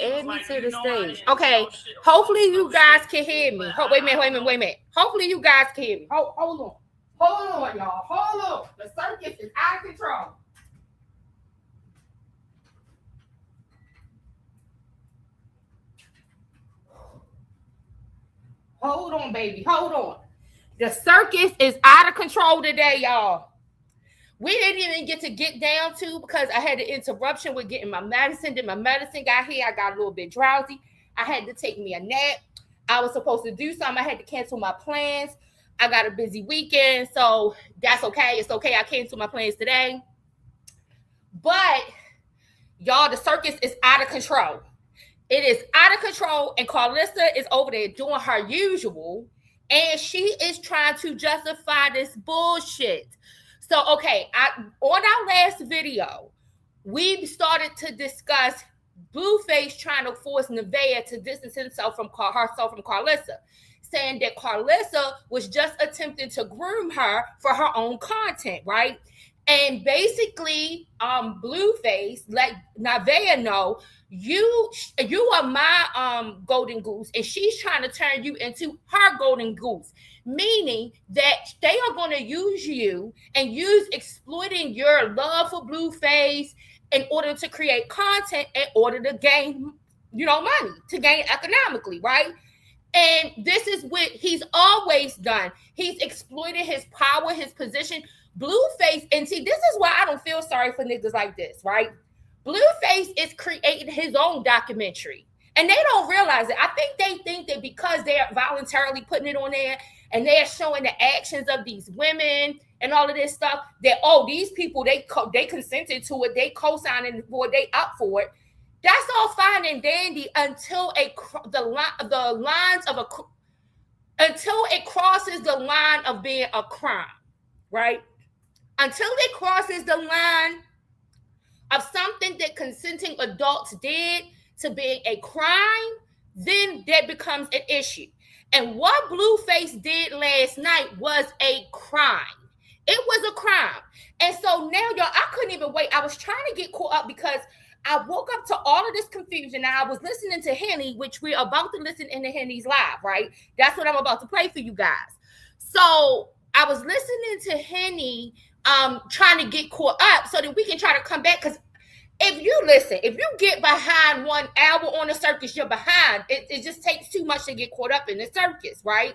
Add me to the stage. Okay. Hopefully you guys can hear me. Wait a minute. Hopefully you guys can hear me. Hold on. Hold on, y'all. Hold on. The circus is out of control. Hold on, baby. Hold on. The circus is out of control today, y'all. We didn't even get down to because I had an interruption with getting my medicine. Then my medicine got here. I got a little bit drowsy. I had to take me a nap. I was supposed to do something. I had to cancel my plans. I got a busy weekend, so that's okay. It's okay. I canceled my plans today. But y'all, the circus is out of control. It is out of control, and Carlissa is over there doing her usual, and she is trying to justify this bullshit. So, okay, on our last video, we started to discuss Blueface trying to force Nevaeh to distance herself from Carlissa, saying that Carlissa was just attempting to groom her for her own content, right? And basically, Blueface let Nevaeh know you are my golden goose, and she's trying to turn you into her golden goose, meaning that they are going to use you and use exploiting your love for Blueface in order to create content, in order to gain, money, to gain economically, right? And this is what he's always done. He's exploited his power, his position. Blueface, and see, this is why I don't feel sorry for niggas like this, right? Blueface is creating his own documentary, and they don't realize it. I think they think that because they're voluntarily putting it on there and they're showing the actions of these women and all of this stuff, that, these people, they consented to it, they co-signing for it, they up for it. That's all fine and dandy until until it crosses the line of being a crime, right? Until it crosses the line of something that consenting adults did to being a crime, then that becomes an issue. And what Blueface did last night was a crime. It was a crime. And so now, y'all, I couldn't even wait. I was trying to get caught up because I woke up to all of this confusion. Now, I was listening to Henny, which we're about to listen into Henny's live, right? That's what I'm about to play for you guys. So I was listening to Henny trying to get caught up so that we can try to come back. Because if you get behind 1 hour on the circus, you're behind. It just takes too much to get caught up in the circus, right?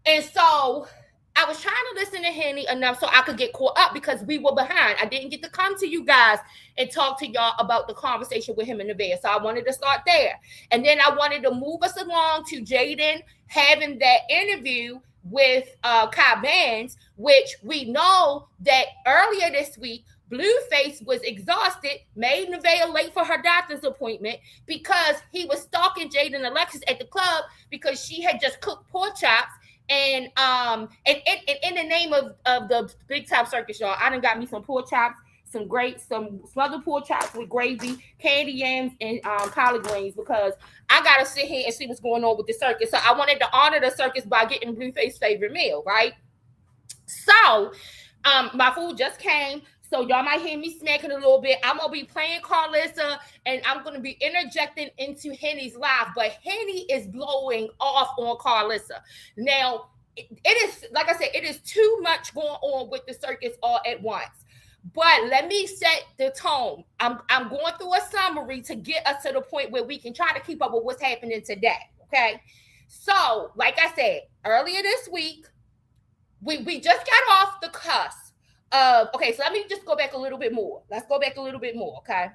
And so I was trying to listen to Henny enough so I could get caught up because we were behind. I didn't get to come to you guys and talk to y'all about the conversation with him and Nevaeh. So I wanted to start there. And then I wanted to move us along to Jaden having that interview with Kai Vance, which we know that earlier this week, Blueface was exhausted, made Nevaeh late for her doctor's appointment because he was stalking Jaden Alexis at the club because she had just cooked pork chops. And in the name of the Big Top Circus, y'all, I done got me some pork chops, some smothered pork chops with gravy, candy yams, and collard greens because I gotta sit here and see what's going on with the circus. So I wanted to honor the circus by getting Blueface's favorite meal, right? So my food just came. So y'all might hear me smacking a little bit. I'm going to be playing Carlissa, and I'm going to be interjecting into Henny's live. But Henny is blowing off on Carlissa. Now, it is, like I said, it is too much going on with the circus all at once. But let me set the tone. I'm going through a summary to get us to the point where we can try to keep up with what's happening today, okay? So, like I said, earlier this week, we just got off the cusp. Okay, so let me just go back a little bit more. Let's go back a little bit more, okay?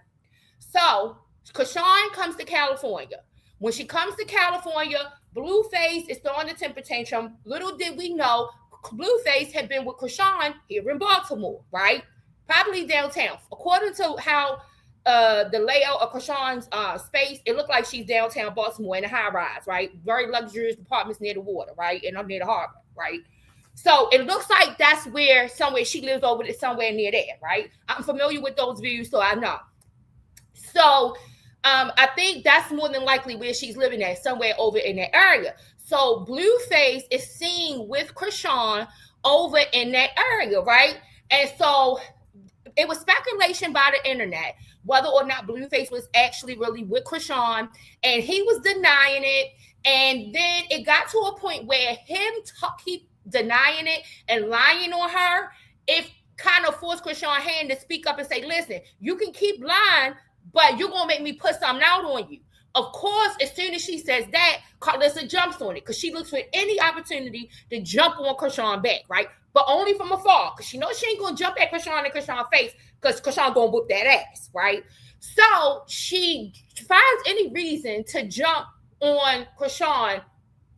So, Chrisean comes to California. When she comes to California, Blueface is throwing a temper tantrum. Little did we know, Blueface had been with Chrisean here in Baltimore, right? Probably downtown. According to how the layout of Chrisean's space, it looked like she's downtown Baltimore in a high rise, right? Very luxurious apartments near the water, right? And near the harbor, right? So it looks like that's where somewhere she lives over there, somewhere near there, right? I'm familiar with those views, so I know. So I think that's more than likely where she's living at, somewhere over in that area. So Blueface is seen with Chrisean over in that area, right? And so it was speculation by the internet whether or not Blueface was actually really with Chrisean, and he was denying it. And then it got to a point where him keep denying it and lying on her, it kind of forced Chrisean hand to speak up and say, listen, you can keep lying, but you're gonna make me put something out on you. Of course, as soon as she says that, Karlissa jumps on it because she looks for any opportunity to jump on Chrisean back, right? But only from afar, because she knows she ain't gonna jump at Chrisean in Chrisean's face, because Chrisean gonna whoop that ass, right? So she finds any reason to jump on Chrisean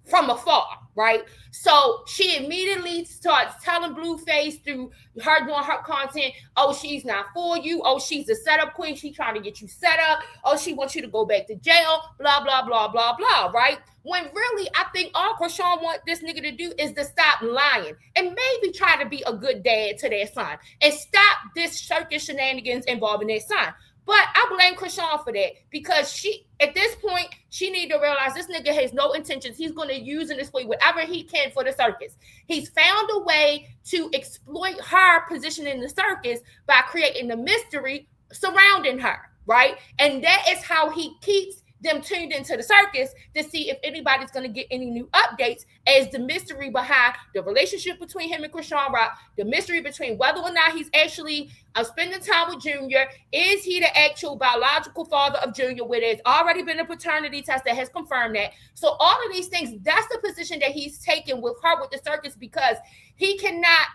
from afar, right? So she immediately starts telling Blueface through her doing her content, oh, she's not for you. Oh, she's a setup queen. She's trying to get you set up. Oh, she wants you to go back to jail, blah, blah, blah, blah, blah, right? When really, I think all Chrisean want this nigga to do is to stop lying and maybe try to be a good dad to their son and stop this circus shenanigans involving their son. But I blame Chrisean for that because she, at this point, she need to realize this nigga has no intentions. He's going to use and exploit whatever he can for the circus. He's found a way to exploit her position in the circus by creating the mystery surrounding her, right? And that is how he keeps them tuned into the circus to see if anybody's going to get any new updates as the mystery behind the relationship between him and Chrisean Rock, the mystery between whether or not he's actually spending time with Junior. Is he the actual biological father of Junior, where there's already been a paternity test that has confirmed that? So all of these things, that's the position that he's taken with her with the circus, because he cannot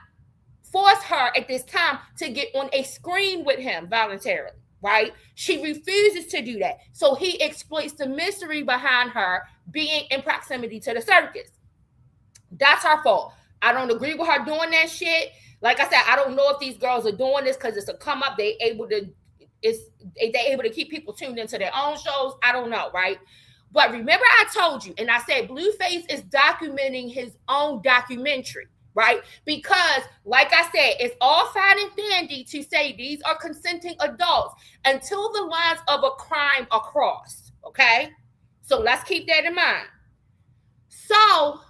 force her at this time to get on a screen with him voluntarily. Right? She refuses to do that. So he exploits the mystery behind her being in proximity to the circus. That's her fault. I don't agree with her doing that shit. Like I said, I don't know if these girls are doing this because it's a come up. They able to keep people tuned into their own shows. I don't know, right? But remember I told you, and I said Blueface is documenting his own documentary. Right? Because, like I said, it's all fine and dandy to say these are consenting adults until the lines of a crime are crossed. Okay? So let's keep that in mind. So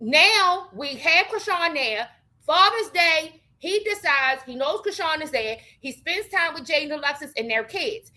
now we have Chrisean there. Father's Day, he decides, he knows Chrisean is there. He spends time with Jaidyn Alexis and their kids.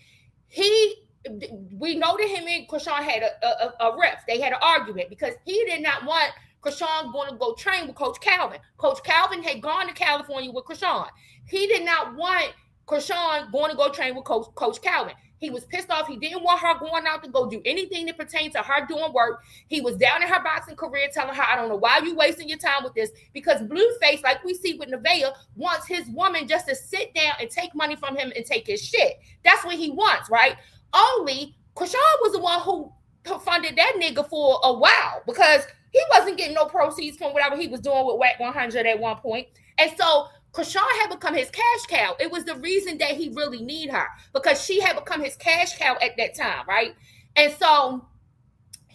We know that him and Chrisean had a rift. They had an argument because he did not want Chrisean going to go train with Coach Calvin. Coach Calvin had gone to California with Chrisean. He did not want Chrisean going to go train with Coach Calvin. He was pissed off. He didn't want her going out to go do anything that pertains to her doing work. He was down in her boxing career telling her, I don't know why you wasting your time with this, because Blueface, like we see with Nevaeh, wants his woman just to sit down and take money from him and take his shit. That's what he wants, right? Only Chrisean was the one who funded that nigga for a while because he wasn't getting no proceeds from whatever he was doing with Wack 100 at one point. And so Chrisean had become his cash cow. It was the reason that he really need her, because she had become his cash cow at that time, right? And so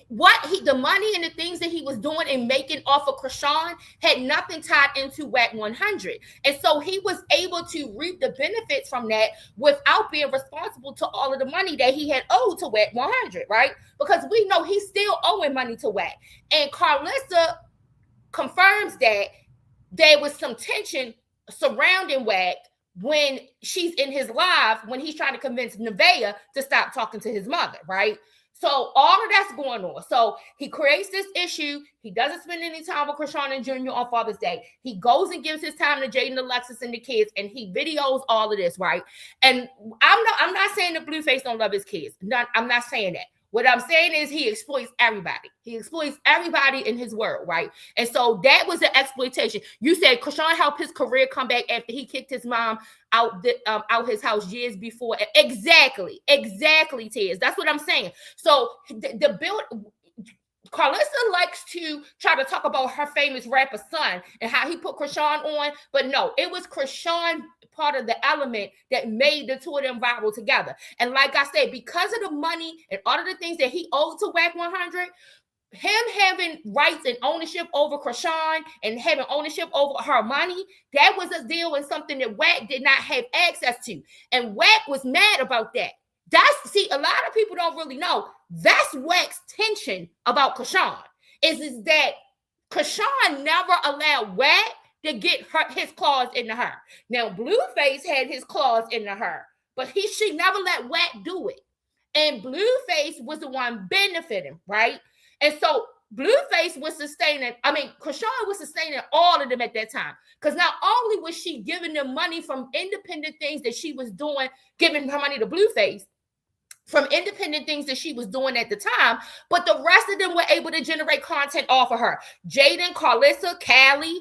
the money and the things that he was doing and making off of Chrisean had nothing tied into Wack 100. And so he was able to reap the benefits from that without being responsible to all of the money that he had owed to Wack 100, right? Because we know he's still owing money to Wack. And Karlissa confirms that there was some tension surrounding Wack when she's in his live, when he's trying to convince Nevaeh to stop talking to his mother, right? So all of that's going on. So he creates this issue. He doesn't spend any time with Chrisean and Junior on Father's Day. He goes and gives his time to Jaidyn Alexis and the kids, and he videos all of this, right? And I'm not saying that Blueface don't love his kids. I'm not saying that. What I'm saying is he exploits everybody. He exploits everybody in his world, right? And so that was an exploitation. You said Chrisean helped his career come back after he kicked his mom out his house years before. Exactly, Tiz. That's what I'm saying. So Karlissa likes to try to talk about her famous rapper son and how he put Chrisean on, but no, it was Chrisean part of the element that made the two of them viral together. And like I said, because of the money and all of the things that he owed to Wack 100, him having rights and ownership over Chrisean and having ownership over her money, that was a deal and something that Wack did not have access to. And Wack was mad about that. A lot of people don't really know. That's Wack's tension about Chrisean, is that Chrisean never allowed Wack to get his claws into her. Now, Blueface had his claws into her, but she never let Wack do it. And Blueface was the one benefiting, right? And so Blueface was sustaining, Chrisean was sustaining all of them at that time. Because not only was she giving them money from independent things that she was doing, giving her money to Blueface, from independent things that she was doing at the time, but the rest of them were able to generate content off of her. Jaden, Karlissa, Callie,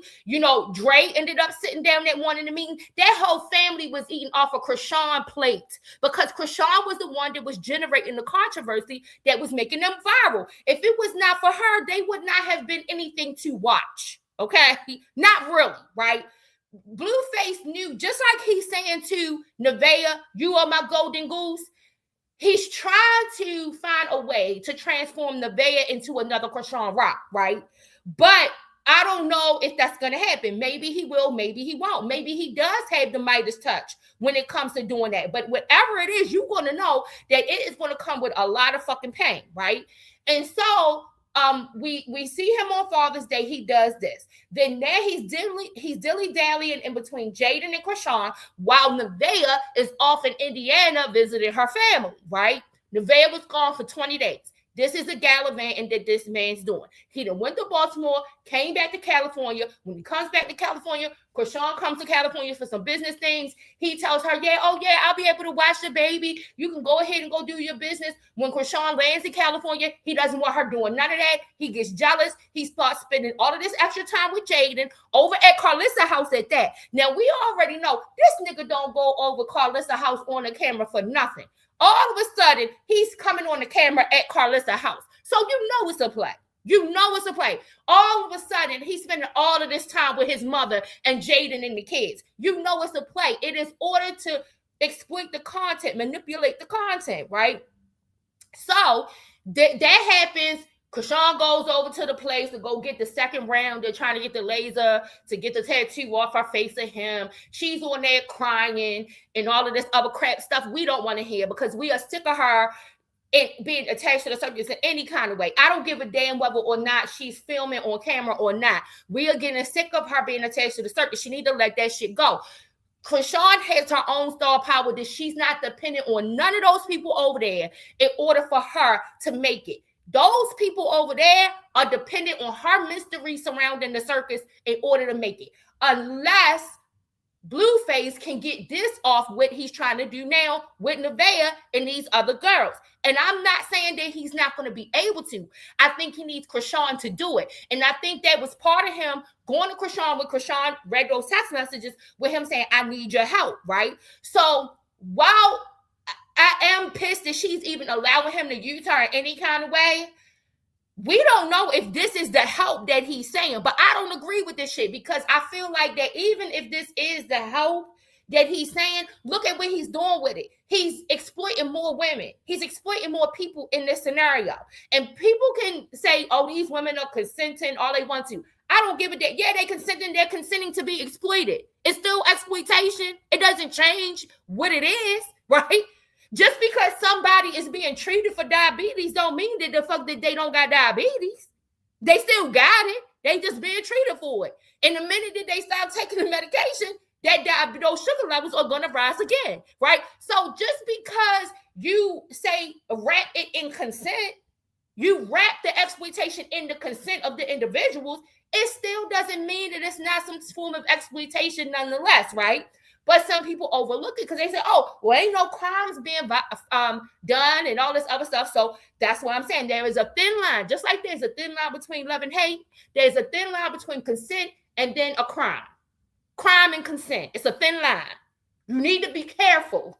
Dre ended up sitting down that one in the meeting. That whole family was eating off of Chrisean plate because Chrisean was the one that was generating the controversy that was making them viral. If it was not for her, they would not have been anything to watch. Okay? Not really, right? Blueface knew, just like he's saying to Nevaeh, you are my golden goose. He's trying to find a way to transform Nevaeh into another Chrisean Rock, right? But I don't know if that's going to happen. Maybe he will, maybe he won't. Maybe he does have the Midas touch when it comes to doing that. But whatever it is, you're going to know that it is going to come with a lot of fucking pain, right? And so we see him on Father's Day. He does this. Then now he's dilly-dallying in between Jaden and Chrisean while Nevaeh is off in Indiana visiting her family, right? Nevaeh was gone for 20 days. This is a gallivanting that this man's doing. He done went to Baltimore, came back to California. When he comes back to California, Chrisean comes to California for some business things. He tells her, I'll be able to watch the baby. You can go ahead and go do your business. When Chrisean lands in California, he doesn't want her doing none of that. He gets jealous. He starts spending all of this extra time with Jaden over at Karlissa's house at that. Now, we already know this nigga don't go over Karlissa's house on the camera for nothing. All of a sudden, he's coming on the camera at Karlissa's house. So you know it's a play. You know it's a play. All of a sudden, he's spending all of this time with his mother and Jaden and the kids. You know it's a play. It is ordered to exploit the content, manipulate the content, right? So that happens. Chrisean goes over to the place to go get the second round. They're trying to get the laser to get the tattoo off her face of him. She's on there crying and all of this other crap stuff we don't want to hear because we are sick of her being attached to the circus in any kind of way. I don't give a damn whether or not she's filming on camera or not. We are getting sick of her being attached to the circus. She need to let that shit go. Chrisean has her own star power that she's not dependent on none of those people over there in order for her to make it. Those people over there are dependent on her mystery surrounding the circus in order to make it. Unless Blueface can get this off what he's trying to do now with Nevaeh and these other girls. And I'm not saying that he's not going to be able to. I think he needs Chrisean to do it. And I think that was part of him going to Chrisean when Chrisean read those text messages with him saying, I need your help, right? So while I am pissed that she's even allowing him to use her in any kind of way, we don't know if this is the help that he's saying, but I don't agree with this shit because I feel like that even if this is the help that he's saying, look at what he's doing with it. He's exploiting more women. He's exploiting more people in this scenario. And people can say, oh, these women are consenting all they want to. I don't give a damn. Yeah, they're consenting to be exploited. It's still exploitation. It doesn't change what it is, right? Just because somebody is being treated for diabetes don't mean that the fuck that they don't got diabetes. They still got it. They just being treated for it. And the minute that they stop taking the medication, those sugar levels are going to rise again, right? So just because you say wrap it in consent, you wrap the exploitation in the consent of the individuals, it still doesn't mean that it's not some form of exploitation nonetheless, right? But some people overlook it because they say, oh, well, ain't no crimes being done and all this other stuff. So that's what I'm saying. There is a thin line. Just like there's a thin line between love and hate, there's a thin line between consent and then a crime. Crime and consent. It's a thin line. You need to be careful.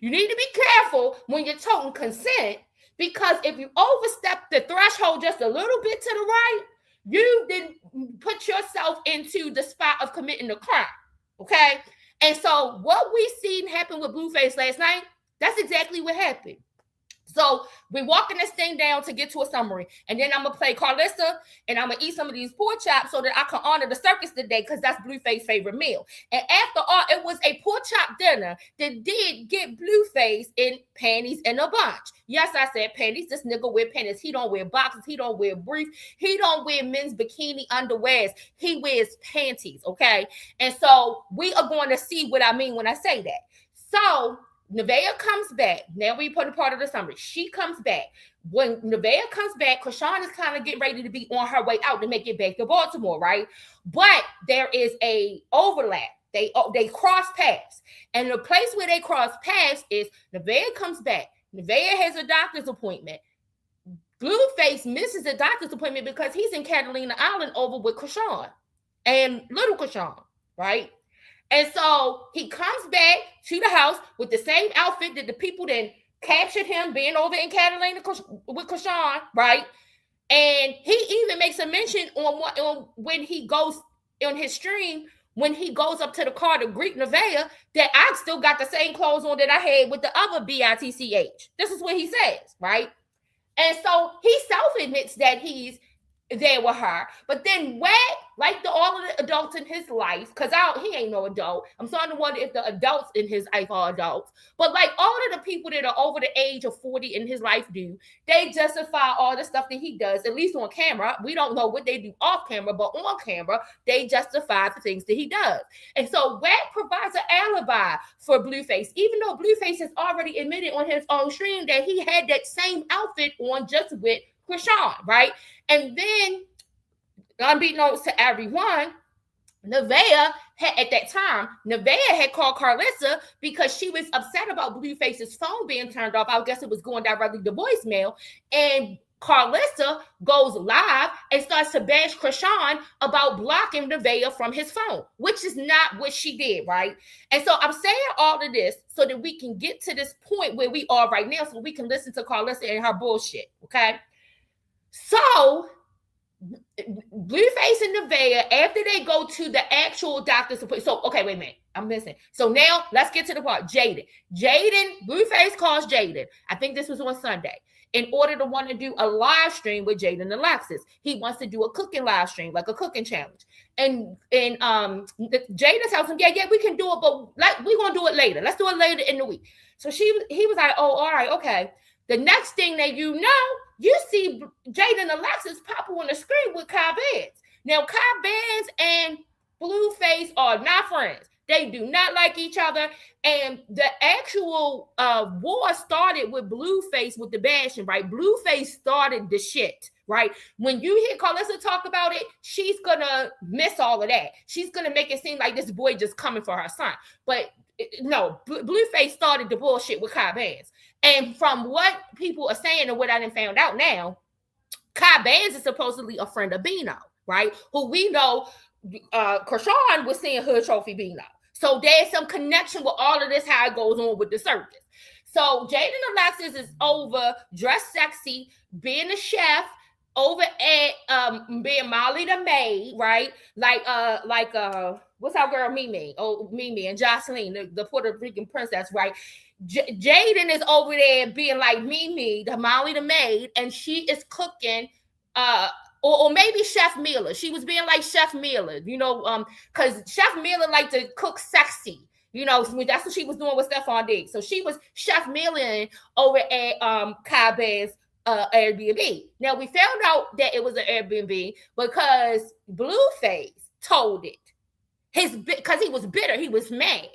You need to be careful when you're talking consent because if you overstep the threshold just a little bit to the right, you then put yourself into the spot of committing a crime. Okay? And so what we seen happen with Blueface last night, that's exactly what happened. So we're walking this thing down to get to a summary. And then I'm going to play Carlissa and I'm going to eat some of these pork chops so that I can honor the circus today because that's Blueface's favorite meal. And after all, it was a pork chop dinner that did get Blueface in panties in a bunch. Yes, I said panties. This nigga wear panties. He don't wear boxes. He don't wear briefs. He don't wear men's bikini underwears. He wears panties, okay? And so we are going to see what I mean when I say that. So Nevaeh comes back. Now we put a part of the summary. She comes back. When Nevaeh comes back, Chrisean is kind of getting ready to be on her way out to make it back to Baltimore, right? But there is a overlap. They cross paths. And the place where they cross paths is Nevaeh comes back. Nevaeh has a doctor's appointment. Blueface misses a doctor's appointment because he's in Catalina Island over with Chrisean and little Chrisean, right? And so he comes back to the house with the same outfit that the people then captured him being over in Catalina with Chrisean, right? And he even makes a mention on when he goes on his stream, when he goes up to the car to greet Nevaeh, that I still got the same clothes on that I had with the other BITCH. This is what he says, right? And so he self-admits that he's there with her. But then Wack, like all of the adults in his life, because he ain't no adult. I'm starting to wonder if the adults in his life are adults. But like all of the people that are over the age of 40 in his life do, they justify all the stuff that he does, at least on camera. We don't know what they do off camera, but on camera, they justify the things that he does. And so Wack provides an alibi for Blueface, even though Blueface has already admitted on his own stream that he had that same outfit on just with Chrisean, right? And then, unbeknownst to everyone, Nevaeh had called Carlissa because she was upset about Blueface's phone being turned off. I guess it was going directly to voicemail. And Carlissa goes live and starts to bash Chrisean about blocking Nevaeh from his phone, which is not what she did, right? And so I'm saying all of this so that we can get to this point where we are right now so we can listen to Carlissa and her bullshit, okay? So Blueface and Nevaeh, after they go to the actual doctor's appointment. So, okay, wait a minute. I'm missing. So now let's get to the part. Jaden, Blueface calls Jaden. I think this was on Sunday. In order to want to do a live stream with Jaden and Alexis. He wants to do a cooking live stream, like a cooking challenge. And Jaden tells him, yeah, we can do it, but we're going to do it later. Let's do it later in the week. So he was like, oh, all right, okay. The next thing that you see Jaden and Alexis pop on the screen with Kai Benz. Now, Kai Benz and Blueface are not friends. They do not like each other. And the actual war started with Blueface with the bashing, right? Blueface started the shit, right? When you hear Carlissa talk about it, she's going to miss all of that. She's going to make it seem like this boy just coming for her son. But no, Blueface started the bullshit with Kai Benz. And from what people are saying and what I done found out now, Kai Benz is supposedly a friend of Bino, right? Who we know Chrisean was seeing Hood Trophy Bino. So there's some connection with all of this, how it goes on with the circus. So Jaden Alexis is over, dressed sexy, being a chef, over at being Molly the maid, right? Like what's our girl Mimi? Oh, Mimi and Jocelyn, the Puerto Rican princess, right? Jaden is over there being like Mimi, the Molly the maid, and she is cooking or maybe Chef Miller. She was being like Chef Miller, because Chef Miller liked to cook sexy. That's what she was doing with Stephon Diggs. So she was Chef Miller over at Kai Benz Airbnb. Now we found out that it was an Airbnb because Blueface told it. Because he was bitter, he was mad.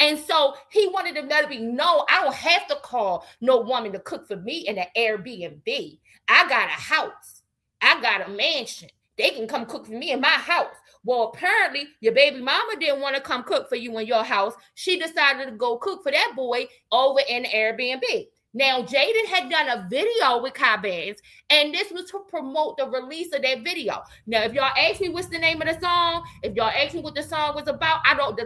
And so he wanted to let it be known, I don't have to call no woman to cook for me in an Airbnb. I got a house. I got a mansion. They can come cook for me in my house. Well, apparently your baby mama didn't want to come cook for you in your house. She decided to go cook for that boy over in the Airbnb. Now, Jaden had done a video with Kai Benz, and this was to promote the release of that video. Now, if y'all ask me what's the name of the song, if y'all ask me what the song was about, I don't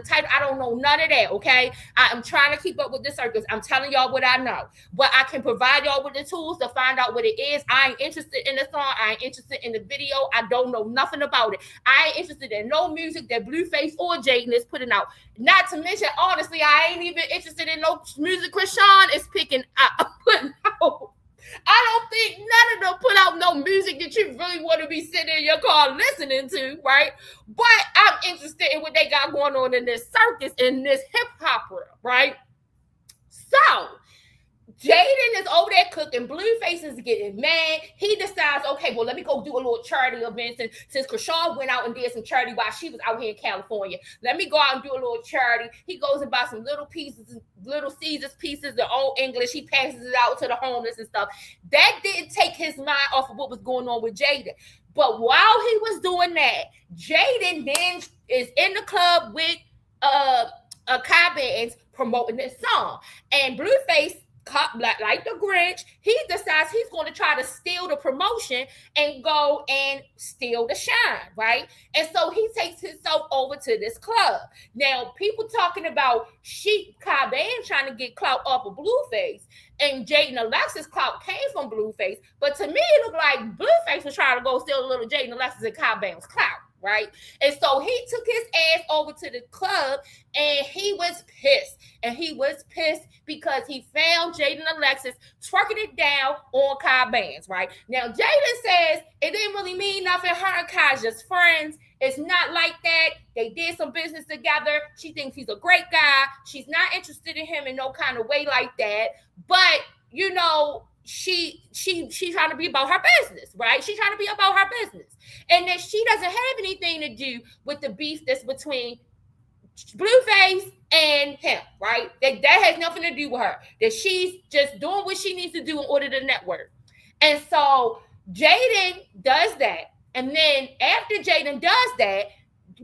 know none of that, okay? I am trying to keep up with the circus. I'm telling y'all what I know. But I can provide y'all with the tools to find out what it is. I ain't interested in the song. I ain't interested in the video. I don't know nothing about it. I ain't interested in no music that Blueface or Jaden is putting out. Not to mention, honestly, I ain't even interested in no music Chrisean is picking up. none of them put out no music that you really want to be sitting in your car listening to, right? But I'm interested in what they got going on in this circus, in this hip hop world, right? So Jaden is over there cooking. Blueface is getting mad. He decides, okay, well, let me go do a little charity event. Since Krishan went out and did some charity while she was out here in California, let me go out and do a little charity. He goes and buys some little pieces, little Caesars pieces, the old English. He passes it out to the homeless and stuff. That didn't take his mind off of what was going on with Jaden. But while he was doing that, Jaden then is in the club with Kai Bands promoting this song. And Blueface, like the Grinch, he decides he's going to try to steal the promotion and go and steal the shine, right? And so he takes himself over to this club. Now, people talking about Kai Band trying to get clout off of Blueface, and Jaden Alexis clout came from Blueface, but to me, it looked like Blueface was trying to go steal a little Jaden Alexis and Kai Band's clout, right? And so he took his ass over to the club, and he was pissed. And he was pissed because he found Jaden Alexis twerking it down on Kai Bands, right? Now, Jaden says it didn't really mean nothing. Her and Kai's just friends. It's not like that. They did some business together. She thinks he's a great guy. She's not interested in him in no kind of way like that. But, you know, she's trying to be about her business, right? She's trying to be about her business. And that she doesn't have anything to do with the beef that's between Blueface and him, right? That has nothing to do with her. That she's just doing what she needs to do in order to network. And so Jaden does that. And then after Jaden does that,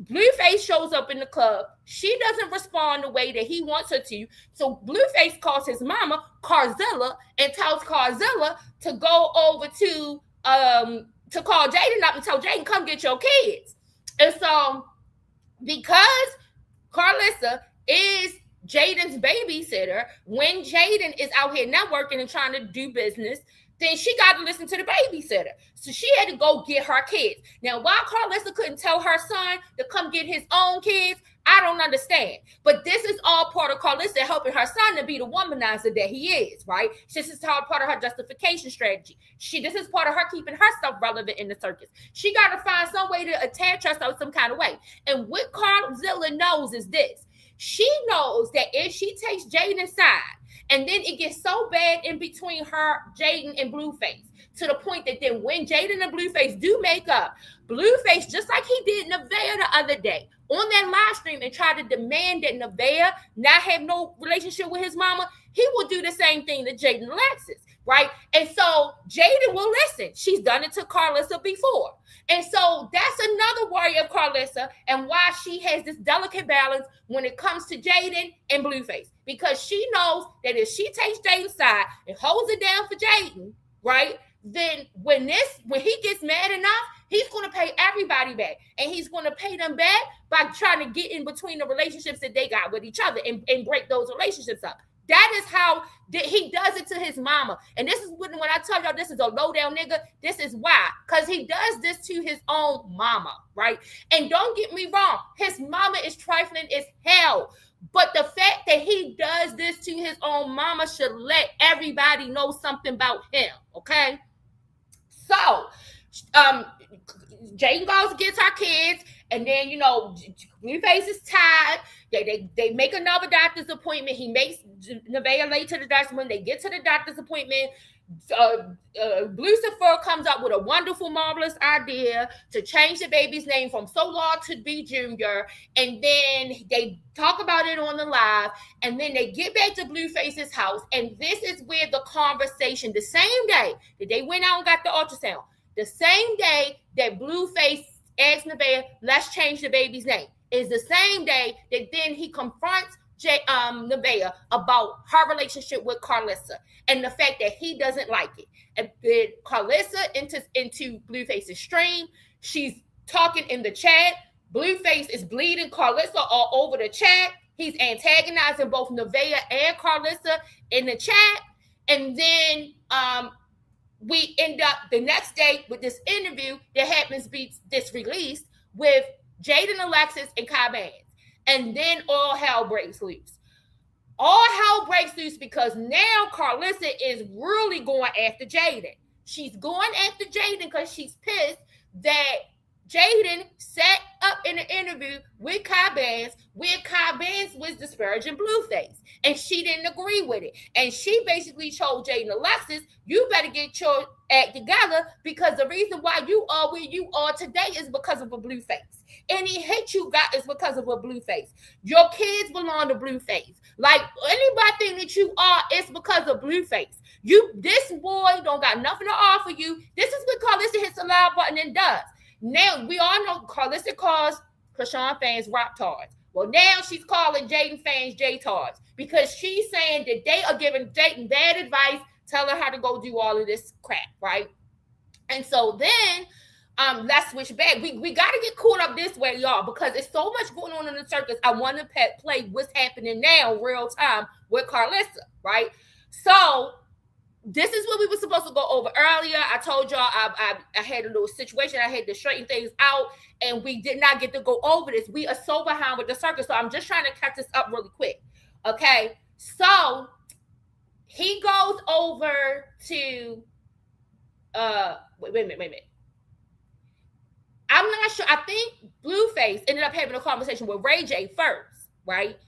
Blueface shows up in the club. She doesn't respond the way that he wants her to. So Blueface calls his mama, Carzilla, and tells Carzilla to go over to call Jaden up and tell Jaden, come get your kids. And so because Karlissa is Jaden's babysitter, when Jaden is out here networking and trying to do business, then she got to listen to the babysitter. So she had to go get her kids. Now, why Karlissa couldn't tell her son to come get his own kids, I don't understand. But this is all part of Karlissa helping her son to be the womanizer that he is, right? This is all part of her justification strategy. This is part of her keeping herself relevant in the circus. She got to find some way to attach herself some kind of way. And what Carzilla knows is this. She knows that if she takes Jaden's side, and then it gets so bad in between her, Jaden, and Blueface, to the point that then when Jaden and Blueface do make up, Blueface, just like he did Nevaeh the other day, on that live stream and try to demand that Nevaeh not have no relationship with his mama, he will do the same thing to Jaden Alexis, right? And so Jaden will listen. She's done it to Karlissa before. And so that's another worry of Karlissa and why she has this delicate balance when it comes to Jaden and Blueface. Because she knows that if she takes Jaden's side and holds it down for Jaden, right, then when he gets mad enough, he's going to pay everybody back. And he's going to pay them back by trying to get in between the relationships that they got with each other and break those relationships up. That is how he does it to his mama. And this is when I tell y'all this is a low down nigga, this is why. Because he does this to his own mama, right? And don't get me wrong, his mama is trifling as hell. But the fact that he does this to his own mama should let everybody know something about him, okay? So, Jaden goes gets her kids, and then, you know, Blueface is tired. They make another doctor's appointment. He makes Nevaeh late to the doctor's appointment. They get to the doctor's appointment. Lucifer comes up with a wonderful, marvelous idea to change the baby's name from Solar to B Junior, and then they talk about it on the live, and then they get back to Blueface's house, and this is where the conversation, the same day that they went out and got the ultrasound, the same day that Blueface asked Nevaeh, let's change the baby's name, is the same day that then he confronts Nevaeh about her relationship with Karlissa and the fact that he doesn't like it. And then Karlissa into Blueface's stream. She's talking in the chat. Blueface is bleeding Karlissa all over the chat. He's antagonizing both Nevaeh and Karlissa in the chat. And then we end up the next day with this interview that happens to be this released with Jaden Alexis and Kai Bands. And then all hell breaks loose. All hell breaks loose because now Karlissa is really going after Jaden. She's going after Jaden because she's pissed that Jaden sat up in an interview with Kai Benz where Kai Benz was disparaging Blueface, and she didn't agree with it. And she basically told Jaden Alexis, you better get your act together, because the reason why you are where you are today is because of a Blueface. Any hate you got is because of a Blueface. Your kids belong to Blueface. Like anybody that you are, it's because of Blueface. This boy don't got nothing to offer you. This is what Carlissa hits the live button and does. Now, we all know Carlissa calls Chrisean fans rock tards. Well, now she's calling Jaden fans J-tards because she's saying that they are giving Jaden bad advice, telling her how to go do all of this crap, right? And so then, let's switch back. We got to get caught up this way, y'all, because there's so much going on in the circus. I want to play what's happening now, real time, with Carlissa, right? So this is what we were supposed to go over earlier. I told y'all I had a little situation. I had to straighten things out, and we did not get to go over this. We are so behind with the circus, so I'm just trying to catch this up really quick. Okay, so he goes over to wait a minute. I'm not sure. I think Blueface ended up having a conversation with Ray J first, right?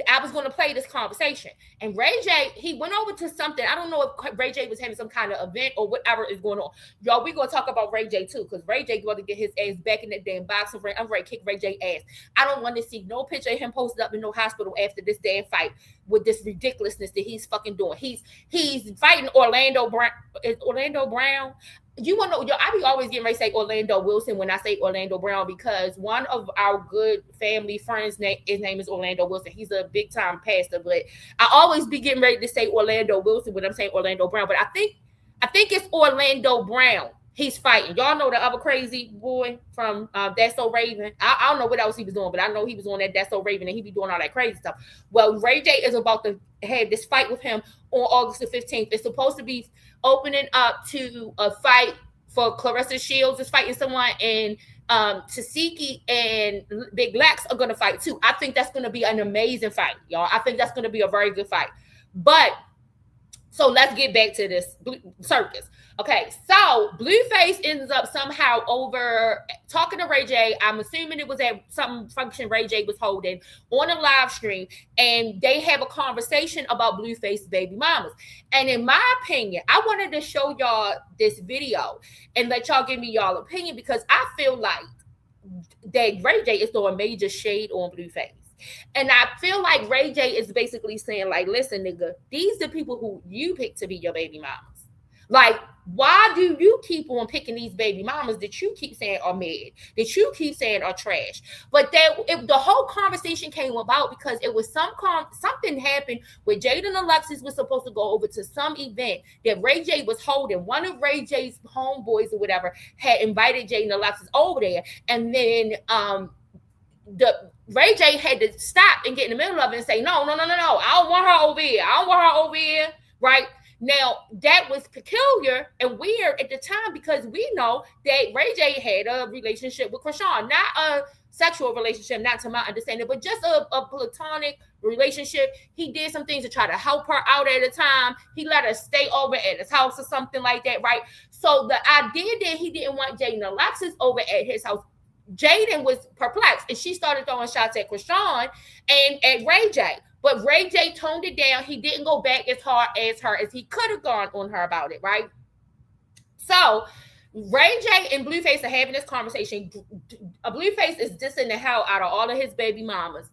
I was going to play this conversation, and Ray J, he went over to something. I don't know if Ray J was having some kind of event or whatever is going on. Y'all, we're going to talk about Ray J too, because Ray J going to get his ass back in that damn boxing ring. I'm ready to kick Ray J ass. I don't want to see no picture of him posted up in no hospital after this damn fight with this ridiculousness that he's fucking doing. He's fighting Orlando Brown. Is Orlando Brown? You want to know, yo, I be always getting ready to say Orlando Wilson when I say Orlando Brown, because one of our good family friends, his name is Orlando Wilson. He's a big time pastor, but I always be getting ready to say Orlando Wilson when I'm saying Orlando Brown. But I think it's Orlando Brown he's fighting. Y'all know the other crazy boy from That's So Raven. I don't know what else he was doing, but I know he was on that That's So Raven, and he be doing all that crazy stuff. Well, Ray J is about to have this fight with him on August the 15th. It's supposed to be opening up to a fight for Clarissa Shields is fighting someone, and Tasiki and Big Lex are going to fight too. I think that's going to be an amazing fight, y'all. I think that's going to be a very good fight. But so let's get back to this circus. Okay, so Blueface ends up somehow over talking to Ray J. I'm assuming it was at some function Ray J was holding on a live stream, and they have a conversation about Blueface baby mamas. And in my opinion, I wanted to show y'all this video and let y'all give me y'all opinion, because I feel like that Ray J is throwing major shade on Blueface. And I feel like Ray J is basically saying, like, listen, nigga, these are people who you pick to be your baby mamas. Like, why do you keep on picking these baby mamas that you keep saying are mad, that you keep saying are trash? But the whole conversation came about because it was something happened where Jaden Alexis was supposed to go over to some event that Ray J was holding. One of Ray J's homeboys or whatever had invited Jaden Alexis over there, and then the Ray J had to stop and get in the middle of it and say, no, I don't want her over here. Right? Now, that was peculiar and weird at the time, because we know that Ray J had a relationship with Chrisean, not a sexual relationship, not to my understanding, but just a platonic relationship. He did some things to try to help her out at the time. He let her stay over at his house or something like that, right? So the idea that he didn't want Jaden Alexis over at his house, Jaden was perplexed, and she started throwing shots at Chrisean and at Ray J. But Ray J toned it down. He didn't go back as hard as her as he could have gone on her about it, right? So Ray J and Blueface are having this conversation. Blueface is dissing the hell out of all of his baby mamas.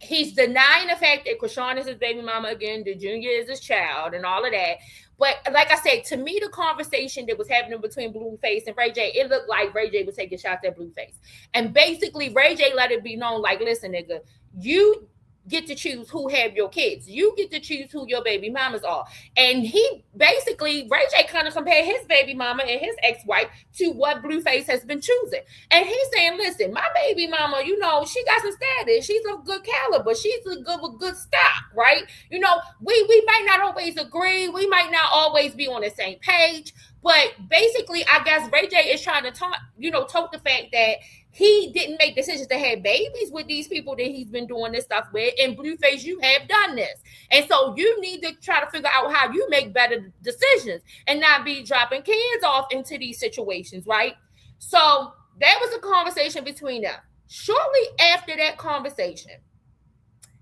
He's denying the fact that Chrisean is his baby mama again, that Junior is his child, and all of that. But like I said, to me, the conversation that was happening between Blueface and Ray J, it looked like Ray J was taking shots at Blueface. And basically, Ray J let it be known, like, listen, nigga, you get to choose who have your kids. You get to choose who your baby mamas are. And he basically, Ray J kind of compared his baby mama and his ex-wife to what Blueface has been choosing. And he's saying, listen, my baby mama, you know, she got some status. She's of good caliber. She's a good stock, right? You know, we might not always agree. We might not always be on the same page. But basically, I guess Ray J is trying to tote the fact that he didn't make decisions to have babies with these people that he's been doing this stuff with. And Blueface, you have done this. And so you need to try to figure out how you make better decisions and not be dropping kids off into these situations, right? So that was a conversation between them. Shortly after that conversation,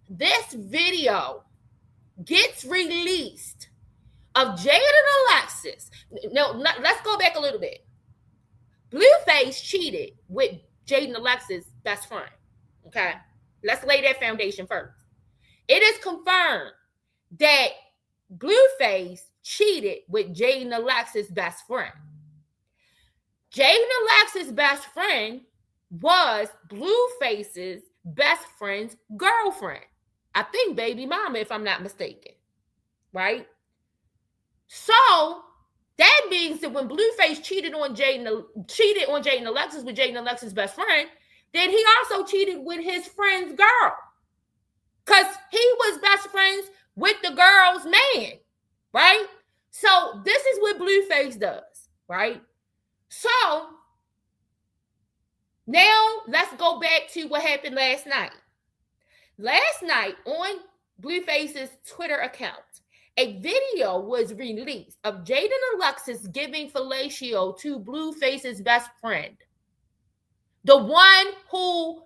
this video gets released of Jada and Alexis. No, let's go back a little bit. Blueface cheated with Jada and Alexis' best friend. Okay, let's lay that foundation first. It is confirmed that Blueface cheated with Jada and Alexis' best friend. Jada and Alexis' best friend was Blueface's best friend's girlfriend. I think baby mama, if I'm not mistaken, right? So that means that when Blueface cheated on Jada and Alexis with Jada and Alexis' best friend, then he also cheated with his friend's girl, because he was best friends with the girl's man, right? So this is what Blueface does, right? So now let's go back to what happened last night. Last night on Blueface's Twitter account, a video was released of Jada and Alexis giving fellatio to Blueface's best friend, the one who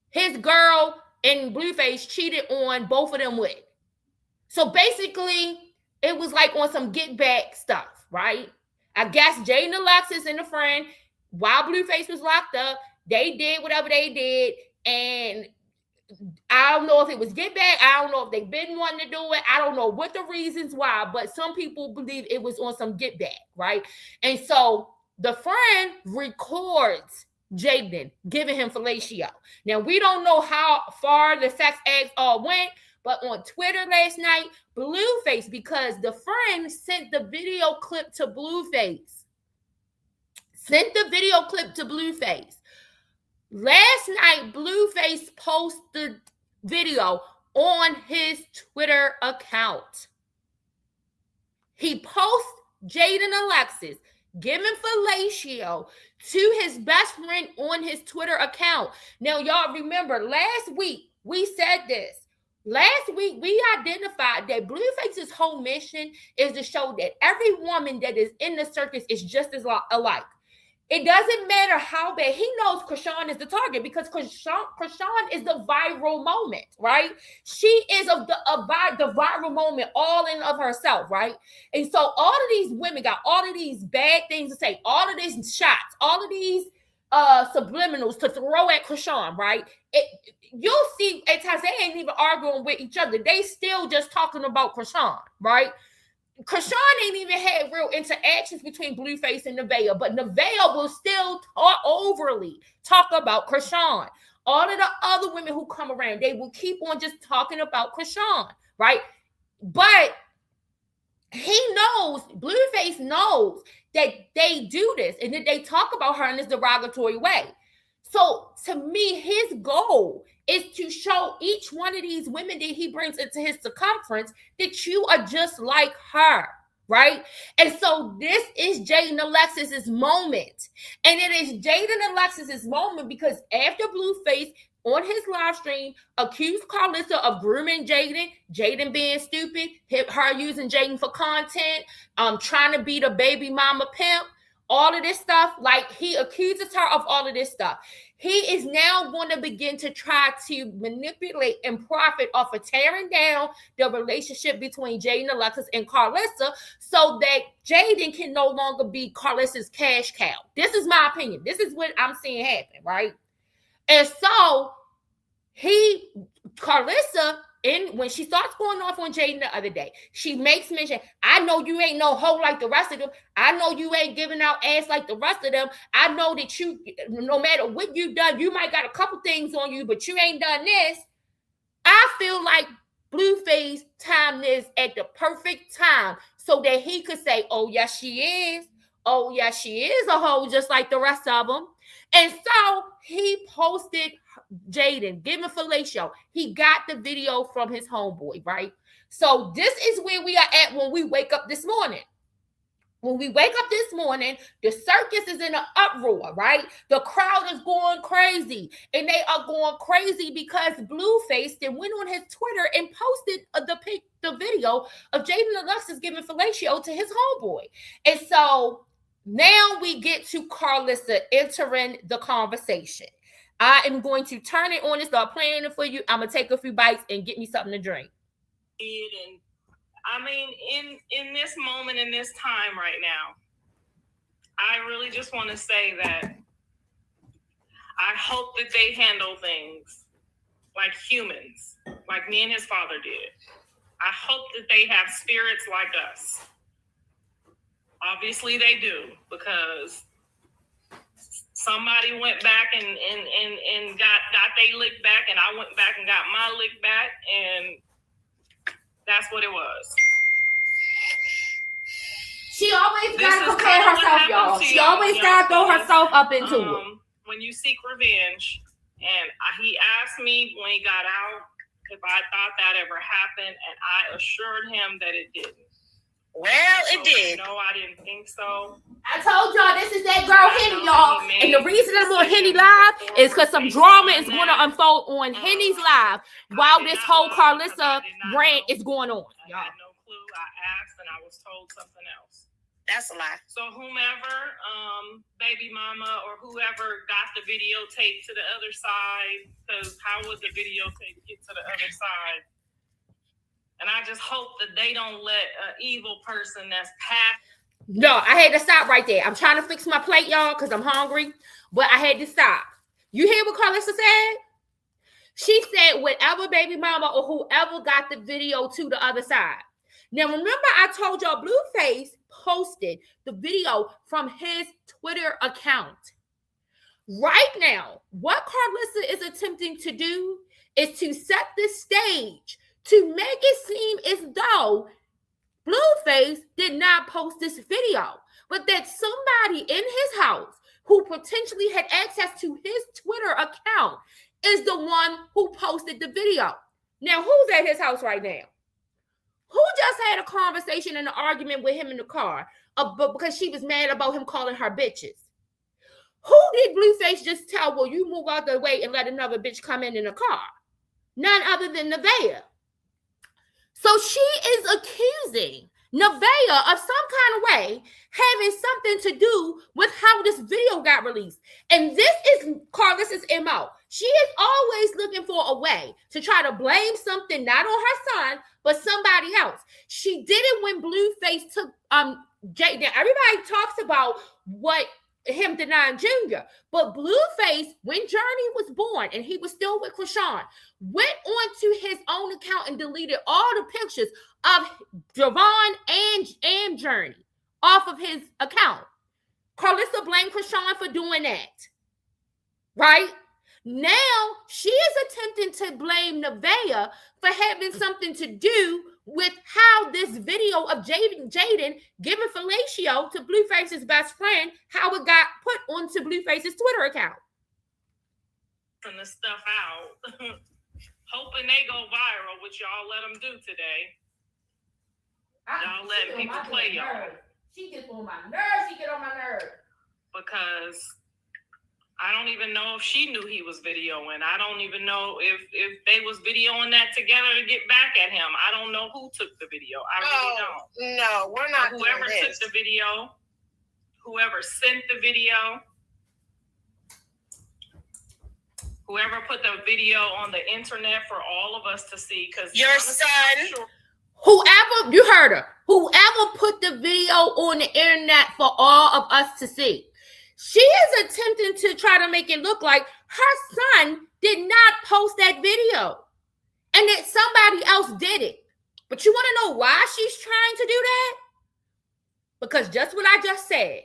his girl and Blueface cheated on both of them with. So basically, it was like on some get back stuff, right? I guess Jada and Alexis and a friend, while Blueface was locked up, they did whatever they did, and I don't know if it was get back. I don't know if they've been wanting to do it. I don't know what the reasons why, but some people believe it was on some get back, right? And so the friend records Jaden giving him fellatio. Now, we don't know how far the sex acts all went, but on Twitter last night, Blueface, because the friend sent the video clip to Blueface. Last night, Blueface posted video on his Twitter account. He posts Jada and Alexis giving fellatio to his best friend on his Twitter account. Now, y'all remember, last week, we said this. Last week, we identified that Blueface's whole mission is to show that every woman that is in the circus is just as alike. It doesn't matter how bad. He knows Chrisean is the target because Chrisean is the viral moment, right? She is the viral moment all in of herself, right? And so all of these women got all of these bad things to say, all of these shots, all of these subliminals to throw at Chrisean, right? You'll see at times they ain't even arguing with each other. They still just talking about Chrisean, right? Chrisean ain't even had real interactions between Blueface and Nevaeh, but Nevaeh will still overly talk about Chrisean. All of the other women who come around, they will keep on just talking about Chrisean, right? But he knows, Blueface knows that they do this and that they talk about her in this derogatory way. So to me, his goal is to show each one of these women that he brings into his circumference that you are just like her, right? And so this is Jada and Alexis's moment. And it is Jada and Alexis's moment because after Blueface on his live stream accused Karlissa of grooming Jaden being stupid, her using Jaden for content, trying to be the baby mama pimp, all of this stuff, like he accuses her of all of this stuff. He is now going to begin to try to manipulate and profit off of tearing down the relationship between Jaden, Alexis, and Karlissa so that Jaden can no longer be Karlissa's cash cow. This is my opinion. This is what I'm seeing happen, right? And so Karlissa, when she starts going off on Jaden the other day, she makes mention, I know you ain't no hoe like the rest of them. I know you ain't giving out ass like the rest of them. I know that you, no matter what you've done, you might got a couple things on you, but you ain't done this. I feel like Blueface timed this at the perfect time so that he could say, oh, yes, she is. Oh, yes, she is a hoe just like the rest of them. And so he posted Jaden giving fellatio. He got the video from his homeboy, right? So this is where we are at when we wake up this morning. When we wake up this morning, the circus is in an uproar, right? The crowd is going crazy. And they are going crazy because Blueface then went on his Twitter and posted the video of Jaden Alexis giving fellatio to his homeboy. And so now we get to Carlissa entering the conversation. I am going to turn it on and start playing it for you. I'm going to take a few bites and get me something to drink. And I mean, in this moment, in this time right now, I really just want to say that I hope that they handle things like humans, like me and his father did. I hope that they have spirits like us. Obviously they do, because somebody went back and got they lick back, and I went back and got my lick back, and that's what it was. She always got to compare herself, y'all. She always got to throw herself up into it. When you seek revenge, and he asked me when he got out if I thought that ever happened, and I assured him that it didn't. Well, it did. No, I didn't think so. I told y'all this is that girl Henny, y'all. And the reason I'm on Henny Live is because some drama is going to unfold on Henny's Live while this whole Carlissa rant is going on. I had no clue. I asked and I was told something else. That's a lie. So whomever, baby mama or whoever got the videotape to the other side, because how would the videotape get to the other side? And I just hope that they don't let an evil person that's past. No, I had to stop right there. I'm trying to fix my plate, y'all, because I'm hungry. But I had to stop. You hear what Carlissa said? She said whatever baby mama or whoever got the video to the other side. Now, remember I told y'all Blueface posted the video from his Twitter account. Right now, what Carlissa is attempting to do is to set the stage to make it seem as though Blueface did not post this video, but that somebody in his house who potentially had access to his Twitter account is the one who posted the video. Now, who's at his house right now? Who just had a conversation and an argument with him in the car because she was mad about him calling her bitches? Who did Blueface just tell, well, you move out the way and let another bitch come in the car? None other than Nevaeh. So she is accusing Nevaeh of some kind of way having something to do with how this video got released. And this is Carlissa's MO. She is always looking for a way to try to blame something not on her son, but somebody else. She did it when Blueface took Jaden. Everybody talks about what him denying Junior, but Blueface, when Journey was born and he was still with Chrisean, went onto his own account and deleted all the pictures of Javon and Journey off of his account. Carlissa blamed Chrisean for doing that. Right? Now, she is attempting to blame Nevaeh for having something to do with how this video of Jaden giving fellatio to Blueface's best friend, how it got put onto Blueface's Twitter account. And the stuff out, hoping they go viral, which y'all let them do today. Y'all letting people play y'all. She gets on my nerves. She get on my nerves. Because I don't even know if she knew he was videoing. I don't even know if they was videoing that together to get back at him. I don't know who took the video. I really don't. No, we're not. Whoever took the video, whoever sent the video, whoever put the video on the internet for all of us to see. Because your son, whoever, you heard her, whoever put the video on the internet for all of us to see. She is attempting to try to make it look like her son did not post that video and that somebody else did it. But you want to know why she's trying to do that? Because just what I just said,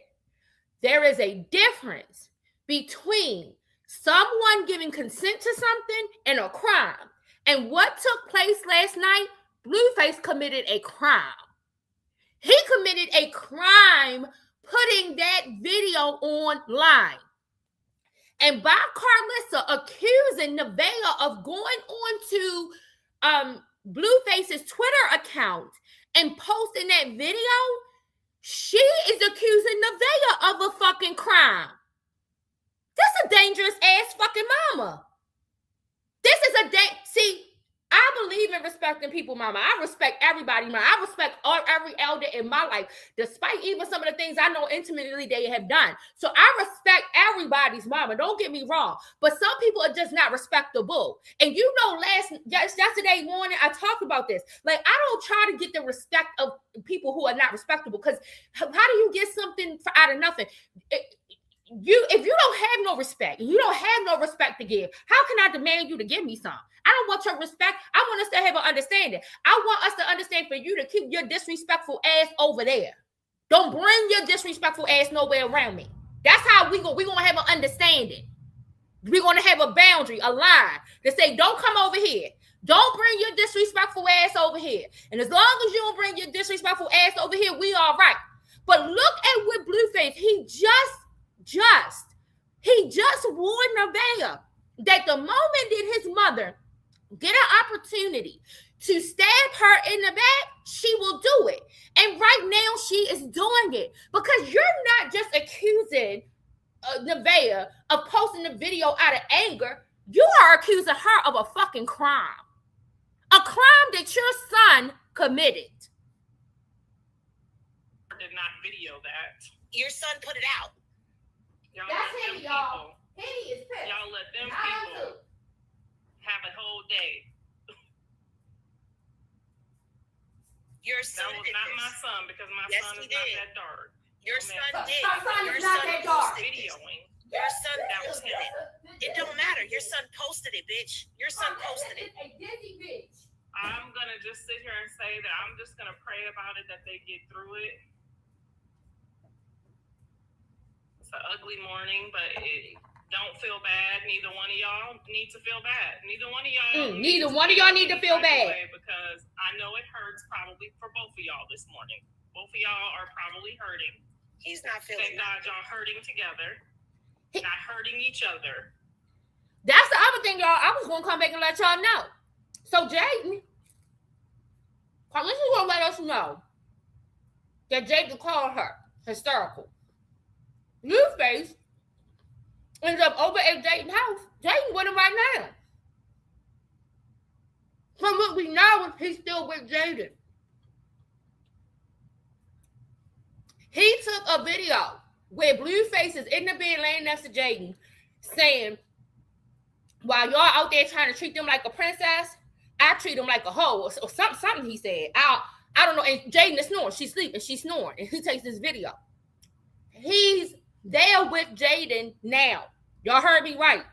there is a difference between someone giving consent to something and a crime. And what took place last night, Blueface committed a crime. He committed a crime putting that video online. And by Carlissa accusing Nevaeh of going on to Blueface's Twitter account and posting that video, she is Nevaeh of a fucking crime. That's a dangerous ass fucking mama. This is a see, I believe in respecting people, mama. I respect everybody, mama. I respect every elder in my life, despite even some of the things I know intimately they have done. So I respect everybody's mama. Don't get me wrong. But some people are just not respectable. And you know, yesterday morning, I talked about this. Like, I don't try to get the respect of people who are not respectable, because how do you get something out of nothing? If you don't have no respect, you don't have no respect to give, how can I demand you to give me some? I don't want your respect. I want us to have an understanding. I want us to understand for you to keep your disrespectful ass over there. Don't bring your disrespectful ass nowhere around me. That's how we're gonna have an understanding. We're gonna have a boundary, a line to say, don't come over here. Don't bring your disrespectful ass over here. And as long as you don't bring your disrespectful ass over here, we all right. But look at what Blueface, he just warned Nevaeh that the moment that his mother get an opportunity to stab her in the back, she will do it. And right now she is doing it, because you're not just accusing Nevaeh of posting the video out of anger. You are accusing her of a fucking crime. A crime that your son committed. I did not video that. Your son put it out. That's him, y'all. He is pissed. Y'all let them people have a whole day. Your son That was did not this. my son, because my Yes, son he is not did. that dark. Your Oh, son man. did. My son Your is not son that dark. posted this. Videoing. Your son That was posted it. It don't matter. Your son posted it, bitch. Your son posted it. A dizzy bitch. I'm gonna just sit here and say that I'm just gonna pray about it, that they get through it. It's an ugly morning, but don't feel bad. Neither one of y'all need to feel bad. Neither one of y'all. Neither one of y'all need to feel bad. Because I know it hurts probably for both of y'all this morning. Both of y'all are probably hurting. He's not feeling Thank God y'all hurting together, not hurting each other. That's the other thing, y'all. I was gonna come back and let y'all know. So Jaden, this is gonna let us know that Jaden called her hysterical. Blueface ends up over at Jaden's house. Jaden with him right now. From what we know, he's still with Jaden. He took a video where Blueface is in the bed laying next to Jaden, saying, while y'all out there trying to treat them like a princess, I treat them like a hoe, or something he said. I don't know. And Jaden is snoring. She's sleeping. She's snoring. And he takes this video. He's there with Jaden now. Y'all heard me right.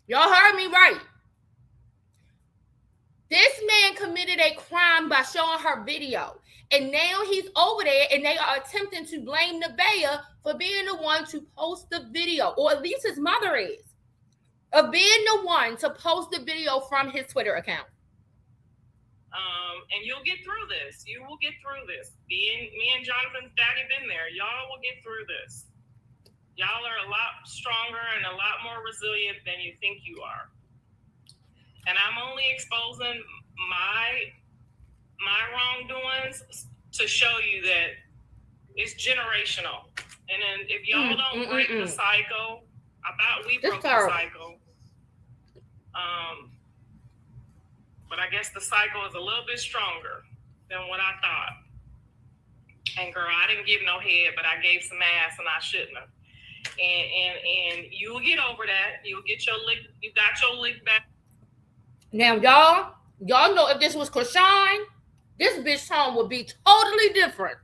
Y'all heard me right. This man committed a crime by showing her video. And now he's over there, and they are attempting to blame Nevaeh for being the one to post the video, or at least his mother is, of being the one to post the video from his Twitter account. And you'll get through this. You will get through this. Me and Jonathan's daddy been there. Y'all will get through this. Y'all are a lot stronger and a lot more resilient than you think you are. And I'm only exposing my wrongdoings to show you that it's generational. And then if y'all don't break the cycle, we broke the cycle. But I guess the cycle is a little bit stronger than what I thought. And girl, I didn't give no head, but I gave some ass, and I shouldn't have. And you'll get over that. You'll get your lick. You got your lick back. Now, y'all know if this was Krishan, this bitch tone would be totally different.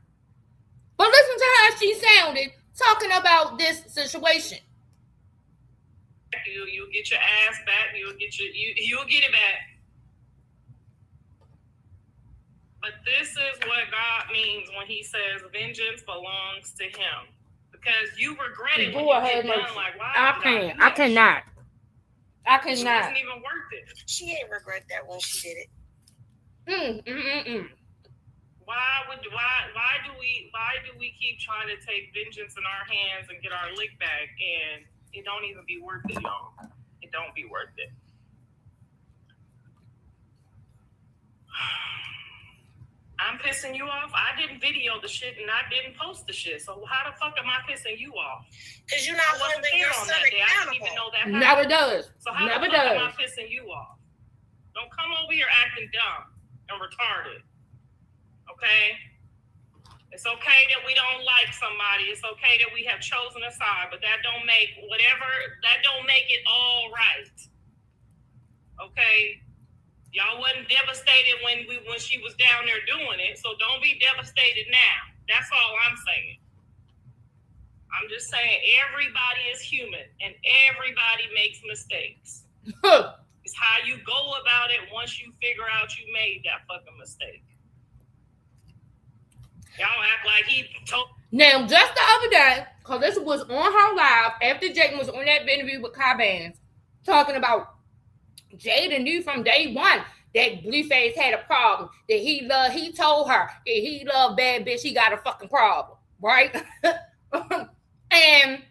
But listen to how she sounded talking about this situation. You'll get your ass back. You'll get it back. But this is what God means when he says vengeance belongs to him. Because you regret it when you get done. Like, why? I cannot. She wasn't even worth it. She ain't regret that when she did it. Why do we keep trying to take vengeance in our hands and get our lick back, and it don't even be worth it, y'all. It don't be worth it. I'm pissing you off? I didn't video the shit and I didn't post the shit. So how the fuck am I pissing you off? Because you're not holding your son I didn't accountable. even know that happened. Never does. So how Never the fuck am I does. pissing you off? Don't come over here acting dumb and retarded. Okay? It's okay that we don't like somebody. It's okay that we have chosen a side, but that don't make it all right. Okay? Y'all wasn't devastated when she was down there doing it, so don't be devastated now. That's all I'm saying. I'm just saying everybody is human and everybody makes mistakes. It's how you go about it once you figure out you made that fucking mistake. Y'all act like he told. Now, just the other day, because this was on her live after Jaden was on that interview with Kai Bands, talking about Jaden knew from day one that Blueface had a problem. That he told her that he loved bad bitch. He got a fucking problem, right? And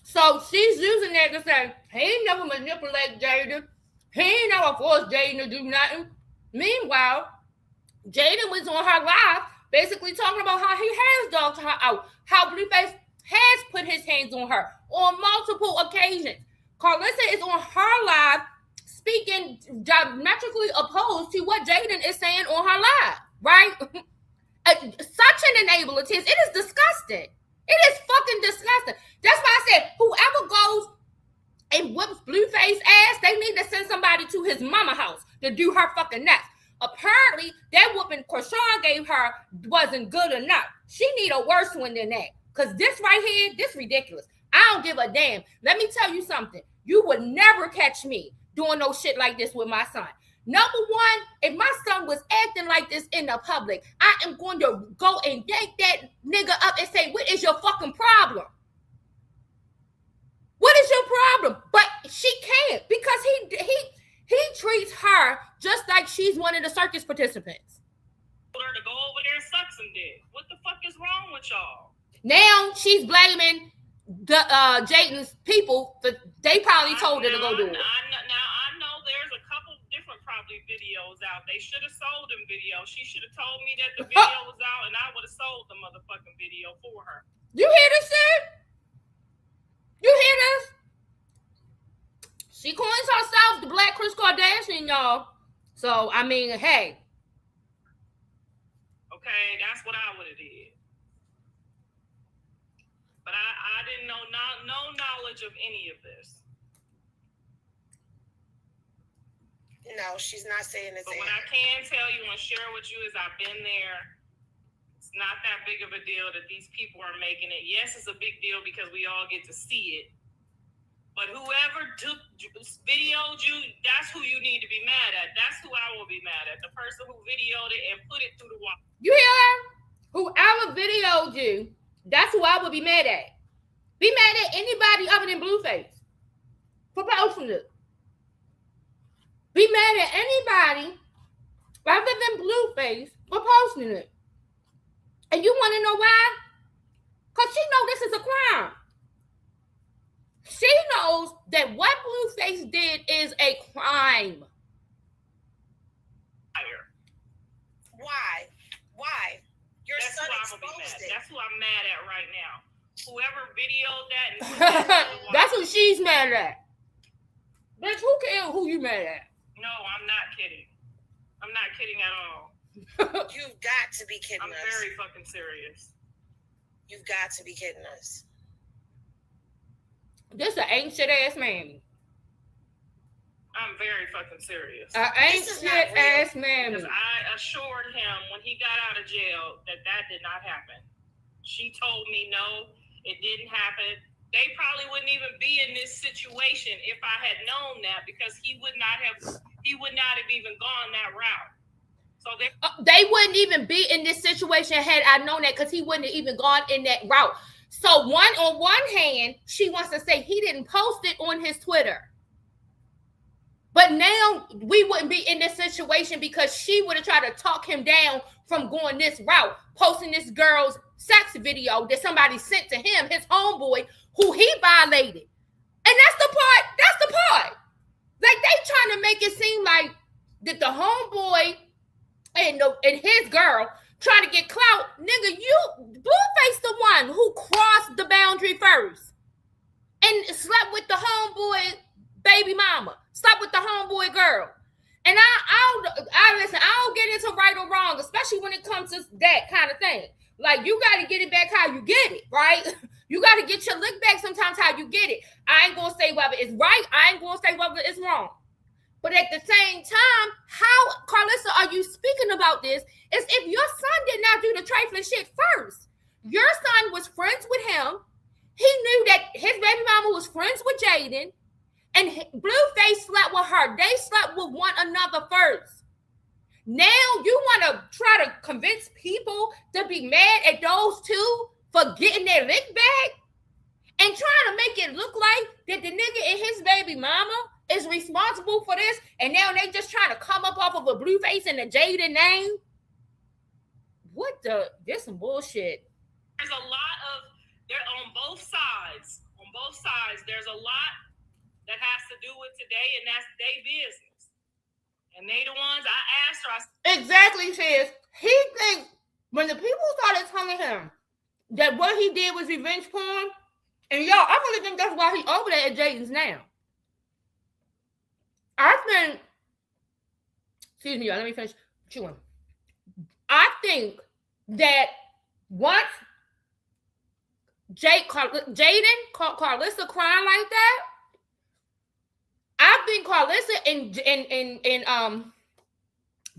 so she's using that to say he ain't never manipulate Jaden. He ain't never forced Jaden to do nothing. Meanwhile, Jaden was on her live basically talking about how he has dogged her out, how Blueface has put his hands on her on multiple occasions. Carlissa is on her live speaking diametrically opposed to what Jaden is saying on her live, right? Such an enabler it is. It is disgusting. It is fucking disgusting. That's why I said whoever goes and whips Blueface ass, they need to send somebody to his mama house to do her fucking nuts. Apparently, that whooping Krishan gave her wasn't good enough. She need a worse one than that. Because this right here, this ridiculous. I don't give a damn. Let me tell you something. You would never catch me doing no shit like this with my son. Number one, if my son was acting like this in the public, I am going to go and yank that nigga up and say, what is your fucking problem? What is your problem? But she can't because he treats her just like she's one of the circus participants. Her to go over there and suck some dick. What the fuck is wrong with y'all? Now she's blaming the Jaden's people. They probably told her to go do it. I know there's a couple different probably videos out. They should have sold them videos. She should have told me that the video was out, and I would have sold the motherfucking video for her. You hear this shit? You hear this? She coins herself the Black Kris Kardashian, y'all. So I mean, hey. Okay, that's what I would have did. But I didn't know no knowledge of any of this. No, she's not saying it's. But what I can tell you and share with you is I've been there. It's not that big of a deal that these people are making it. Yes, it's a big deal because we all get to see it. But whoever videoed you, that's who you need to be mad at. That's who I will be mad at. The person who videoed it and put it through the wall. You hear her? Whoever videoed you, that's who I would be mad at. Be mad at anybody other than Blueface for posting it. Be mad at anybody other than Blueface for posting it. And you want to know why? Because she knows this is a crime. She knows that what Blueface did is a crime. Why? Your That's son who I'm gonna be mad. exposed it. That's who I'm mad at right now. Whoever videoed that and put that through the wall. That's who she's mad at. Bitch, who cares who you mad at? No, I'm not kidding. I'm not kidding at all. You've got to be kidding I'm us. very fucking serious. You've got to be kidding us. This an ancient ass mammy. I'm very fucking serious. Ancient ass mammy. Because I assured him when he got out of jail that did not happen. She told me no, it didn't happen. They probably wouldn't even be in this situation if I had known that because he would not have even gone that route. So they wouldn't even be in this situation had I known that because he wouldn't have even gone in that route. So on one hand, she wants to say he didn't post it on his Twitter. But now we wouldn't be in this situation because she would have tried to talk him down from going this route, posting this girl's sex video that somebody sent to him, his homeboy, who he violated. And that's the part. Like they trying to make it seem like that the homeboy and his girl trying to get clout, nigga, Blueface the one who crossed the boundary first and slept with the homeboy baby mama, slept with the homeboy girl. And I listen, I don't get into right or wrong, especially when it comes to that kind of thing. Like, you got to get it back how you get it, right? You got to get your lick back sometimes how you get it. I ain't going to say whether it's right. I ain't going to say whether it's wrong. But at the same time, how, Carlissa, are you speaking about this? Is if your son did not do the trifling shit first. Your son was friends with him. He knew that his baby mama was friends with Jaden. And Blueface slept with her. They slept with one another first. Now you want to try to convince people to be mad at those two for getting their lick back and trying to make it look like that the nigga and his baby mama is responsible for this, and now they just trying to come up off of a Blueface and a Jaden name? What the? This some bullshit. There's a lot of, there on both sides. On both sides, there's a lot that has to do with today, and that's their business. And they the ones I asked her. Exactly, sis. He thinks when the people started telling him that what he did was revenge porn, and y'all, I really think that's why he over there at Jaden's now. I think, excuse me, y'all, let me finish chewing. I think that once Jaden caught Carlissa crying like that, I think Carlissa and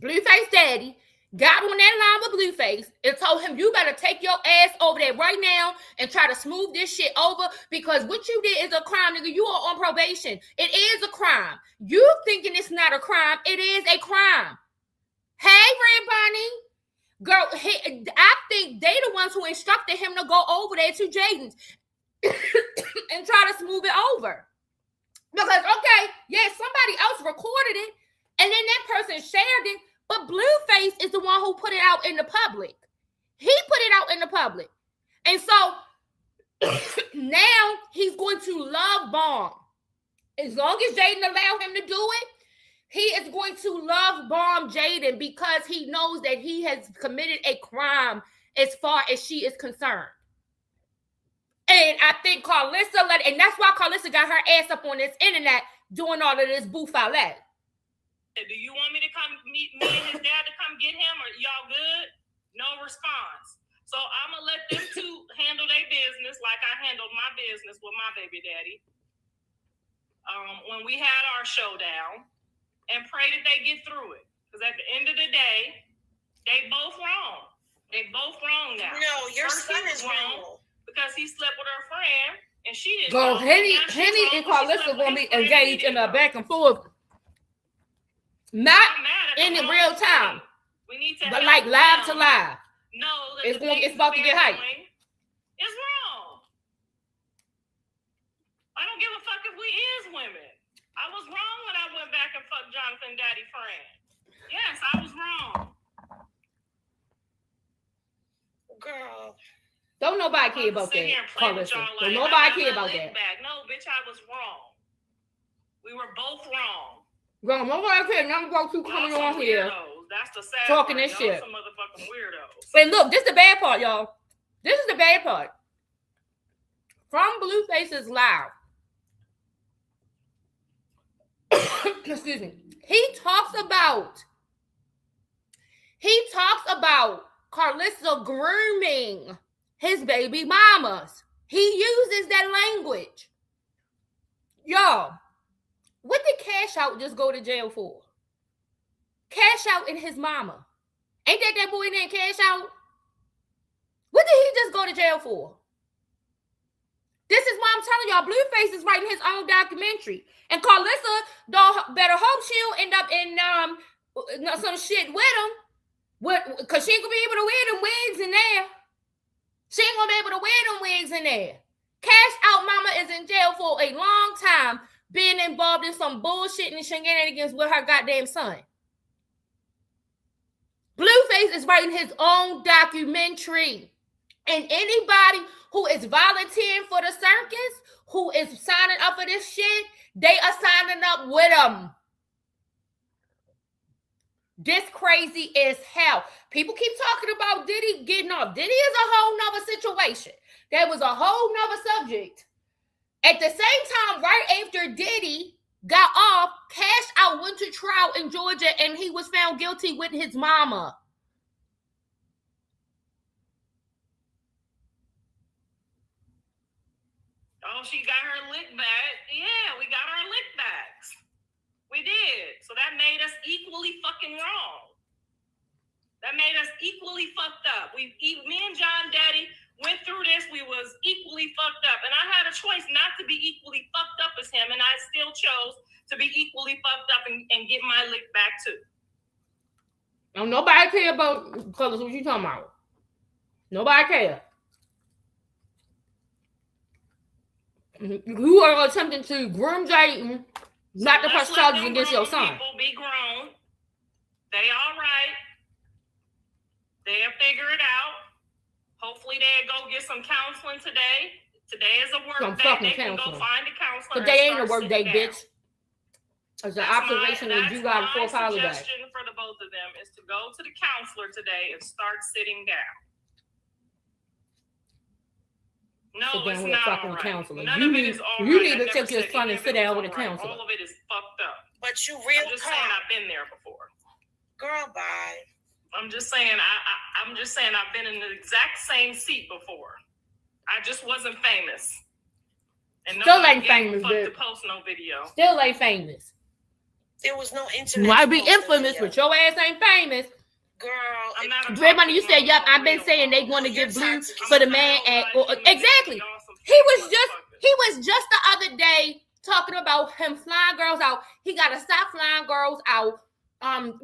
Blueface Daddy got on that line with Blueface and told him, you better take your ass over there right now and try to smooth this shit over, because what you did is a crime, nigga. You are on probation. It is a crime. You thinking it's not a crime. It is a crime. Hey, Red Bunny. Girl, I think they the ones who instructed him to go over there to Jaden's and try to smooth it over. Because, okay, yeah, somebody else recorded it, and then that person shared it, but Blueface is the one who put it out in the public. He put it out in the public. And so now he's going to love bomb. As long as Jaden allow him to do it, he is going to love bomb Jaden because he knows that he has committed a crime as far as she is concerned. And I think Carlissa and that's why Carlissa got her ass up on this internet doing all of this bouffalet. Do you want me to come meet me and his dad to come get him, or y'all good? No response. So I'm gonna let them two handle their business like I handled my business with my baby daddy. When we had our showdown, and pray that they get through it. Because at the end of the day, they both wrong. They both wrong now. No, your son is wrong. Because he slept with her friend, and she didn't. Go, Henny and Carlissa gonna be engaged in a back and forth. Not in the real time. We need to, but like live to live. No, it's about to get hyped. It's wrong. I don't give a fuck if we is women. I was wrong when I went back and fucked Jonathan Daddy friend. Yes, I was wrong. Girl. Don't nobody care about that. Don't nobody care about that. No, bitch, I was wrong. We were both wrong. Girl, nobody care. None about you coming on here. That's the sad talking part. This shit. Some motherfucking weirdos. And look, this is the bad part, y'all. This is the bad part. From Blueface's live. Excuse me. He talks about Carlissa grooming his baby mamas. He uses that language. Y'all, what did Cash Out just go to jail for? Cash Out and his mama. Ain't that boy named Cash Out? What did he just go to jail for? This is why I'm telling y'all, Blueface is writing his own documentary. And Carlissa better hope she don't end up in some shit with him. Because she ain't going to be able to wear them wigs in there. She ain't going to be able to wear them wigs in there. Cash Out mama is in jail for a long time being involved in some bullshit and shenanigans with her goddamn son. Blueface is writing his own documentary. And anybody who is volunteering for the circus, who is signing up for this shit, they are signing up with him. This crazy as hell. People keep talking about Diddy getting off. Diddy is a whole nother situation. That was a whole nother subject. At the same time, right after Diddy got off, Cash Out went to trial in Georgia and he was found guilty with his mama. Oh, she got her lick back. Yeah, we got our lick backs. We did. So that made us equally fucking wrong. That made us equally fucked up. Me and John Daddy went through this. We was equally fucked up. And I had a choice not to be equally fucked up as him. And I still chose to be equally fucked up and get my lick back too. Don't nobody care about colors. What you talking about? Nobody care. You are attempting to groom Jaden, not to press charges against your son. People be grown. They all right. They'll figure it out. Hopefully they'll go get some counseling today. Today is a work day. They can go find a counselor. Today ain't a work day, bitch. It's an observation that you got before holiday. My suggestion for the both of them is to go to the counselor today and start sitting down. No, it's not all right. Counselor. None of it is all right. You need to take your son and sit down with a right. counselor. All of it is fucked up. But you real I'm just saying I've been there before. Girl, bye. I'm just saying I've been in the exact same seat before. I just wasn't famous. And still ain't famous, bitch. To post no video. Still ain't famous. There was no internet. You might be infamous, but your ass ain't famous. Girl, I'm not. Everybody, you said, "Yep." I've been saying they want to get blue for the man. Exactly. He was just the other day talking about him flying girls out. He got to stop flying girls out,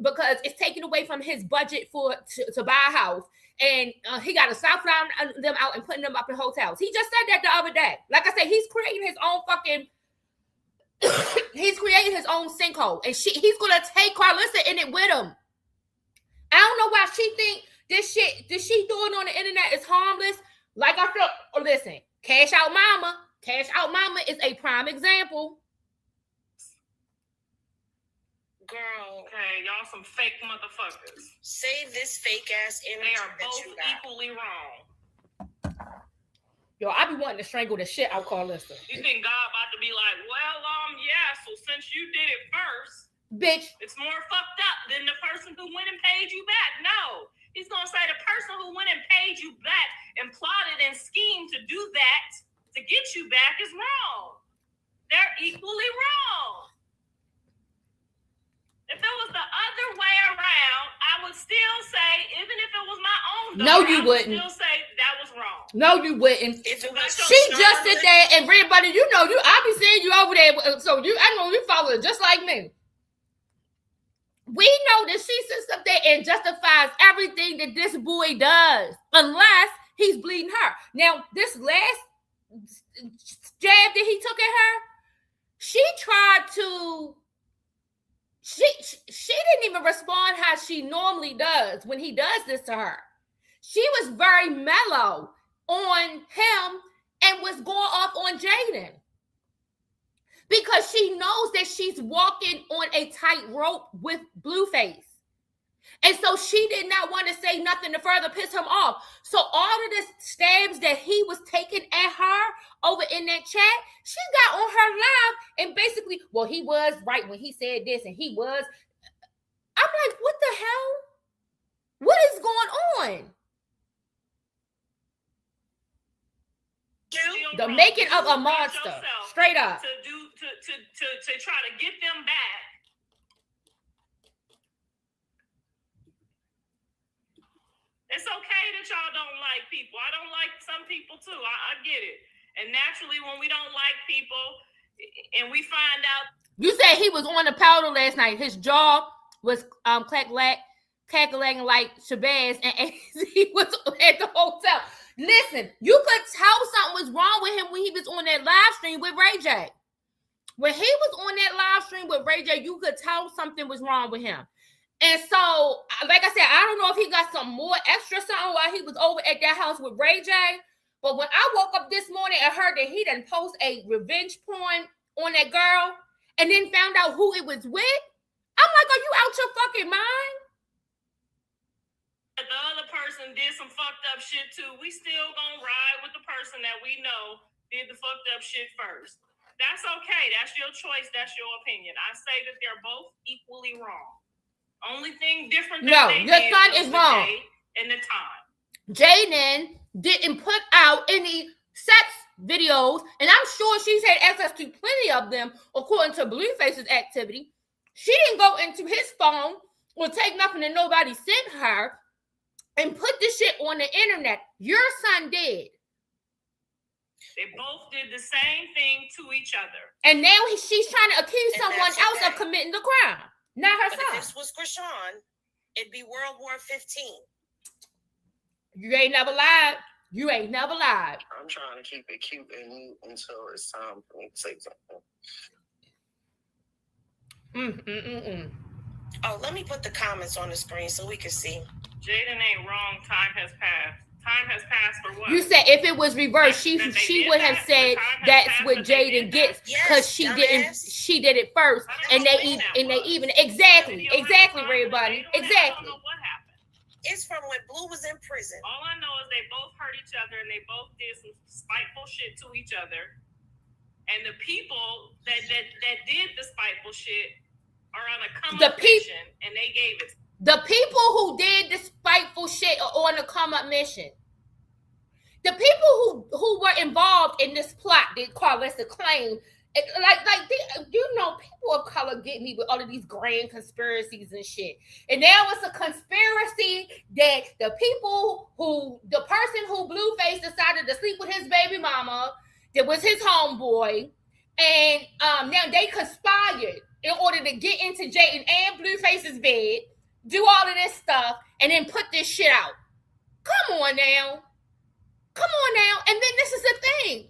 because it's taken away from his budget to buy a house, and he got to stop flying them out and putting them up in hotels. He just said that the other day. Like I said, he's creating his own fucking. He's creating his own sinkhole, and he's gonna take Carlissa in it with him. I don't know why she think this shit that she doing on the internet is harmless. Like I feel, listen, Cash Out Mama is a prime example. Girl, okay, y'all some fake motherfuckers. Save this fake ass image. They are both equally wrong. Yo, I be wanting to strangle the shit out Carlissa. You think God about to be like, well, yeah, so since you did it first, bitch, it's more fucked up than the person who went and paid you back. No, he's gonna say the person who went and paid you back and plotted and schemed to do that to get you back is wrong. They're equally wrong. If it was the other way around, I would still say, even if it was my own daughter, no, you wouldn't. Still say that was wrong. No, you wouldn't. If it was she just sit there and everybody, I be seeing you over there. So I know you follow it just like me. We know that she sits up there and justifies everything that this boy does, unless he's bleeding her. Now, this last jab that he took at her, she tried to. She didn't even respond how she normally does when he does this to her. She was very mellow on him and was going off on Jaden because she knows that she's walking on a tightrope with Blueface. And so she did not want to say nothing to further piss him off. So all of the stabs that he was taking at her over in that chat, she got on her live and basically, well, he was right when he said this and he was. I'm like, what the hell? What is going on? The making of a monster. Straight up. To try to get them back. It's okay that y'all don't like people. I don't like some people too. I get it. And naturally, when we don't like people and we find out. You said he was on the powder last night. His jaw was cackling like Shabazz, and he was at the hotel. Listen, you could tell something was wrong with him when he was on that live stream with Ray J. When he was on that live stream with Ray J, you could tell something was wrong with him. And so, like I said, I don't know if he got some more extra something while he was over at that house with Ray J. But when I woke up this morning and heard that he done post a revenge porn on that girl and then found out who it was with, I'm like, are you out your fucking mind? If the other person did some fucked up shit too, we still gonna ride with the person that we know did the fucked up shit first. That's okay. That's your choice. That's your opinion. I say that they're both equally wrong. Only thing different that No, they your did son was is the wrong. day and the time. Jaden didn't put out any sex videos, and I'm sure she's had access to plenty of them according to Blueface's activity. She didn't go into his phone or take nothing that nobody sent her and put this shit on the internet. Your son did. They both did the same thing to each other. And now she's trying to accuse And someone that's else of okay. committing the crime. Not her But if son. this was Krishan, it'd be World War 15. You ain't never lied. You ain't never lied. I'm trying to keep it cute and mute until it's time for me to say something. Oh, let me put the comments on the screen so we can see. Jaden ain't wrong. Time has passed. Time has passed for what? You said if it was reversed, she would have said that's what Jaden gets because she did it first, and they even exactly Ray Bunny, exactly. What happened? It's from when Blue was in prison. All I know is they both hurt each other and they both did some spiteful shit to each other. And the people that did the spiteful shit are on a come-up mission, and they gave it. The people who did the spiteful shit are on a come-up mission. The people who were involved in this plot that Carlissa claimed, people of color get me with all of these grand conspiracies and shit. And now it's a conspiracy that the person who Blueface decided to sleep with his baby mama, that was his homeboy, and now they conspired in order to get into Jaden and Blueface's bed, do all of this stuff, and then put this shit out. Come on now. And then this is the thing.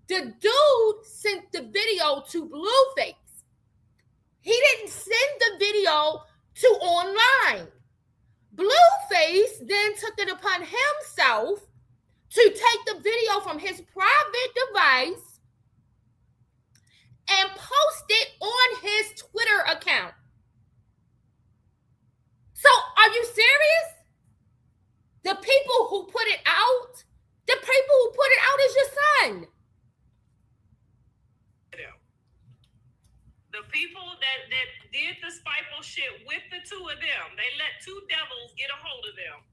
The dude sent the video to Blueface. He didn't send the video to online. Blueface then took it upon himself to take the video from his private device and post it on his Twitter account. So, are you serious? The people who put it out is your son. The people that did the spiteful shit with the two of them, they let two devils get a hold of them.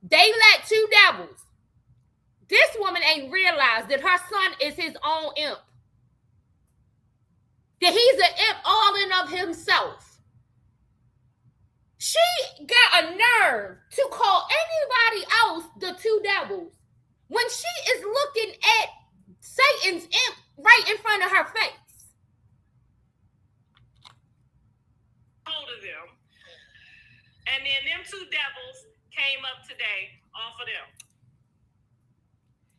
They let two devils. This woman ain't realized that her son is his own imp. That he's an imp all in of himself. She got a nerve to call anybody else the two devils when she is looking at Satan's imp right in front of her face. Hold of them. And then them two devils came up today off of them.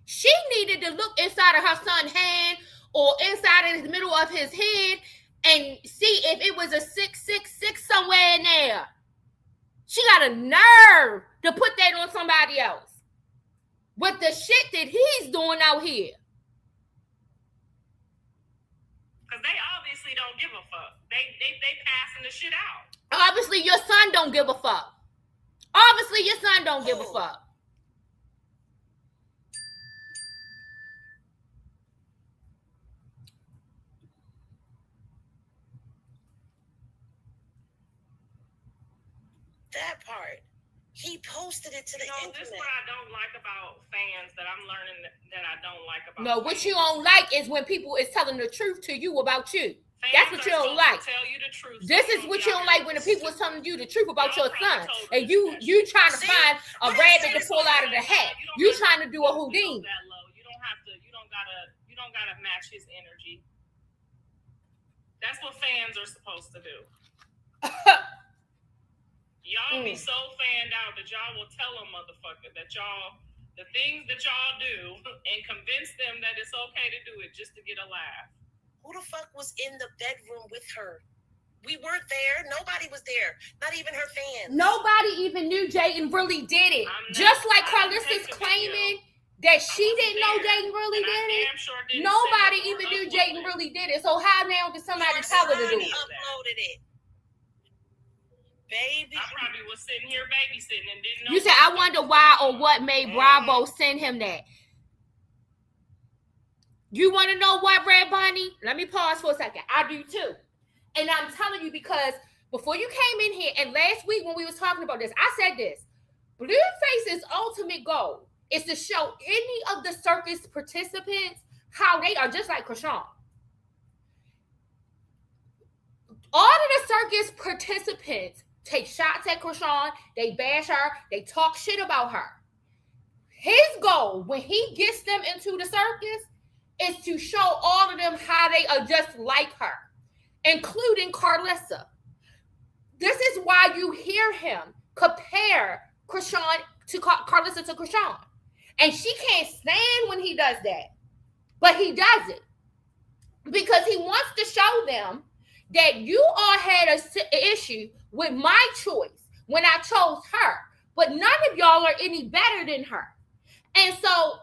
She needed to look inside of her son's hand or inside of the middle of his head and see if it was a 666 somewhere in there. She got a nerve to put that on somebody else with the shit that he's doing out here. Because they obviously don't give a fuck. They passing the shit out. Obviously, your son don't give a fuck. Obviously, your son don't give a fuck. That part. He posted it to the internet. This is what I don't like about fans that I'm learning that I don't like about No, what you don't like is when people is telling the truth to you about you. fans. That's what you don't like. Tell you the truth. This is what you don't like when the people is telling you the truth about your son. And you trying to find a rabbit to pull out of the hat. You trying to do a Houdini. You don't gotta match his energy. That's what fans are supposed to do. Y'all be so fanned out that y'all will tell a motherfucker that the things that y'all do and convince them that it's okay to do it just to get a laugh. Who the fuck was in the bedroom with her? We weren't there. Nobody was there. Not even her fans. Nobody even knew Jaden really did it. Just like Carlissa's claiming that she didn't know Jaden really did it. Nobody even knew Jaden really did it. So how now did somebody tell her to do it? Uploaded it. Baby. I probably was sitting here babysitting and didn't know. You said, I wonder why or what made Bravo send him that. You want to know what, Red Bunny? Let me pause for a second. I do too. And I'm telling you because before you came in here and last week when we was talking about this, I said this. Blueface's ultimate goal is to show any of the circus participants how they are just like Chrisean. All of the circus participants take shots at Chrisean, they bash her, they talk shit about her. His goal when he gets them into the circus is to show all of them how they are just like her, including Carlissa. This is why you hear him compare Chrisean to Carlissa to Chrisean. And she can't stand when he does that. But he does it because he wants to show them that you all had an issue with my choice when I chose her, but none of y'all are any better than her. And so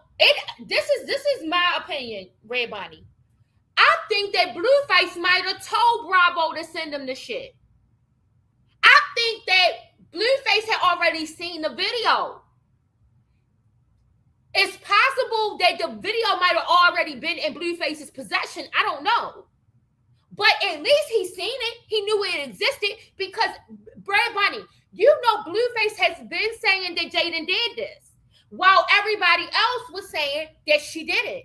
this is my opinion, Red Bunny. I think that Blueface might have told Bravo to send him the shit. I think that Blueface had already seen the video. It's possible that the video might have already been in Blueface's possession. I don't know. But at least he's seen it. He knew it existed because, Red Bunny, you know Blueface has been saying that Jaden did this while everybody else was saying that she didn't.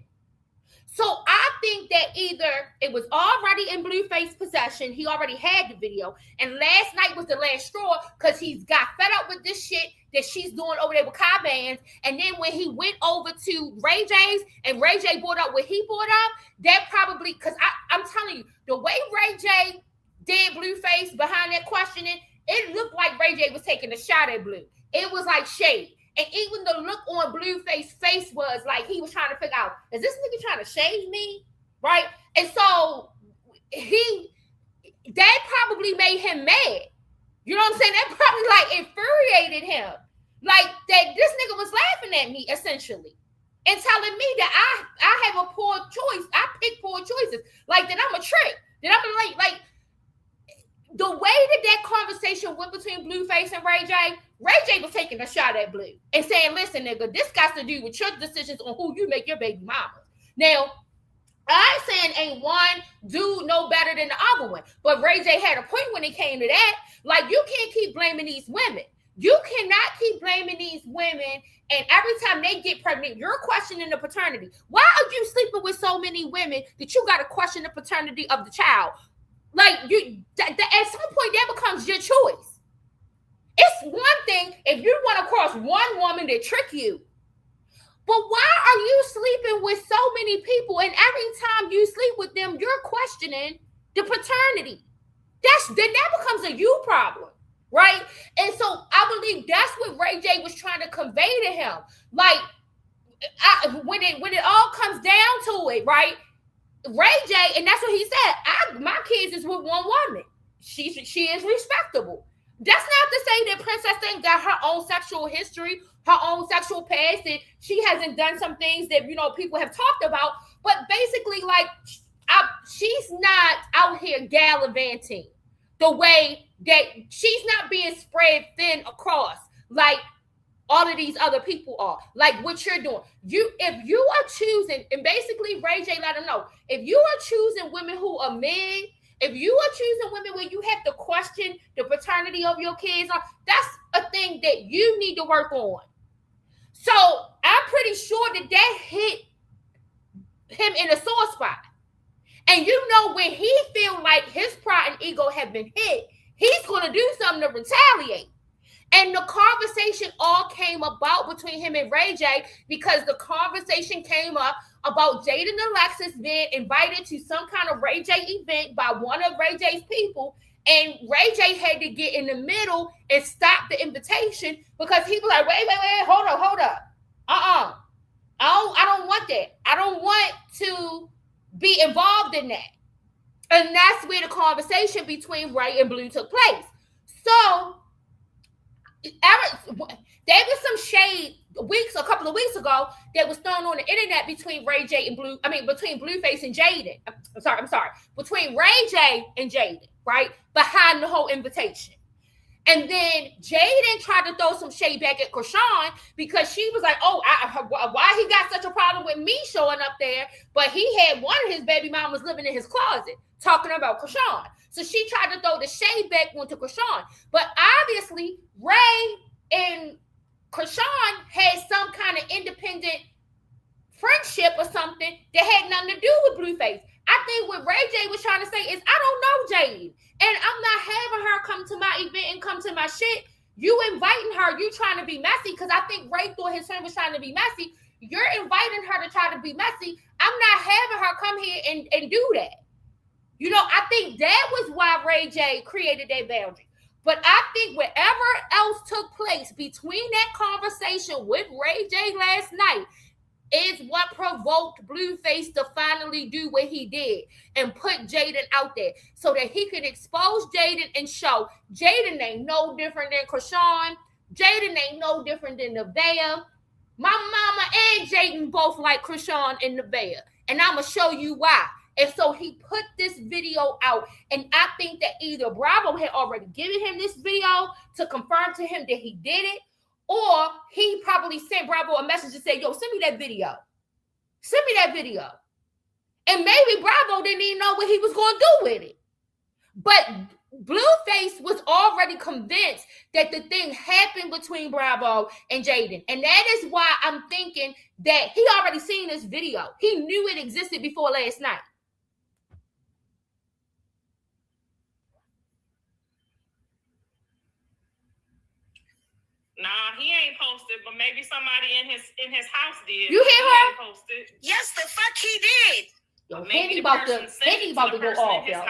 So I think that either it was already in Blueface's possession, he already had the video, and last night was the last straw because he's got fed up with this shit that she's doing over there with Kai Bands. And then when he went over to Ray J's and Ray J brought up what he brought up, that probably, because I'm telling you, the way Ray J did Blueface behind that questioning, it looked like Ray J was taking a shot at Blue. It was like shade. And even the look on Blueface's face was like he was trying to figure out, is this nigga trying to shade me? Right? And so that probably made him mad. You know what I'm saying? That probably like infuriated him. Like that this nigga was laughing at me essentially and telling me that I have a poor choice. I pick poor choices. Like that I'm a trick. That I'm like the way that conversation went between Blueface and Ray J was taking a shot at Blue and saying, listen, nigga, this got to do with your decisions on who you make your baby mama. Now, I'm saying ain't one dude no better than the other one. But Ray J had a point when it came to that. Like, you can't keep blaming these women. You cannot keep blaming these women, and every time they get pregnant, you're questioning the paternity. Why are you sleeping with so many women that you got to question the paternity of the child? Like, at some point, that becomes your choice. It's one thing if you want to cross one woman to trick you. But why are you sleeping with so many people, and every time you sleep with them, you're questioning the paternity? Then that becomes a you problem, right? And so I believe that's what Ray J was trying to convey to him. Like, when it all comes down to it, right? Ray J, and that's what he said. My kids is with one woman. She is respectable. That's not to say that Princess ain't got her own sexual history, her own sexual past, and she hasn't done some things that, you know, people have talked about. But basically, like, she's not out here gallivanting the way that she's not being spread thin across like all of these other people are. Like what you're doing. If you are choosing, and basically Ray J let them know, if you are choosing women who are men, if you are choosing women where you have to question the paternity of your kids, that's a thing that you need to work on. So I'm pretty sure that hit him in a sore spot. And you know, when he feel like his pride and ego have been hit, he's going to do something to retaliate. And the conversation all came about between him and Ray J because the conversation came up about Jaden and Alexis being invited to some kind of Ray J event by one of Ray J's people. And Ray J had to get in the middle and stop the invitation because he was like, wait, hold up. I don't want that. I don't want to be involved in that. And that's where the conversation between Ray and Blue took place. So there was some shade a couple of weeks ago that was thrown on the internet between Ray J and between Blueface and Jaden. I'm sorry. Between Ray J and Jaden, right? Behind the whole invitation. And then Jaden tried to throw some shade back at Krishan because she was like, oh, why he got such a problem with me showing up there? But he had one of his baby mamas living in his closet talking about Krishan. So she tried to throw the shade back onto Krishan. But obviously, Ray and Krishan had some kind of independent friendship or something that had nothing to do with Blueface. I think what Ray J was trying to say is, I don't know Jaden, and I'm not having her come to my event and come to my shit. You inviting her, you trying to be messy, because I think Ray thought his friend was trying to be messy. You're inviting her to try to be messy. I'm not having her come here and do that. You know, I think that was why Ray J created that boundary. But I think whatever else took place between that conversation with Ray J last night is what provoked Blueface to finally do what he did and put Jaden out there so that he could expose Jaden and show Jaden ain't no different than Krishan. Jaden ain't no different than Nevaeh. My mama and Jaden both like Krishan and Nevaeh, and I'm going to show you why. And so he put this video out, and I think that either Bravo had already given him this video to confirm to him that he did it, or he probably sent Bravo a message and said, yo, send me that video. Send me that video. And maybe Bravo didn't even know what he was going to do with it. But Blueface was already convinced that the thing happened between Bravo and Jaden. And that is why I'm thinking that he already seen this video. He knew it existed before last night. Nah, he ain't posted, but maybe somebody in his house did. You hear her? He ain't posted. Yes, the fuck he did. Yo, Maybe Henny about to go off, y'all.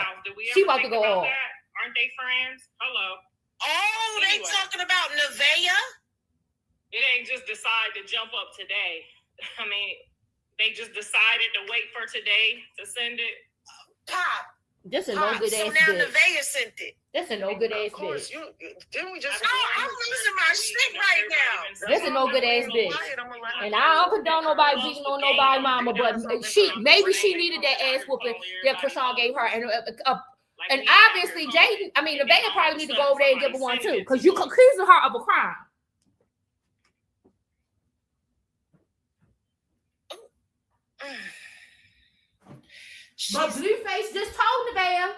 She about to go off. Aren't they friends? Hello. Oh, Anyway. they talking about Nevaeh? It ain't just decide to jump up today. I mean, they just decided to wait for today to send it. Pop. This is no Pop. good So ass now bitch. Nevaeh sent it. This is no good ass Of course, bitch. didn't we just? I'm losing my shit right now. This is no good ass bitch. And I don't condone nobody beating on nobody mama, but maybe she needed that ass whooping that Krishan gave her. And obviously, Jaden, I mean, Nevaeh probably need to go over there and give her one too, because you accusing her of a crime. But Blueface just told Nevaeh.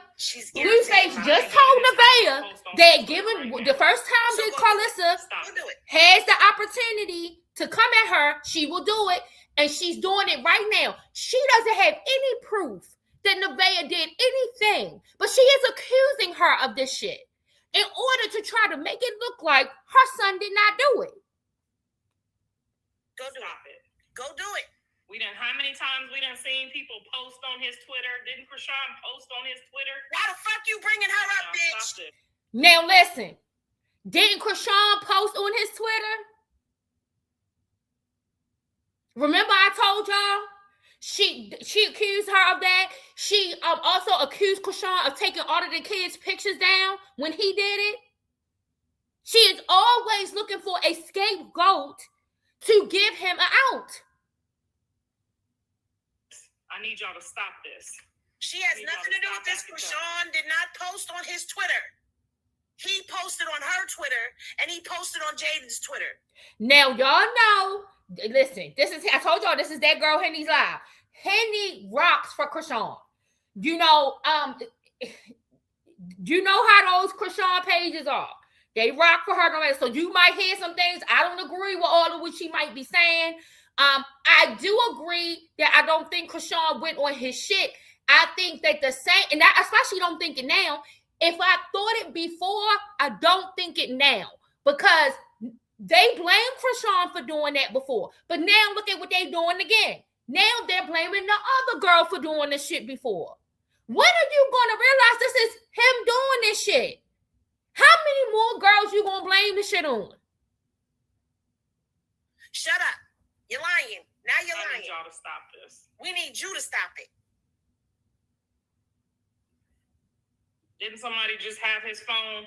Blueface just told Nevaeh that given the first time that Carlissa has the opportunity to come at her, she will do it, and she's doing it right now. She doesn't have any proof that Nevaeh did anything, but she is accusing her of this shit in order to try to make it look like her son did not do it. Go do it. Go do it. How many times we done seen people post on his Twitter? Didn't Krishan post on his Twitter? Why the fuck you bringing her up, bitch? Now listen, didn't Krishan post on his Twitter? Remember I told y'all? She accused her of that. She also accused Krishan of taking all of the kids' pictures down when he did it. She is always looking for a scapegoat to give him an out. I need y'all to stop this. She has nothing to do with this. Krishan did not post on his Twitter. He posted on her Twitter, and he posted on Jaden's Twitter. Now, y'all know, listen, I told y'all, this is that girl Henny's live. Henny rocks for Krishan. You know how those Krishan pages are. They rock for her. So you might hear some things. I don't agree with all of what she might be saying. I do agree that I don't think Krishan went on his shit. I think that the same, and I especially don't think it now. If I thought it before, I don't think it now, because they blame Krishan for doing that before. But now look at what they're doing again. Now they're blaming the other girl for doing this shit before. When are you going to realize this is him doing this shit? How many more girls you going to blame this shit on? Shut up. You're lying. Now you're lying. I need y'all to stop this. We need you to stop it. Didn't somebody just have his phone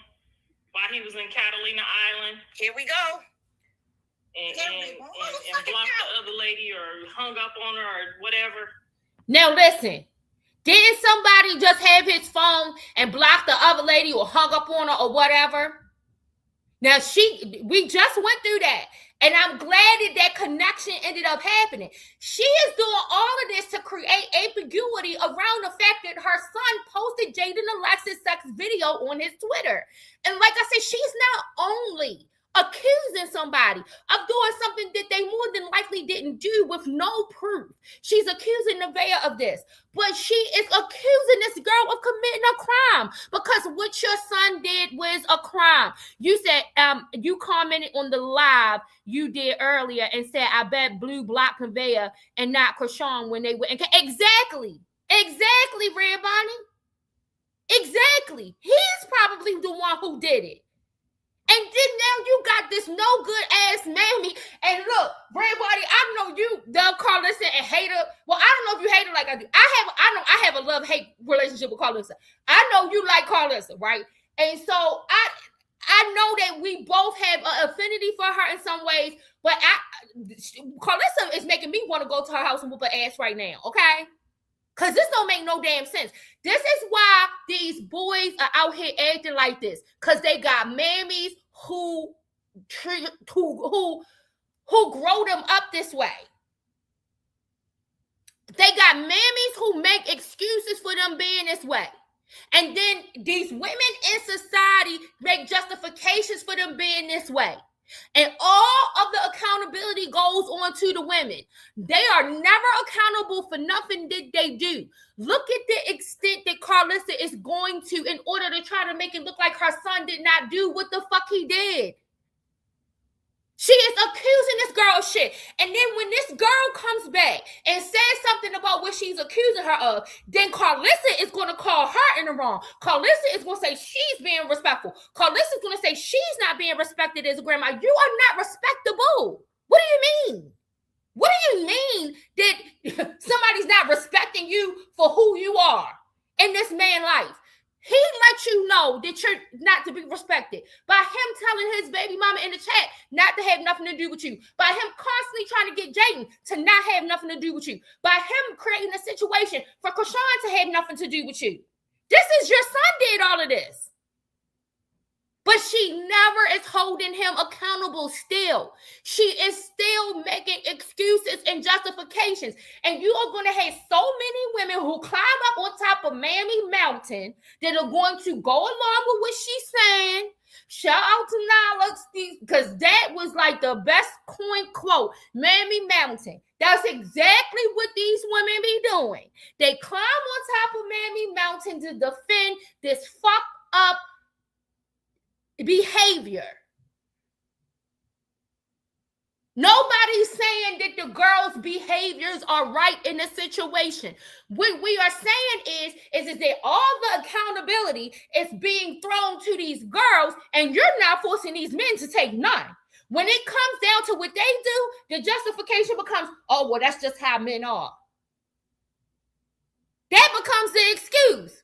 while he was in Catalina Island? Here we go. And blocked the other lady or hung up on her or whatever. Now listen, didn't somebody just have his phone and block the other lady or hung up on her or whatever? Now we just went through that, and I'm glad that connection ended up happening. She is doing all of this to create ambiguity around the fact that her son posted Jaden Alexis' sex video on his Twitter. And like I said, she's not only accusing somebody of doing something that they more than likely didn't do with no proof. She's accusing Nevaeh of this, but she is accusing this girl of committing a crime because what your son did was a crime. You said, you commented on the live you did earlier and said, I bet Blue blocked Nevaeh and not Chrisean when they went. Exactly, Red Bonnie. Exactly. He's probably the one who did it. And then now you got this no good ass mammy. And look, Red Bonnie, I know you love Carlissa and hate her. Well, I don't know if you hate her like I do. I have a love-hate relationship with Carlissa. I know you like Carlissa, right? And so I know that we both have an affinity for her in some ways, but Carlissa is making me want to go to her house and whoop her ass right now, okay? Because this don't make no damn sense. This is why these boys are out here acting like this. Because they got mammies who grow them up this way. They got mammies who make excuses for them being this way. And then these women in society make justifications for them being this way. And all of the accountability goes on to the women. They are never accountable for nothing that they do. Look at the extent that Carlissa is going to in order to try to make it look like her son did not do what the fuck he did. She is accusing this girl of shit. And then when this girl comes back and says something about what she's accusing her of, then Carlissa is going to call her in the wrong. Carlissa is going to say she's being respectful. Carlissa is going to say she's not being respected as a grandma. You are not respectable. What do you mean? What do you mean that somebody's not respecting you for who you are in this man's life? He lets you know that you're not to be respected by him telling his baby mama in the chat not to have nothing to do with you, by him constantly trying to get Jaden to not have nothing to do with you, by him creating a situation for Chrisean to have nothing to do with you. This is your son did all of this. But she never is holding him accountable still. She is still making excuses and justifications. And you are going to have so many women who climb up on top of Mammy Mountain that are going to go along with what she's saying. Shout out to Nala, because that was like the best coin quote. Mammy Mountain. That's exactly what these women be doing. They climb on top of Mammy Mountain to defend this fucked up behavior. Nobody's saying that the girls' behaviors are right in the situation. What we are saying is that all the accountability is being thrown to these girls, and you're now forcing these men to take none. When it comes down to what they do, the justification becomes, oh, well, that's just how men are. That becomes the excuse.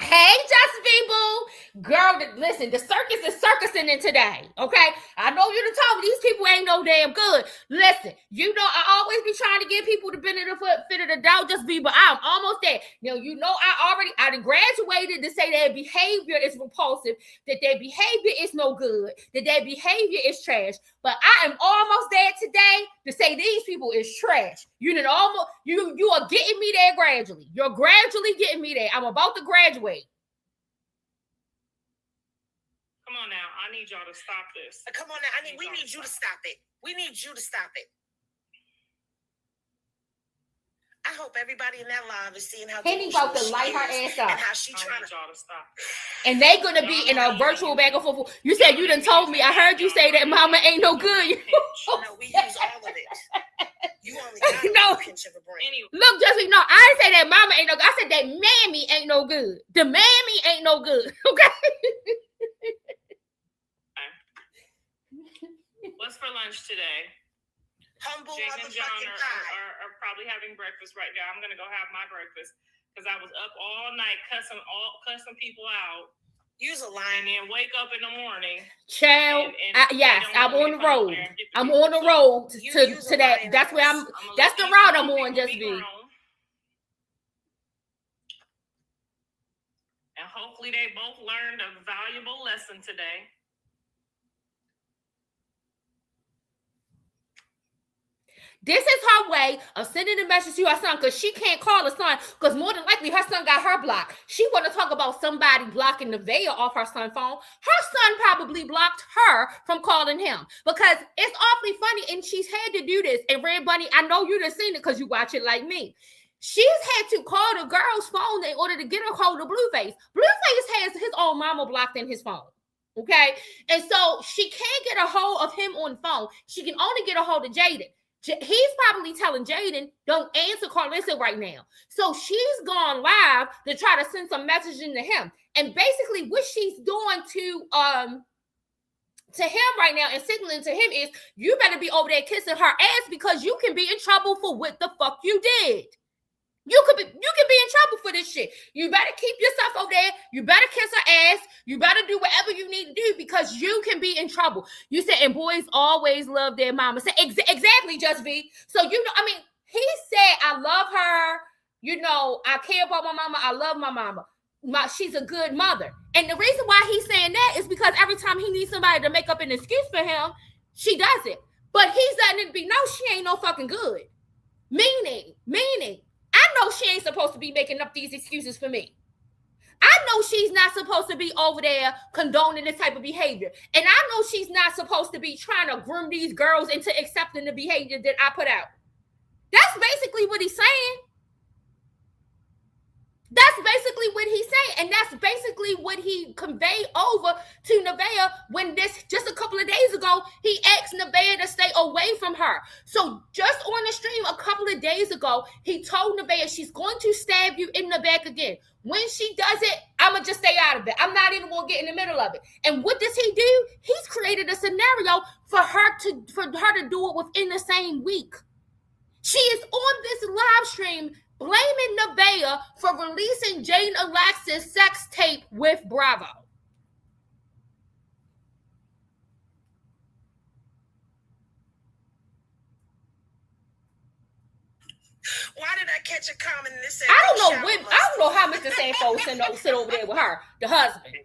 Hey, just people, girl, listen, the circus is circusing in today, okay? I know you done told me these people ain't no damn good. Listen, you know, I always be trying to give people the benefit of the doubt, just be, but I'm almost there. Now, you know, I done graduated to say that behavior is repulsive, that their behavior is no good, that their behavior is trash, but I am almost there today to say these people is trash. You done almost, you are getting me there gradually. You're gradually getting me there. I'm about to graduate. Come on now. I need y'all to stop this. Come on now. We need you to stop it. We need you to stop it. I hope everybody in that live is seeing how Henny about to light her ass up. And how she trying to y'all to stop. And they gonna be in a virtual back and forth. You said you done told me. I heard you say that mama ain't no good. No, we use all of it. You only got a pinch of a brain. Anyway. Look, Jesse, no, I didn't say that mama ain't no good. I said that mammy ain't no good. The mammy ain't no good. Okay. What's for lunch today? Humble Jake and John motherfucking pie. are probably having breakfast right now. I'm gonna go have my breakfast because I was up all night cussing people out. Use a And line. then wake up in the morning. Child, and yes, they I'm don't on the wanna road. get up there and get I'm the on the road to that. line That's where I'm. I'm That's the let route I'm people on. Just be be. grown. And hopefully they both learned a valuable lesson today. This is her way of sending a message to her son because she can't call her son because more than likely her son got her blocked. She want to talk about somebody blocking Nevaeh off her son's phone. Her son probably blocked her from calling him because it's awfully funny and she's had to do this. And Red Bunny, I know you done seen it because you watch it like me. She's had to call the girl's phone in order to get a hold of Blueface. Blueface has his own mama blocked in his phone. Okay? And so she can't get a hold of him on the phone. She can only get a hold of Jaden. He's probably telling Jaden, don't answer Carlissa right now. So she's gone live to try to send some messaging to him. And basically what she's doing to him right now and signaling to him is, you better be over there kissing her ass because you can be in trouble for what the fuck you did. You could be in trouble for this shit. You better keep yourself over there. You better kiss her ass. You better do whatever you need to do because you can be in trouble. You said, and boys always love their mama. Say exactly, Just V. So he said, I love her. I care about my mama. I love my mama. She's a good mother. And the reason why he's saying that is because every time he needs somebody to make up an excuse for him, she does it. But he's letting it be no, she ain't no fucking good. Meaning. I know she ain't supposed to be making up these excuses for me. I know she's not supposed to be over there condoning this type of behavior. And I know she's not supposed to be trying to groom these girls into accepting the behavior that I put out. That's basically what he's saying. That's basically what he's saying. And that's basically what he conveyed over to Nevaeh when just a couple of days ago, he asked Nevaeh to stay away from her. So just on the stream a couple of days ago, he told Nevaeh she's going to stab you in the back again. When she does it, I'm going to just stay out of it. I'm not even going to get in the middle of it. And what does he do? He's created a scenario for her to do it within the same week. She is on this live stream blaming Nevaeh for releasing Jaden Alexis' sex tape with Bravo. Why did I catch a comment that said I don't know how Mr. Sanford sit over there with her, the husband.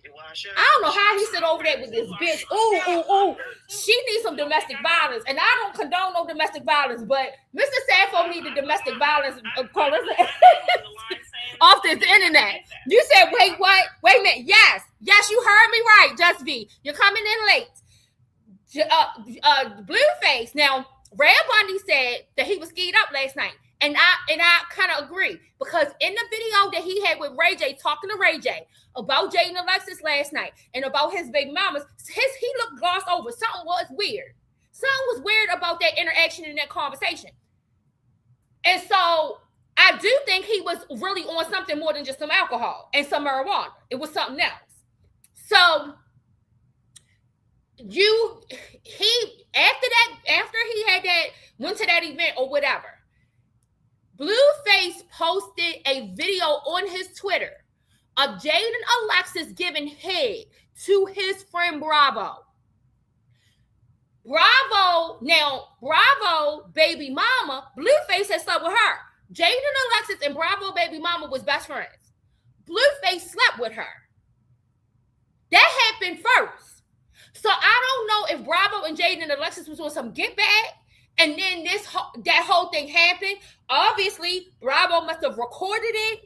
I don't know how he sit over there with this bitch. Ooh. She needs some domestic violence. And I don't condone no domestic violence, but Mr. Sanford needs the domestic violence off this internet. You said, wait, what? Wait a minute. Yes, you heard me right, Just V. You're coming in late. Blueface. Now, Red Bundy said that he was skied up last night. And I kind of agree because in the video that he had with Ray J, talking to Ray J about Jaden Alexis last night and about his baby mamas, he looked glossed over. Something was weird. Something was weird about that interaction and that conversation. And so I do think he was really on something more than just some alcohol and some marijuana. It was something else. So after he had that, went to that event or whatever, Blueface posted a video on his Twitter of Jaden Alexis giving head to his friend Bravo. Bravo, baby mama, Blueface had slept with her. Jaden Alexis and Bravo baby mama was best friends. Blueface slept with her. That happened first. So I don't know if Bravo and Jaden Alexis was on some get back. And then that whole thing happened. Obviously, Bravo must have recorded it.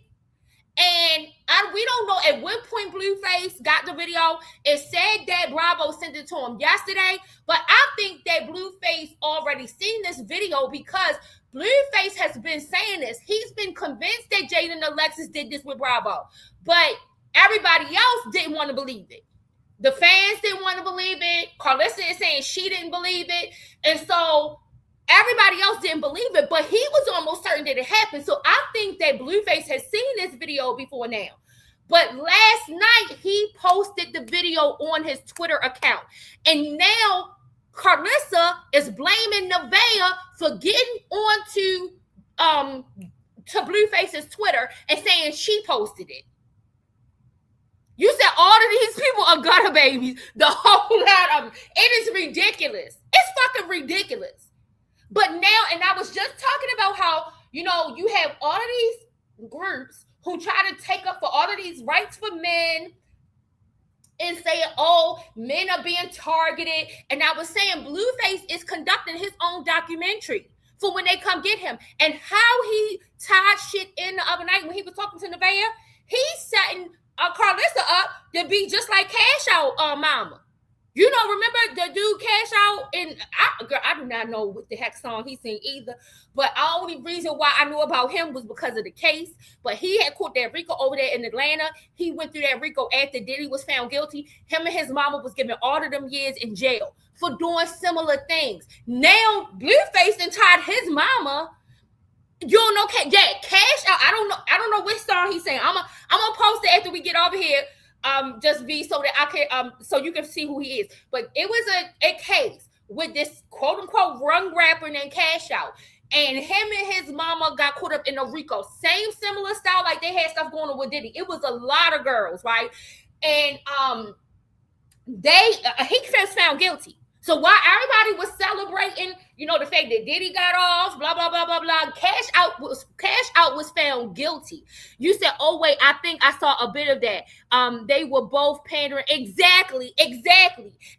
And we don't know at what point Blueface got the video. It said that Bravo sent it to him yesterday. But I think that Blueface already seen this video because Blueface has been saying this. He's been convinced that Jaden Alexis did this with Bravo. But everybody else didn't want to believe it. The fans didn't want to believe it. Carlissa is saying she didn't believe it. And so everybody else didn't believe it, but he was almost certain that it happened. So I think that Blueface has seen this video before now. But last night, he posted the video on his Twitter account. And now Carlissa is blaming Nevaeh for getting onto to Blueface's Twitter and saying she posted it. You said all of these people are gutter babies. The whole lot of them. It is ridiculous. It's fucking ridiculous. But now, and I was just talking about how, you have all of these groups who try to take up for all of these rights for men and saying, oh, men are being targeted. And I was saying Blueface is conducting his own documentary for when they come get him. And how he tied shit in the other night when he was talking to Nevaeh, he's setting Carlissa up to be just like Cash Out mama. You know, remember the dude Cash Out? And I do not know what the heck song he sang either. But the only reason why I knew about him was because of the case. But he had caught that Rico over there in Atlanta. He went through that Rico after Diddy was found guilty. Him and his mama was given all of them years in jail for doing similar things. Now, Blueface and tied his mama. You don't know Cash Out. I don't know which song he's saying. I'm gonna post it after we get over here. Just be so that I can so you can see who he is. But it was a case with this quote unquote rung rapper named Cash Out. And him and his mama got caught up in a Rico. Same similar style, like they had stuff going on with Diddy. It was a lot of girls, right? And he was found guilty. So while everybody was celebrating, you know, the fact that Diddy got off, blah, blah, blah, blah, blah, Cash Out was found guilty. You said, oh, wait, I think I saw a bit of that. They were both pandering. Exactly.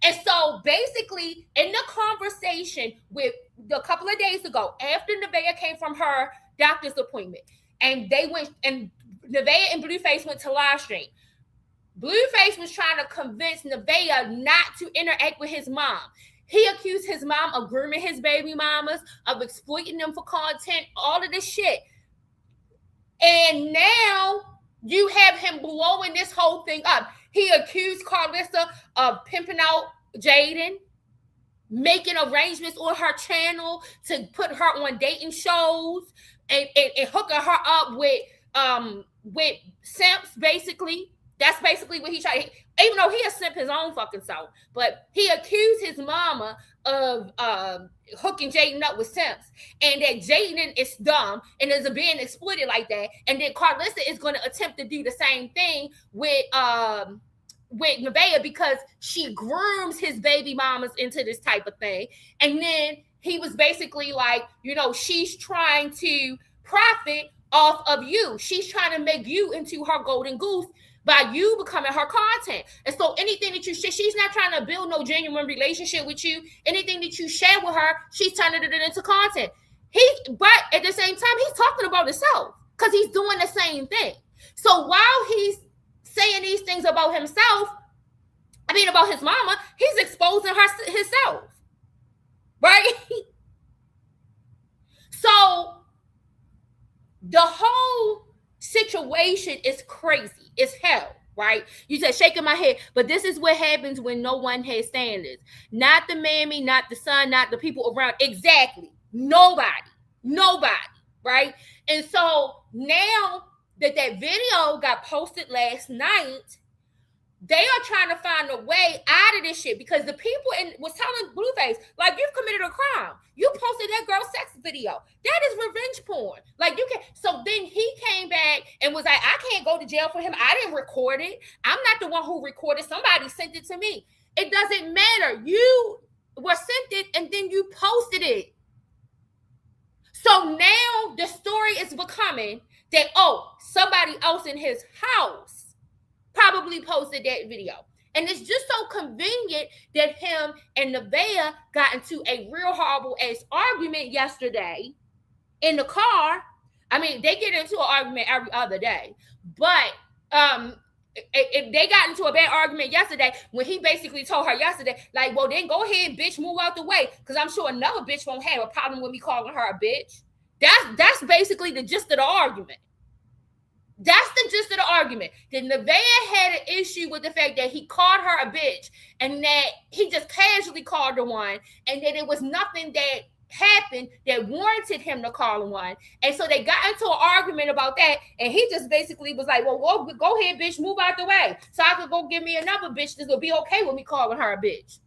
And so basically in the conversation with a couple of days ago, after Nevaeh came from her doctor's appointment, and they went, and Nevaeh and Blueface went to live stream. Blueface was trying to convince Nevaeh not to interact with his mom. He accused his mom of grooming his baby mamas, of exploiting them for content, all of this shit. And now you have him blowing this whole thing up. He accused Carlissa of pimping out Jaden, making arrangements on her channel to put her on dating shows and hooking her up with simps, basically. That's basically what he tried. Even though he has simp his own fucking self, but he accused his mama of hooking Jaden up with simps, and that Jaden is dumb and is being exploited like that. And then Carlissa is going to attempt to do the same thing with Nevaeh because she grooms his baby mamas into this type of thing. And then he was basically like, you know, she's trying to profit off of you. She's trying to make you into her golden goose by you becoming her content. And so anything that you share, she's not trying to build no genuine relationship with you. Anything that you share with her, she's turning it into content. But at the same time, he's talking about himself because he's doing the same thing. So while he's saying these things about himself, about his mama, he's exposing himself, right? So the whole situation is crazy. It's hell, right? You said shaking my head, but this is what happens when no one has standards. Not the mammy, not the son, not the people around. Exactly. Nobody, right? And so now that video got posted last night, they are trying to find a way out of this shit because the people was telling Blueface, like, you've committed a crime. You posted that girl's sex video. That is revenge porn. Like, you can. So then he came back and was like, I can't go to jail for him. I didn't record it. I'm not the one who recorded. Somebody sent it to me. It doesn't matter. You were sent it and then you posted it. So now the story is becoming that, somebody else in his house probably posted that video. And it's just so convenient that him and Nevaeh got into a real horrible ass argument yesterday in the car. They get into an argument every other day. But they got into a bad argument yesterday when he basically told her yesterday, like, well, then go ahead, bitch, move out the way. Because I'm sure another bitch won't have a problem with me calling her a bitch. That's basically the gist of the argument. That's the gist of the argument. That Nevaeh had an issue with the fact that he called her a bitch and that he just casually called her one and that it was nothing that happened that warranted him to call her one. And so they got into an argument about that and he just basically was like, well, go ahead, bitch, move out the way so I could go get me another bitch this will be okay with me calling her a bitch.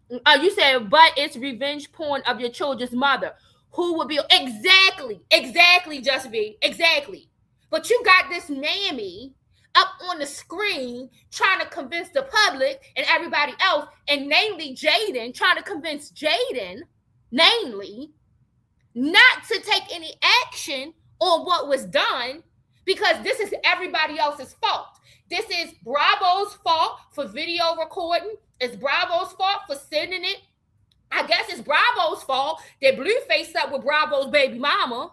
You said, but it's revenge porn of your children's mother. Who would be... Exactly, Just B. Exactly. But you got this mammy up on the screen trying to convince the public and everybody else, and namely Jaden, trying to convince Jaden, namely, not to take any action on what was done because this is everybody else's fault. This is Bravo's fault for video recording. It's Bravo's fault for sending it I guess it's Bravo's fault that Blueface slept with Bravo's baby mama.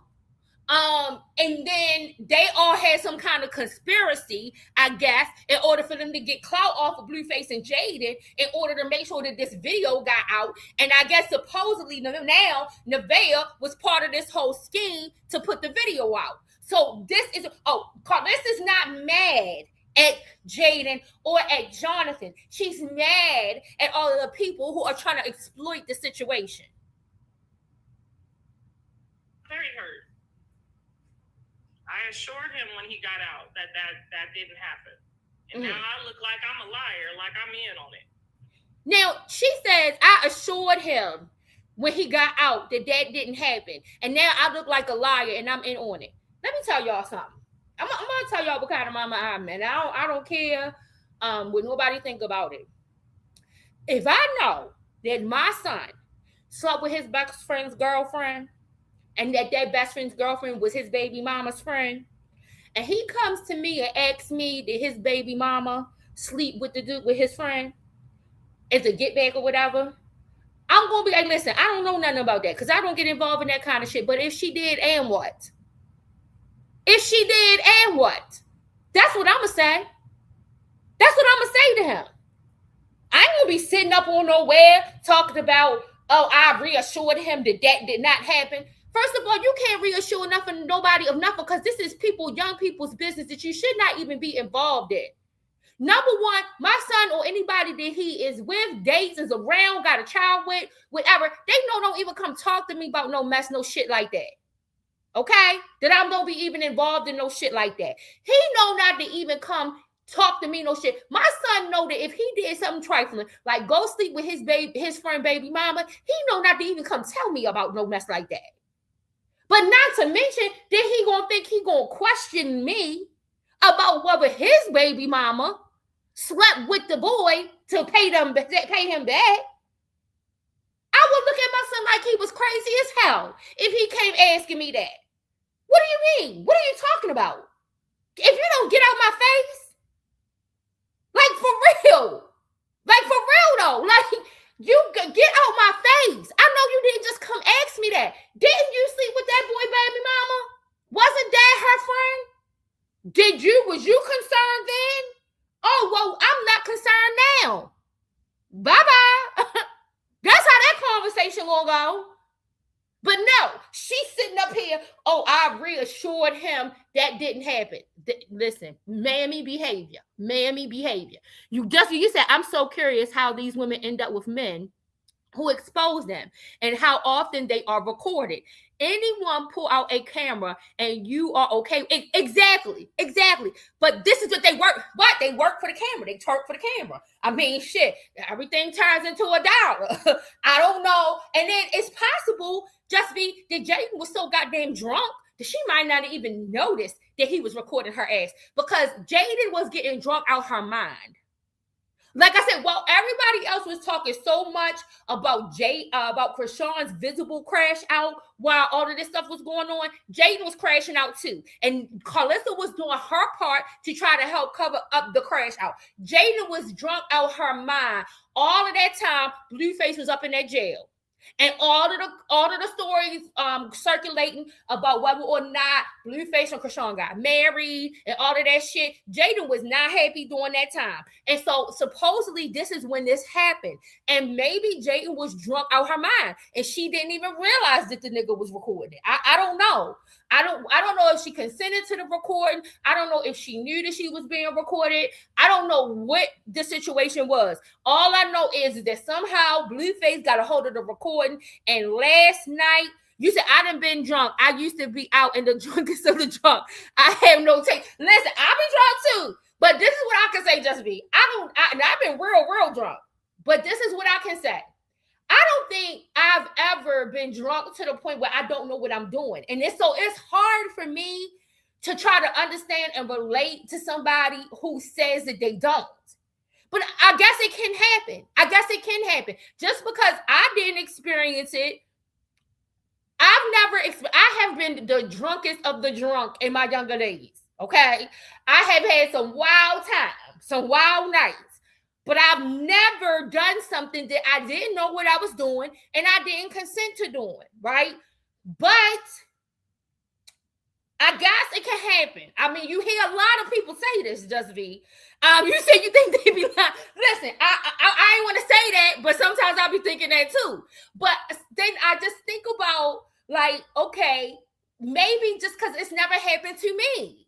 And then they all had some kind of conspiracy, I guess, in order for them to get clout off of Blueface and Jaden, in order to make sure that this video got out. And I guess supposedly now Nevaeh was part of this whole scheme to put the video out. So this is Carlissa is not mad at Jaden or at Jonathan. She's mad at all of the people who are trying to exploit the situation. Very hurt. I assured him when he got out that didn't happen. And now I look like I'm a liar, like I'm in on it. Now, she says, I assured him when he got out that didn't happen. And now I look like a liar and I'm in on it. Let me tell y'all something. I'm going to tell y'all what kind of mama I'm in. I don't care what nobody think about it. If I know that my son slept with his best friend's girlfriend, and that best friend's girlfriend was his baby mama's friend, and he comes to me and asks me that his baby mama sleep with the dude with his friend as a get back or whatever, I'm gonna be like, listen, I don't know nothing about that because I don't get involved in that kind of shit. But if she did, and what? If she did, and what? That's what I'm gonna say. That's what I'm gonna say to him. I ain't gonna be sitting up on nowhere talking about, oh, I reassured him that did not happen. First of all, you can't reassure nobody of nothing because this is young people's business that you should not even be involved in. Number one, my son or anybody that he is with, dates, is around, got a child with, whatever, they don't even come talk to me about no mess, no shit like that. Okay? That I don't be even involved in no shit like that. He know not to even come talk to me no shit. My son know that if he did something trifling, like go sleep with his friend baby mama, he know not to even come tell me about no mess like that. But not to mention that he gonna think he gonna question me about whether his baby mama slept with the boy to pay him back. I would look at my son like he was crazy as hell if he came asking me that. What do you mean? What are you talking about? If you don't get out my face, like for real though, like. You get out my face. I know you didn't just come ask me that. Didn't you sleep with that boy baby mama? Wasn't that her friend? Was you concerned then? Oh, well, I'm not concerned now. Bye-bye. That's how that conversation gonna go. But no, she's sitting up here, oh, I reassured him that didn't happen. Listen, mammy behavior. You said, I'm so curious how these women end up with men who expose them and how often they are recorded. Anyone pull out a camera and you are okay. Exactly. But this is what they work. What? They work for the camera. They twerk for the camera. I mean, shit, everything turns into $1. I don't know. And then it's possible just be that Jaden was so goddamn drunk that she might not even notice that he was recording her ass because Jaden was getting drunk out her mind. Like I said, while everybody else was talking so much about Chrisean's visible crash out while all of this stuff was going on, Jaden was crashing out too. And Carlissa was doing her part to try to help cover up the crash out. Jaden was drunk out her mind. All of that time, Blueface was up in that jail. And all of the stories circulating about whether or not Blueface and Chrisean got married and all of that shit, Jaden was not happy during that time. And so supposedly this is when this happened. And maybe Jaden was drunk out her mind and she didn't even realize that the nigga was recording. I don't know. I don't know if she consented to the recording. I don't know if she knew that she was being recorded. I don't know what the situation was. All I know is that somehow Blueface got a hold of the recording. And last night, you said I done been drunk. I used to be out in the drunkest of the drunk. I have no taste. Listen, I've been drunk too. But this is what I can say, just be. I've been real drunk. But this is what I can say. I don't think I've ever been drunk to the point where I don't know what I'm doing. And it's hard for me to try to understand and relate to somebody who says that they don't. But I guess it can happen. Just because I didn't experience it, I have been the drunkest of the drunk in my younger days, okay? I have had some wild times, some wild nights. But I've never done something that I didn't know what I was doing and I didn't consent to doing, right? But I guess it can happen. I mean, you hear a lot of people say this, Just V. You say you think they be like, listen, I ain't want to say that, but sometimes I'll be thinking that too. But then I just think about, like, okay, maybe just because it's never happened to me,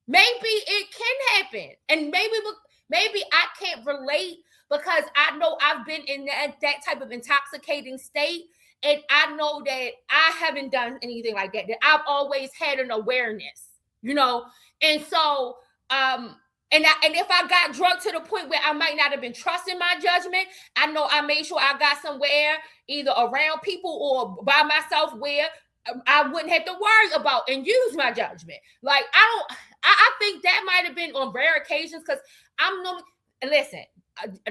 maybe it can happen. And maybe I can't relate because I know I've been in that type of intoxicating state. And I know that I haven't done anything like that, that I've always had an awareness, you know? And so, and if I got drunk to the point where I might not have been trusting my judgment, I know I made sure I got somewhere either around people or by myself where I wouldn't have to worry about and use my judgment. Like, I think that might have been on rare occasions because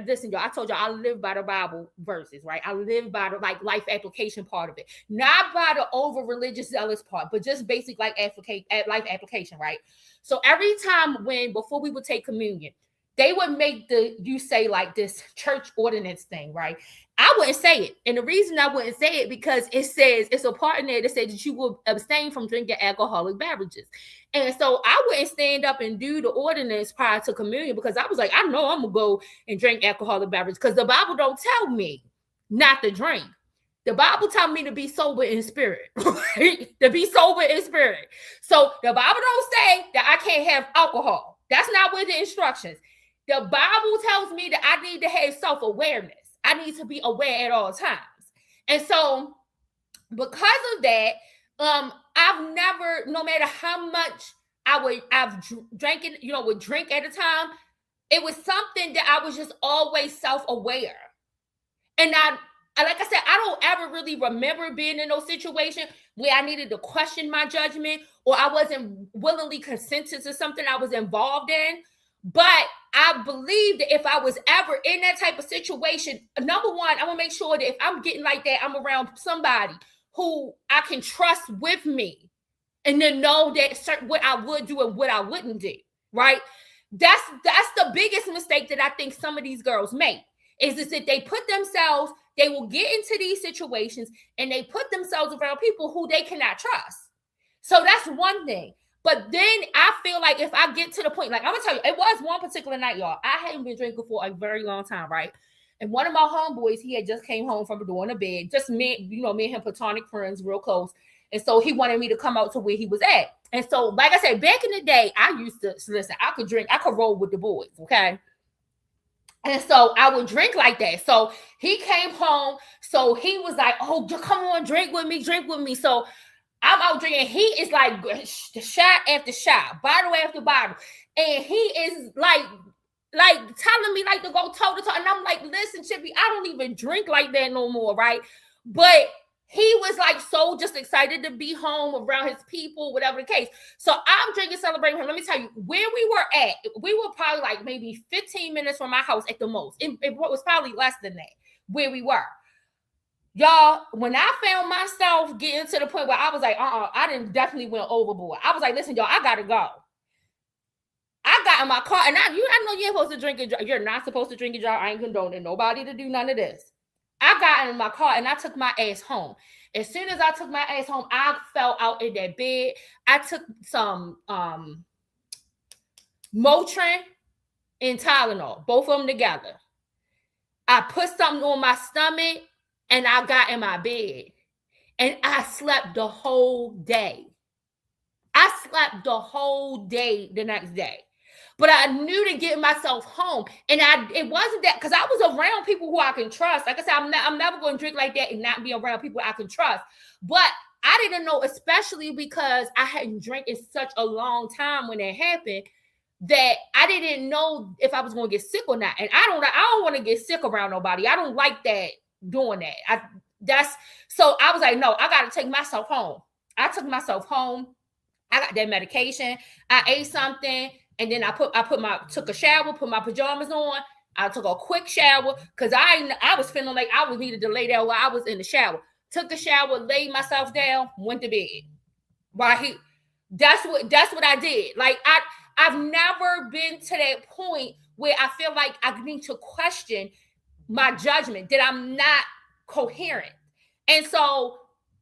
listen, y'all, I told y'all I live by the Bible verses, right? I live by the like life application part of it, not by the over religious zealous part, but just basic like life application, right? So every time before we would take communion, they would make you say like this church ordinance thing, right? I wouldn't say it. And the reason I wouldn't say it because it says, it's a part in there that says that you will abstain from drinking alcoholic beverages. And so I wouldn't stand up and do the ordinance prior to communion because I was like, I know I'm going to go and drink alcoholic beverages because the Bible don't tell me not to drink. The Bible tells me to be sober in spirit, right? To be sober in spirit. So the Bible don't say that I can't have alcohol. That's not with the instructions. The Bible tells me that I need to have self-awareness. I need to be aware at all times. And so because of that, I've never, no matter how much I've drank, would drink at a time, it was something that I was just always self-aware. And like I said, I don't ever really remember being in those situations where I needed to question my judgment or I wasn't willingly consented to something I was involved in. But I believe that if I was ever in that type of situation, number one, I want to make sure that if I'm getting like that, I'm around somebody who I can trust with me and then know that what I would do and what I wouldn't do, right? That's the biggest mistake that I think some of these girls make is that they will get into these situations and they put themselves around people who they cannot trust. So that's one thing. But then I feel like if I get to the point, like I'm gonna tell you, it was one particular night, y'all. I hadn't been drinking for a very long time, right? And one of my homeboys, he had just came home from doing a bed, just me and him, platonic friends, real close. And so he wanted me to come out to where he was at. And so, like I said, back in the day, I used to listen. I could roll with the boys, okay? And so I would drink like that. So he came home. So he was like, "Oh, come on, drink with me." So I'm out drinking. He is like shot after shot, bottle after bottle. And he is like telling me like to go toe to toe. And I'm like, listen, Chippy, I don't even drink like that no more, right? But he was like so just excited to be home around his people, whatever the case. So I'm drinking, celebrating him. Let me tell you, where we were at, we were probably like maybe 15 minutes from my house at the most. It was probably less than that, where we were. Y'all, when I found myself getting to the point where I was like, I definitely went overboard. I was like, listen, y'all, I gotta go. I got in my car, and I know you ain't supposed to drink it. You're not supposed to drink it, y'all. I ain't condoning nobody to do none of this. I got in my car, and I took my ass home. As soon as I took my ass home, I fell out in that bed. I took some Motrin and Tylenol, both of them together. I put something on my stomach, and I got in my bed, and I slept the whole day. I slept the whole day the next day. But I knew to get myself home. And it wasn't that, because I was around people who I can trust. Like I said, I'm never going to drink like that and not be around people I can trust. But I didn't know, especially because I hadn't drank in such a long time when it happened, that I didn't know if I was going to get sick or not. And I don't want to get sick around nobody. I don't like that, doing that. So I was like, no, I got to take myself home. I took myself home. I got that medication. I ate something. And then I took a shower, put my pajamas on. I took a quick shower because I was feeling like I was needed to lay down while I was in the shower. Took a shower, laid myself down, went to bed. That's what I did. Like I've never been to that point where I feel like I need to question my judgment, that I'm not coherent. And so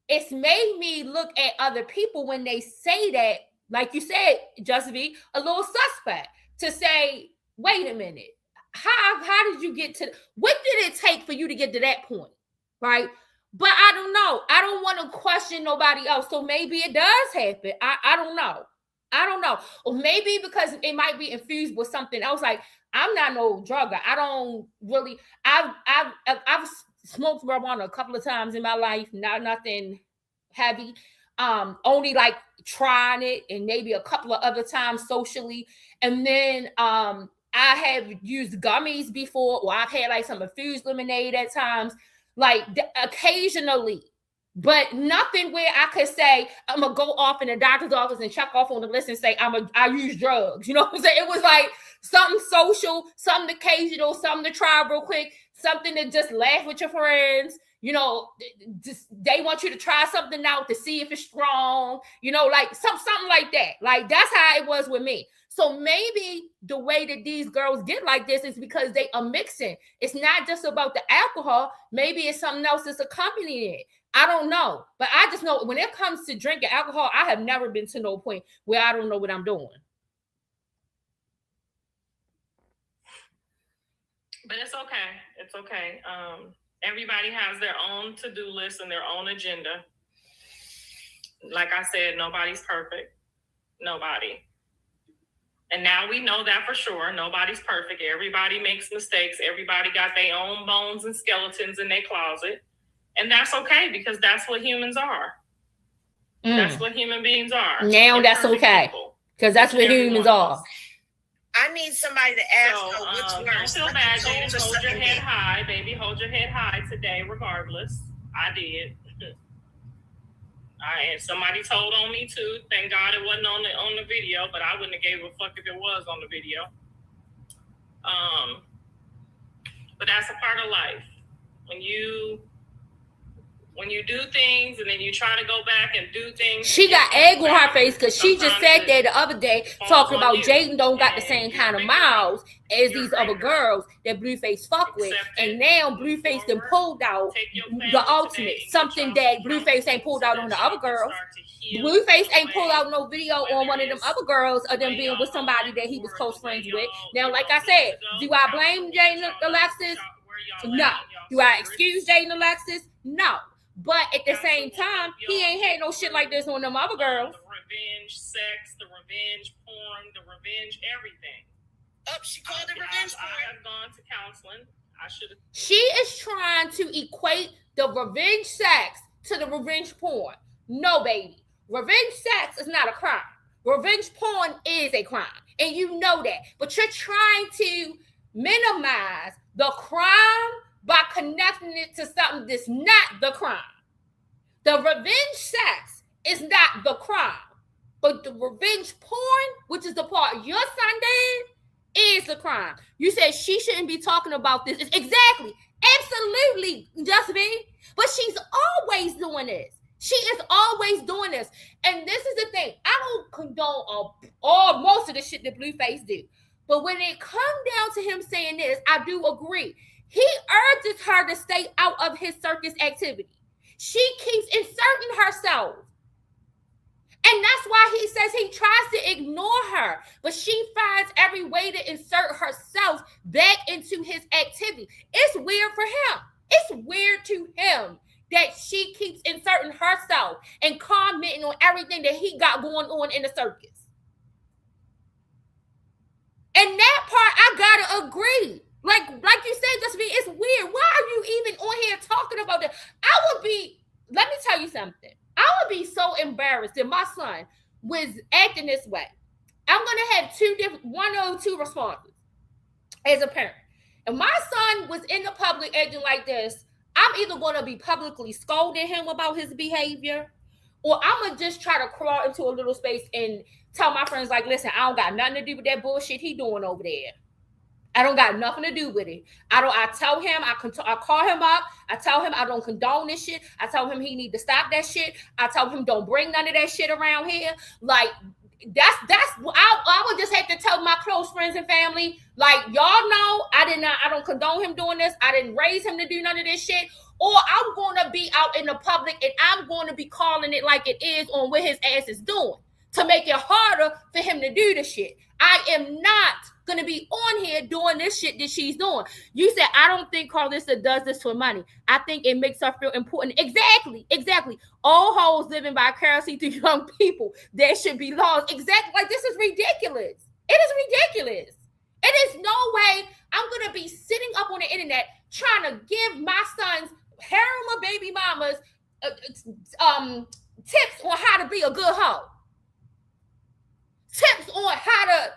it's made me look at other people when they say that, like you said, Just be a little suspect, to say, wait a minute, how did you get to, what did it take for you to get to that point, right? But I don't know. I don't want to question nobody else. So maybe it does happen. I don't know. I don't know. Or maybe because it might be infused with something else. Like, I'm not no drugger. I don't really, I've smoked marijuana a couple of times in my life, not nothing heavy. Only like trying it, and maybe a couple of other times socially. And then I have used gummies before, or I've had like some infused lemonade at times, like occasionally. But nothing where I could say, I'm gonna go off in the doctor's office and check off on the list and say I use drugs. You know what I'm saying? It was like something social, something occasional, something to try real quick, something to just laugh with your friends. You know, just they want you to try something out to see if it's strong. You know, like something like that. Like, that's how it was with me. So maybe the way that these girls get like this is because they are mixing. It's not just about the alcohol. Maybe it's something else that's accompanying it. I don't know. But I just know when it comes to drinking alcohol, I have never been to no point where I don't know what I'm doing. But it's okay. It's okay. Everybody has their own to-do list and their own agenda. Like I said, nobody's perfect. Nobody. And now we know that for sure. Nobody's perfect. Everybody makes mistakes. Everybody got their own bones and skeletons in their closet. And that's okay, because that's what humans are. That's what human beings are. Now that's okay, because that's what humans are. I need somebody to ask her which words. Don't feel bad, Jaden. Hold your head high, baby. Hold your head high today, regardless. I did. And somebody told on me too. Thank God it wasn't on the video, but I wouldn't have gave a fuck if it was on the video. But that's a part of life. When you do things and then you try to go back and do things. She got egg on her face because she just said that the other day talking about Jaden don't got the same kind of mouths as these other girls that Blueface fuck with. And now Blueface done pulled out the ultimate, something that Blueface ain't pulled out on the other girls. Blueface ain't pulled out no video on one of them other girls of them being with somebody that he was close friends with. Now, like I said, do I blame Jaden Alexis? No. Do I excuse Jaden Alexis? No. But at the same time, he ain't had no shit like this on them other girls. The revenge sex, the revenge porn, the revenge everything. Oh, she called it revenge porn. I have gone to counseling. I should have. She is trying to equate the revenge sex to the revenge porn. No, baby. Revenge sex is not a crime. Revenge porn is a crime. And you know that. But you're trying to minimize the crime by connecting it to something that's not the crime. The revenge sex is not the crime. But the revenge porn, which is the part your son did, is the crime. You said she shouldn't be talking about this. Exactly. Absolutely, Just be. But she's always doing this. She is always doing this. And this is the thing. I don't condone most of the shit that Blueface do. But when it comes down to him saying this, I do agree. He urges her to stay out of his circus activity. She keeps inserting herself. And that's why he says he tries to ignore her. But she finds every way to insert herself back into his activity. It's weird for him. It's weird to him that she keeps inserting herself and commenting on everything that he got going on in the circus. And that part, I gotta agree. Like you said, Just be, it's weird. Why are you even on here talking about that? Let me tell you something. I would be so embarrassed if my son was acting this way. I'm gonna have one or two responses as a parent. If my son was in the public acting like this, I'm either gonna be publicly scolding him about his behavior, or I'm gonna just try to crawl into a little space and tell my friends, like, listen, I don't got nothing to do with that bullshit he doing over there. I don't got nothing to do with it. I tell him, I call him up. I tell him I don't condone this shit. I tell him he need to stop that shit. I tell him don't bring none of that shit around here. Like, I would just have to tell my close friends and family, like, y'all know I don't condone him doing this. I didn't raise him to do none of this shit. Or I'm going to be out in the public and I'm going to be calling it like it is on what his ass is doing to make it harder for him to do the shit. I am not going to be on here doing this shit that she's doing. You said, I don't think Carlissa does this for money. I think it makes her feel important. Exactly. All hoes living vicariously through young people. There should be laws. Exactly. Like, this is ridiculous. It is ridiculous. It is no way I'm going to be sitting up on the internet trying to give my sons harem of baby mamas tips on how to be a good hoe. Tips on how to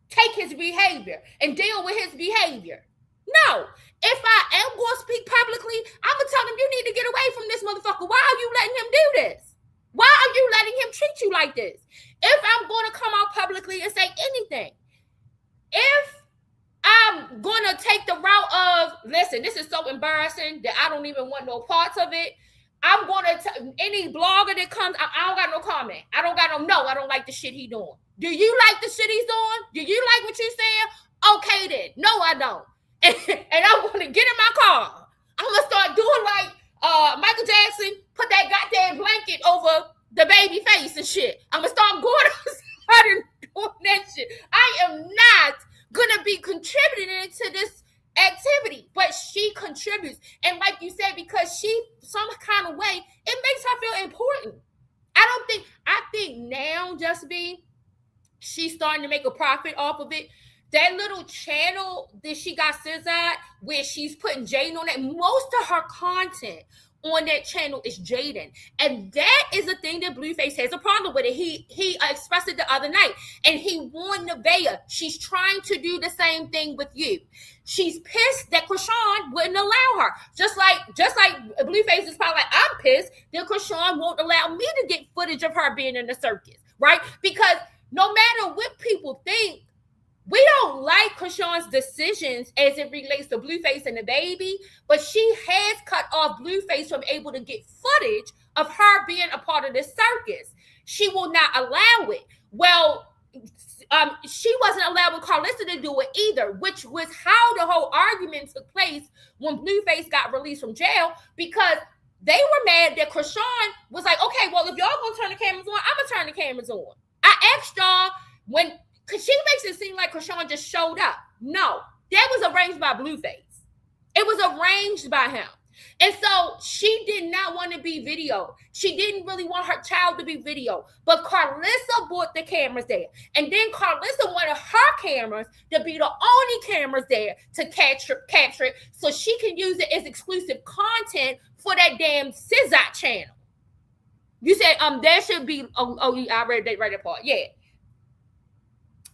take his behavior and deal with his behavior. No. If I am going to speak publicly, I'm going to tell him, you need to get away from this motherfucker. Why are you letting him do this? Why are you letting him treat you like this? If I'm going to come out publicly and say anything, if I'm going to take the route of, listen, this is so embarrassing that I don't even want no parts of it. I'm going to, any blogger that comes, I don't got no comment. I don't like the shit he doing. Do you like the shit he's doing? Do you like what you're saying? Okay then. No, I don't. And I'm going to get in my car. I'm going to start doing like Michael Jackson, put that goddamn blanket over the baby face and shit. I'm going to start going outside and doing that shit. I am not going to be contributing to this activity, but she contributes. And like you said, because she, some kind of way, it makes her feel important. I think now, Just Be, she's starting to make a profit off of it. That little channel that she got scissored, where she's putting Jaden on it, most of her content on that channel is Jaden. And that is a thing that Blueface has a problem with it. He expressed it the other night. And he warned Nevaeh, she's trying to do the same thing with you. She's pissed that Chrisean wouldn't allow her. Just like Blueface is probably like, I'm pissed that Chrisean won't allow me to get footage of her being in the circus, right? Because no matter what people think, we don't like Chrisean's decisions as it relates to Blueface and the baby, but she has cut off Blueface from able to get footage of her being a part of the circus. She will not allow it. Well, she wasn't allowing Carlissa to do it either, which was how the whole argument took place when Blueface got released from jail, because they were mad that Chrisean was like, okay, well, if y'all gonna turn the cameras on, I'm gonna turn the cameras on. I asked y'all when, because she makes it seem like Chrisean just showed up. No, that was arranged by Blueface. It was arranged by him. And so she did not want to be video. She didn't really want her child to be video. But Carlissa brought the cameras there. And then Carlissa wanted her cameras to be the only cameras there to capture it so she can use it as exclusive content for that damn Scissored channel. You said there should be I read that part. Yeah.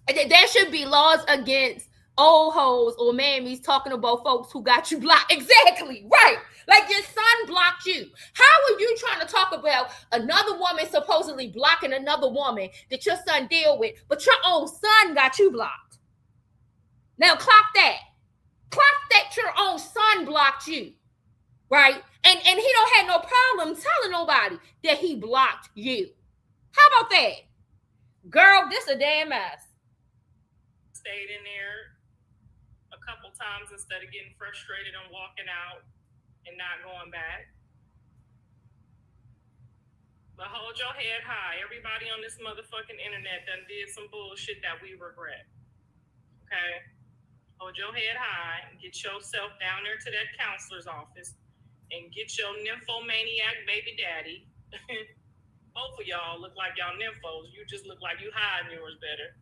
There should be laws against old hoes or mammies talking about folks who got you blocked. Exactly, right. Like your son blocked you. How are you trying to talk about another woman supposedly blocking another woman that your son deal with, but your own son got you blocked? Now clock that. Clock that your own son blocked you, right? And he don't have no problem telling nobody that he blocked you. How about that? Girl, this a damn mess. Stayed in there a couple times instead of getting frustrated and walking out and not going back. But hold your head high. Everybody on this motherfucking internet done did some bullshit that we regret. Okay? Hold your head high and get yourself down there to that counselor's office and get your nymphomaniac baby daddy. Both of y'all look like y'all nymphos. You just look like you hiding yours better.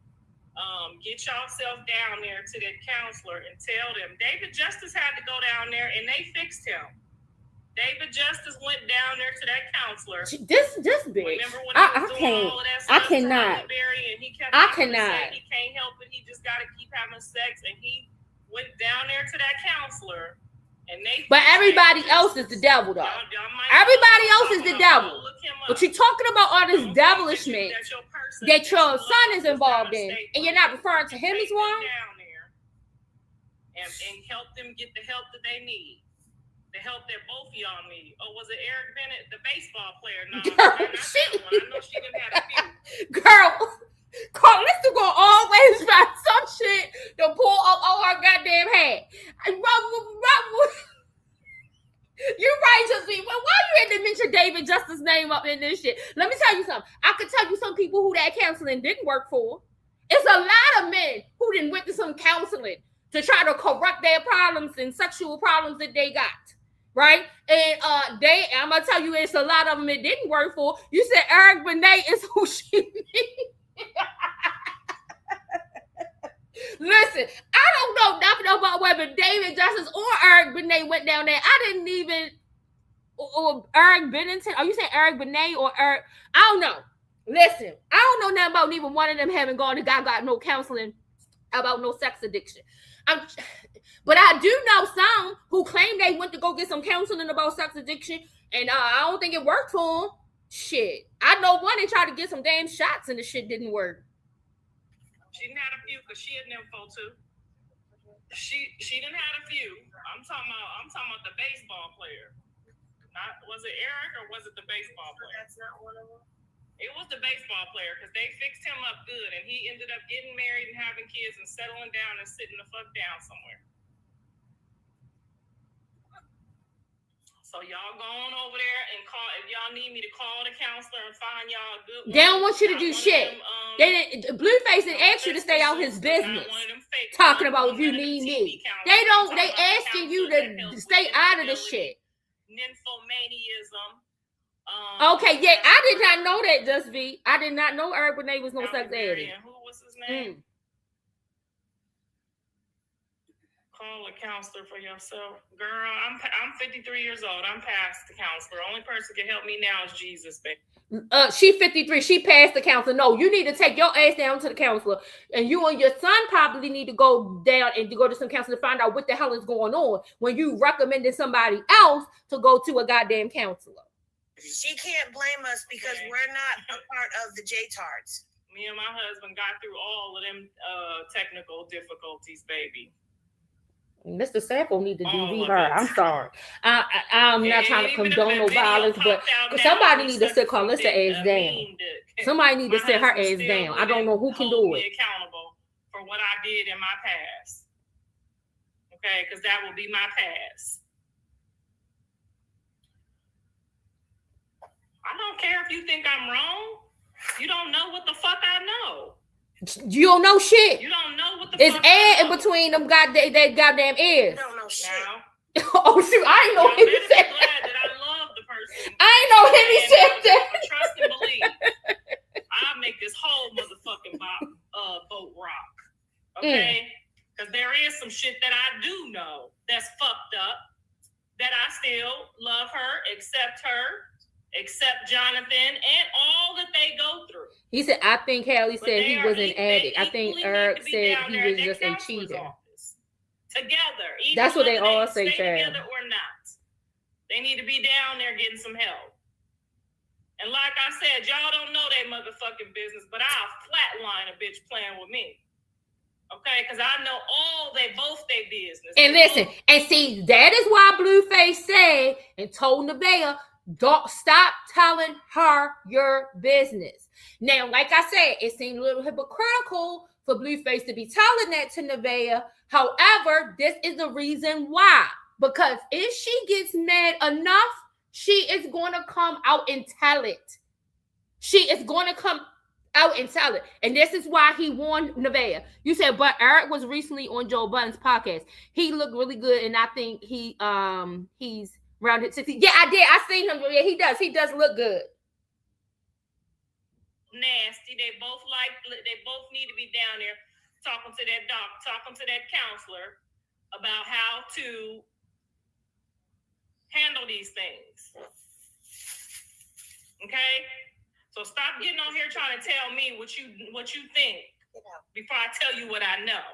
Get yourself down there to that counselor and tell them. David Justice had to go down there and they fixed him. David Justice went down there to that counselor. This big. Remember when he was doing all of that stuff? I cannot. And he kept I cannot. He can't help it. He just got to keep having sex. And he went down there to that counselor. And they. But everybody else is the devil, though. Everybody else is the devil. But you're talking about all this devilishment that your son is involved in, and you're not referring to him as one? And help them get the help that they need. The help that both of y'all need. Oh, was it Eric Bennett, the baseball player? No, girl, I know she didn't have a few. Girl, some people who that counseling didn't work for. It's a lot of men who didn't went to some counseling to try to correct their problems and sexual problems that they got. Right? And I'm gonna tell you, it's a lot of them it didn't work for. You said Eric Benet is who she needs. Listen, I don't know nothing about whether David Justice or Eric Benet went down there. I didn't even or Eric Bennington. Are you saying Eric Benet or Eric? I don't know. Listen, I don't know nothing about neither one of them having gone to got no counseling about no sex addiction. But I do know some who claim they went to go get some counseling about sex addiction, and I don't think it worked for them. Shit, I know one they tried to get some damn shots and the shit didn't work. She didn't have a few because she had nympho too. She didn't have a few. I'm talking about the baseball player. Not was it Eric or was it the baseball player? That's not one of them. It was the baseball player because they fixed him up good and he ended up getting married and having kids and settling down and sitting the fuck down somewhere. So y'all go on over there and call if y'all need me to call the counselor and find y'all a good one. They don't want you to do shit. Blueface didn't ask you to stay out his business. Talking about if you need me. They asking you to stay out of the shit. Nymphomaniaism. Okay, yeah, I did not know that, Just V. I did not know Eric Benet was no sex addict. Who was his name? Call a counselor for yourself. Girl, I'm 53 years old. I'm past the counselor. Only person can help me now is Jesus, baby. She 53. She passed the counselor. No, you need to take your ass down to the counselor. And you and your son probably need to go down and to go to some counselor to find out what the hell is going on when you recommended somebody else to go to a goddamn counselor. She can't blame us because we're not a part of the J-Tards. Me and my husband got through all of them technical difficulties, baby. Mr. Sample need to DV her. I'm sorry. I'm not trying to condone no violence, but somebody need to sit Carlissa ass down. Somebody need to sit her ass down. I don't know who can do it. Accountable for what I did in my past. Okay, because that will be my past. I don't care if you think I'm wrong. You don't know what the fuck I know. You don't know shit. You don't know what the it's fuck air in between them goddamn ears. You don't know shit. Oh shoot, I ain't know him said glad that I love the person. I ain't know him said that. Trust and believe. I'll make this whole motherfucking boat rock. Okay? Because there is some shit that I do know that's fucked up. That I still love her, accept Jonathan, and all that they go through. He said, I think Hallie said he was an addict. I think Eric said he was just a cheater. Together. That's what they all say, together or not. They need to be down there getting some help. And like I said, y'all don't know their motherfucking business, but I'll flatline a bitch playing with me. Okay? Because I know both their business. And listen, and see, that is why Blueface said and told Nevaeh, don't stop telling her your business. Now, like I said, it seemed a little hypocritical for Blueface to be telling that to Nevaeh. However, this is the reason why. Because if she gets mad enough, she is going to come out and tell it. She is going to come out and tell it. And this is why he warned Nevaeh. You said, but Eric was recently on Joe Budden's podcast. He looked really good, and I think he's around his 60. Yeah, I did. I seen him. Yeah, he does. He does look good. Nasty. They both need to be down there talking to that doctor, talking to that counselor about how to handle these things. Okay? So stop getting on here trying to tell me what you think before I tell you what I know.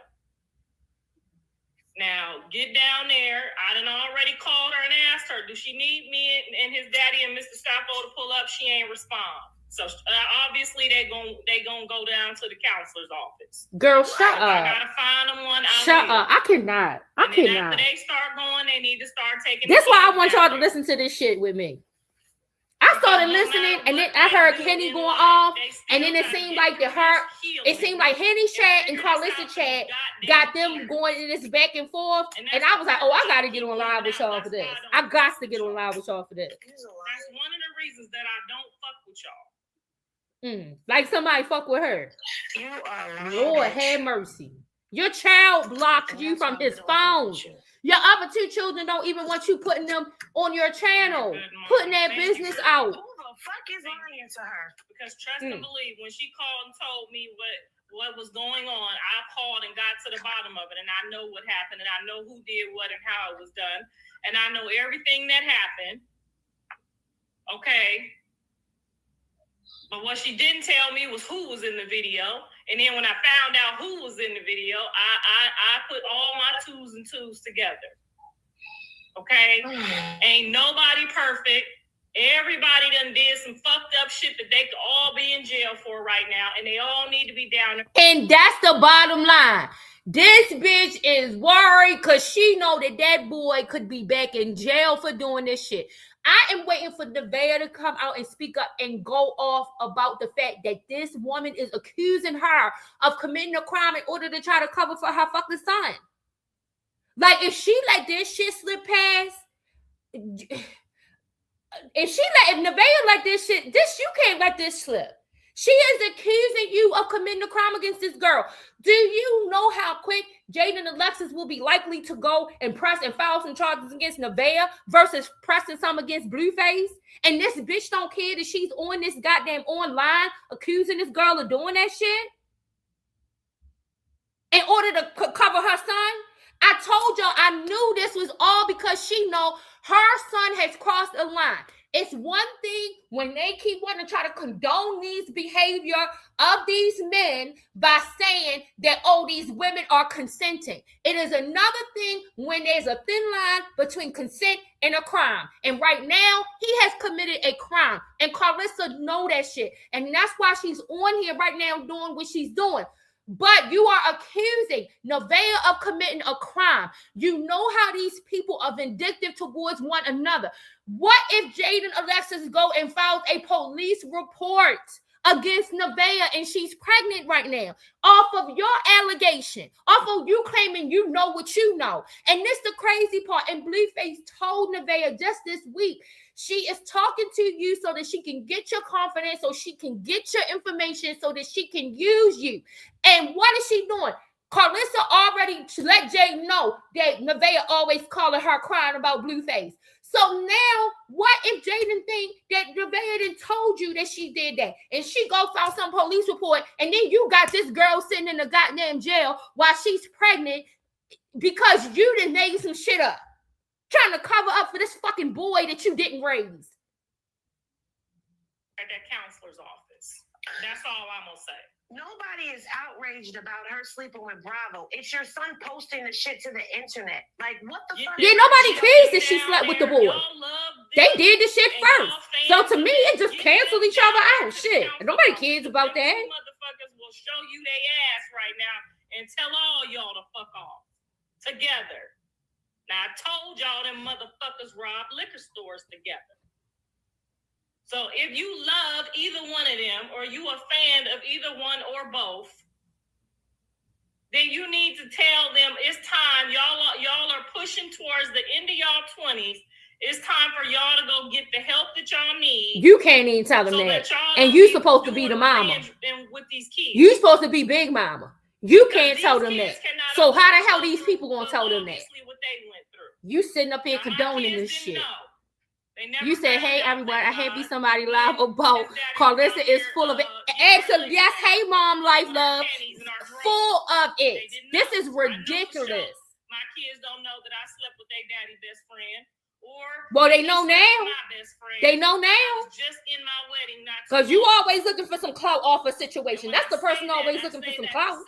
Now, get down there. I done already called her and asked her, do she need me and his daddy and Mr. Saffold to pull up? She ain't respond. So obviously they gonna go down to the counselor's office. Girl, shut up. I gotta find them one. Shut up. I cannot. After they start going, they need to start taking. That's why I want y'all to listen to this shit with me. I started listening, and then I heard Henny going off, and then it seemed like Henny's chat and Carlissa's chat got them going in this back and forth, and I was like, oh, I got to get on live with y'all for this. I got to get on live with y'all for this. That's one of the reasons that I don't fuck with y'all. Like somebody fuck with her. You are lying. Lord have mercy. Your child blocked you from his phone. Your other two children don't even want you putting them on your channel, putting their business out. Who the fuck is lying to her? Because trust and believe, when she called and told me what was going on, I called and got to the bottom of it, and I know what happened, and I know who did what and how it was done, and I know everything that happened. Okay. But what she didn't tell me was who was in the video. And then when I found out who was in the video, I put all my twos and twos together. Okay? Ain't nobody perfect. Everybody done did some fucked up shit that they could all be in jail for right now. And they all need to be down. And that's the bottom line. This bitch is worried because she know that boy could be back in jail for doing this shit. I am waiting for Nevaeh to come out and speak up and go off about the fact that this woman is accusing her of committing a crime in order to try to cover for her fucking son. Like, if she let this shit slip past, if Nevaeh let this shit, you can't let this slip. She is accusing you of committing a crime against this girl. Do you know how quick Jaden and Alexis will be likely to go and press and file some charges against Nevaeh versus pressing some against Blueface? And this bitch don't care that she's on this goddamn online accusing this girl of doing that shit in order to cover her son? I told y'all I knew this was all because she know her son has crossed a line. It's one thing when they keep wanting to try to condone these behavior of these men by saying that, oh, these women are consenting. It is another thing when there's a thin line between consent and a crime. And right now, he has committed a crime. And Carissa know that shit. And that's why she's on here right now doing what she's doing. But you are accusing Nevaeh of committing a crime. You know how these people are vindictive towards one another. What if Jaden Alexis go and files a police report against Nevaeh and she's pregnant right now off of your allegation, off of you claiming you know what you know? And this the crazy part. And Blueface told Nevaeh just this week, she is talking to you so that she can get your confidence, so she can get your information, so that she can use you. And what is she doing? Carissa already let Jay know that Nevaeh always calling her crying about Blueface. So now, what if Jaden think that Nevaeh done told you that she did that, and she go file some police report, and then you got this girl sitting in the goddamn jail while she's pregnant because you done made some shit up, trying to cover up for this fucking boy that you didn't raise? At that counselor's office. That's all I'm gonna say. Nobody is outraged about her sleeping with Bravo. It's your son posting the shit to the internet. Like, what the fuck? Yeah, nobody cares that she slept with the boy. They did the shit first. So to me, it just canceled each other out. Shit. Nobody cares about that. Motherfuckers will show you their ass right now and tell all y'all to fuck off together. Now, I told y'all them motherfuckers rob liquor stores together. So if you love either one of them, or you a fan of either one or both, then you need to tell them it's time. Y'all are pushing towards the end of y'all 20s. It's time for y'all to go get the help that y'all need. You can't even tell them that. And you supposed to be the mama. With these kids. You supposed to be big mama. You can't tell them that. So how the hell these people gonna tell them that? What they went through. You sitting up here condoning this shit. You said, hey, everyone, I had be somebody live about Carissa is full of it. Absolutely. Yes, hey, mom, life, love. Full of it. This is ridiculous. My kids don't know that I slept with their daddy best friend. Well, they know now. They know now. Just in my wedding, not because you always looking for some clout off a situation. That's the person always looking for some clout.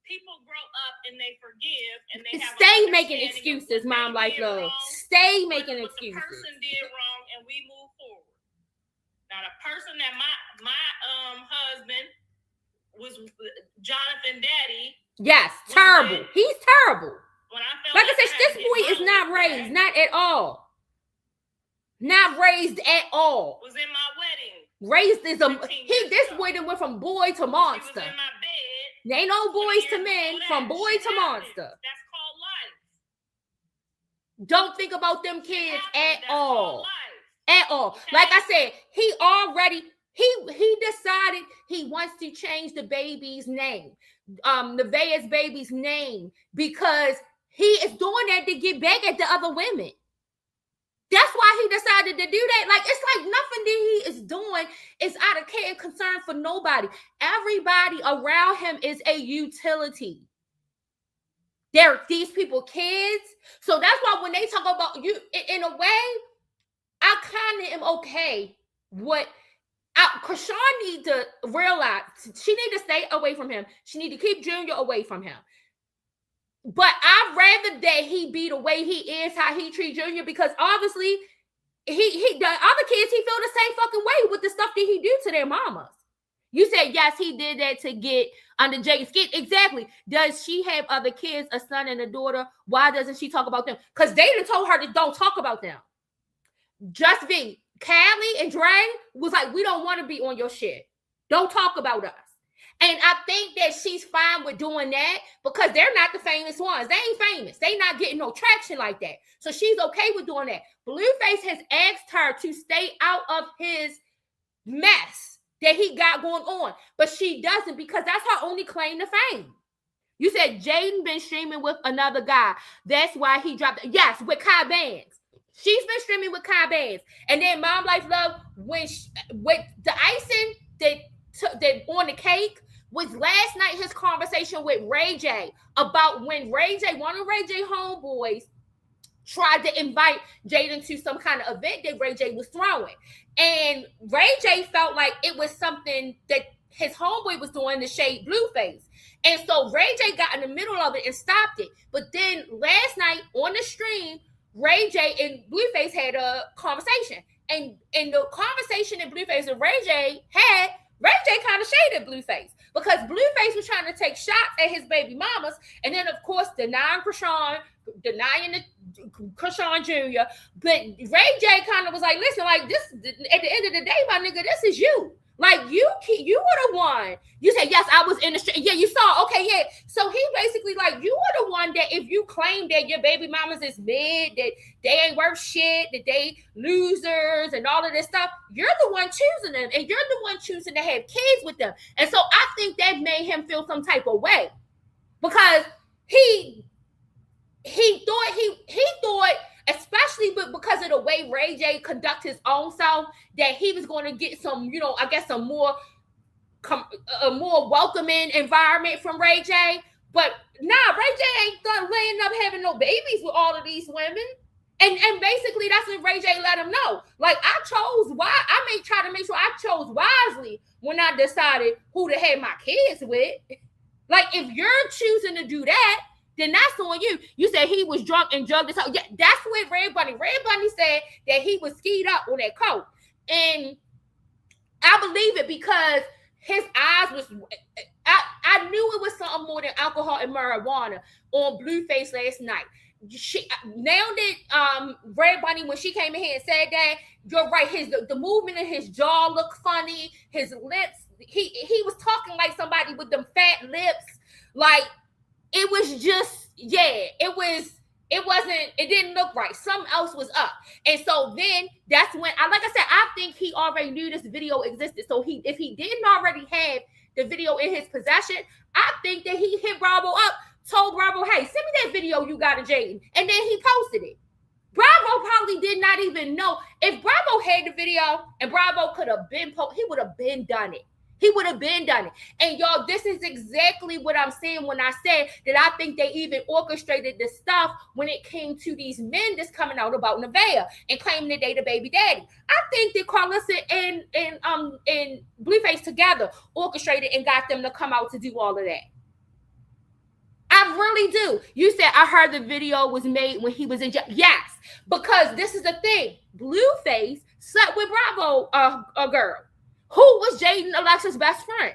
People grow up and they forgive, and they have stay making excuses, mom, life, love. Stay making excuses. The person did wrong, and we move forward. Now, the person that my husband was, Jonathan Daddy. Yes, terrible. He's terrible. When I felt like I said, this boy is not raised, not at all. Not raised at all. Was in my wedding. Raised is this boy that went from boy to monster. He was in my bed. There ain't no boys to men, from boy to monster. That's called life. Don't think about them kids at all. At all. Like I said, he He decided he wants to change the baby's name, Nevaeh's baby's name, because he is doing that to get back at the other women. That's why he decided to do that. Like, it's like nothing that he is doing is out of care and concern for nobody. Everybody around him is a utility. These people kids. So that's why when they talk about you, in a way, I kind of am okay with Chrisean need to realize she need to stay away from him. She need to keep Junior away from him. But I'd rather that he be the way he is, how he treat Junior, because obviously the other kids, he feel the same fucking way with the stuff that he do to their mamas. You said, yes, he did that to get under Jaden's skin. Exactly. Does she have other kids, a son and a daughter? Why doesn't she talk about them? Because they done told her to don't talk about them. Just be Callie and Dre was like, we don't want to be on your shit. Don't talk about us. And I think that she's fine with doing that because they're not the famous ones. They ain't famous. They not getting no traction like that. So she's okay with doing that. Blueface has asked her to stay out of his mess that he got going on. But she doesn't because that's her only claim to fame. You said Jaden been streaming with another guy. That's why he dropped it. Yes, with Kai Bands. She's been streaming with Kai Bands. And then Mom Life Love, with the icing that on the cake, was last night his conversation with Ray J about when Ray J, one of Ray J homeboys, tried to invite Jaden to some kind of event that Ray J was throwing. And Ray J felt like it was something that his homeboy was doing to shade Blueface. And so Ray J got in the middle of it and stopped it. But then last night on the stream, Ray J and Blueface had a conversation. And in the conversation that Blueface and Ray J had, Ray J kind of shaded Blueface because Blueface was trying to take shots at his baby mamas, and then of course denying Chrisean Jr. But Ray J kind of was like, "Listen, like this at the end of the day, my nigga, this is you. Like you were the one. You said yes, I was in the street. Yeah, you saw. Okay, yeah. So he basically like you were the one that if you claim that your baby mamas is mid, that they ain't worth shit, that they losers and all of this stuff, you're the one choosing them, and you're the one choosing to have kids with them. And so I think that made him feel some type of way because he thought. Especially because of the way Ray J conduct his own self, that he was going to get some, I guess a more welcoming environment from Ray J. But nah, Ray J ain't done laying up having no babies with all of these women. And basically that's what Ray J let him know. Like I may try to make sure I chose wisely when I decided who to have my kids with. Like if you're choosing to do that, then that's on you. You said he was drunk and drugged. Yeah, that's what Red Bunny said that he was skied up on that coat. And I believe it because his eyes was, I knew it was something more than alcohol and marijuana on Blueface last night. Now that Red Bunny, when she came in here and said that, you're right, the movement in his jaw looked funny, his lips, he was talking like somebody with them fat lips, like, it was just, it didn't look right. Something else was up. And so then that's when, like I said, I think he already knew this video existed. So if he didn't already have the video in his possession, I think that he hit Bravo up, told Bravo, hey, send me that video you got of Jaden. And then he posted it. Bravo probably did not even know. If Bravo had the video and Bravo could have been he would have been done it. He would have been done it. And y'all, this is exactly what I'm saying when I said that I think they even orchestrated this stuff when it came to these men that's coming out about Nevaeh and claiming that they the baby daddy. I think that Karlissa and Blueface together orchestrated and got them to come out to do all of that. I really do. You said I heard the video was made when he was in jail. Yes, because this is the thing. Blueface slept with Bravo, a girl. Who was Jaden Alexa's best friend?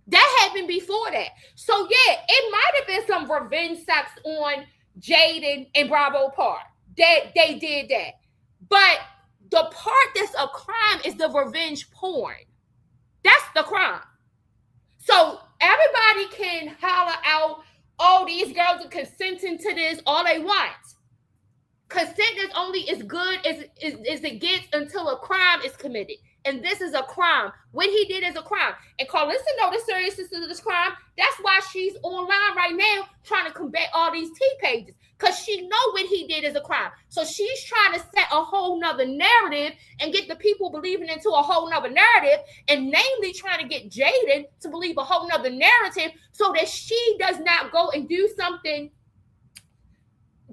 That happened before that. So yeah, it might have been some revenge sex on Jaden and Bravo part. That they did that. But the part that's a crime is the revenge porn. That's the crime. So everybody can holler out, oh, these girls are consenting to this all they want. Consent is only as good as it gets until a crime is committed. and this is a crime. What he did is a crime. And Carlissa know the seriousness of this crime. That's why she's online right now trying to combat all these T pages, because she know what he did is a crime. So she's trying to set a whole nother narrative and get the people believing into a whole nother narrative, and namely trying to get Jaden to believe a whole nother narrative so that she does not go and do something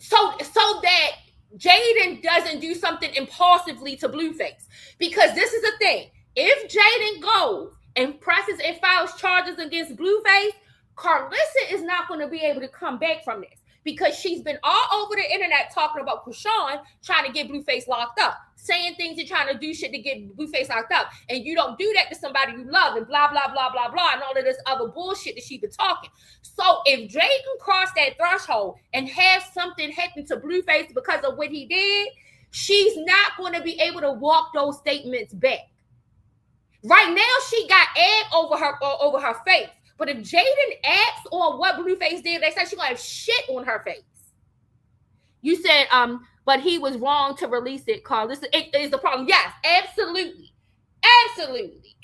so that Jaden doesn't do something impulsively to Blueface. Because this is the thing. If Jaden goes and presses and files charges against Blueface, Carlissa is not going to be able to come back from this, because she's been all over the internet talking about Chrisean trying to get Blueface locked up, saying things and trying to do shit to get Blueface locked up. And you don't do that to somebody you love, and blah, blah, blah, blah, blah, and all of this other bullshit that she's been talking. So if Drake can cross that threshold and have something happen to Blueface because of what he did, she's not going to be able to walk those statements back. Right now, she got egg over her face. But if Jaden acts on what Blueface did, they said she's gonna have shit on her face. You said, but he was wrong to release it, Carl. This is the problem. Yes, absolutely. Absolutely.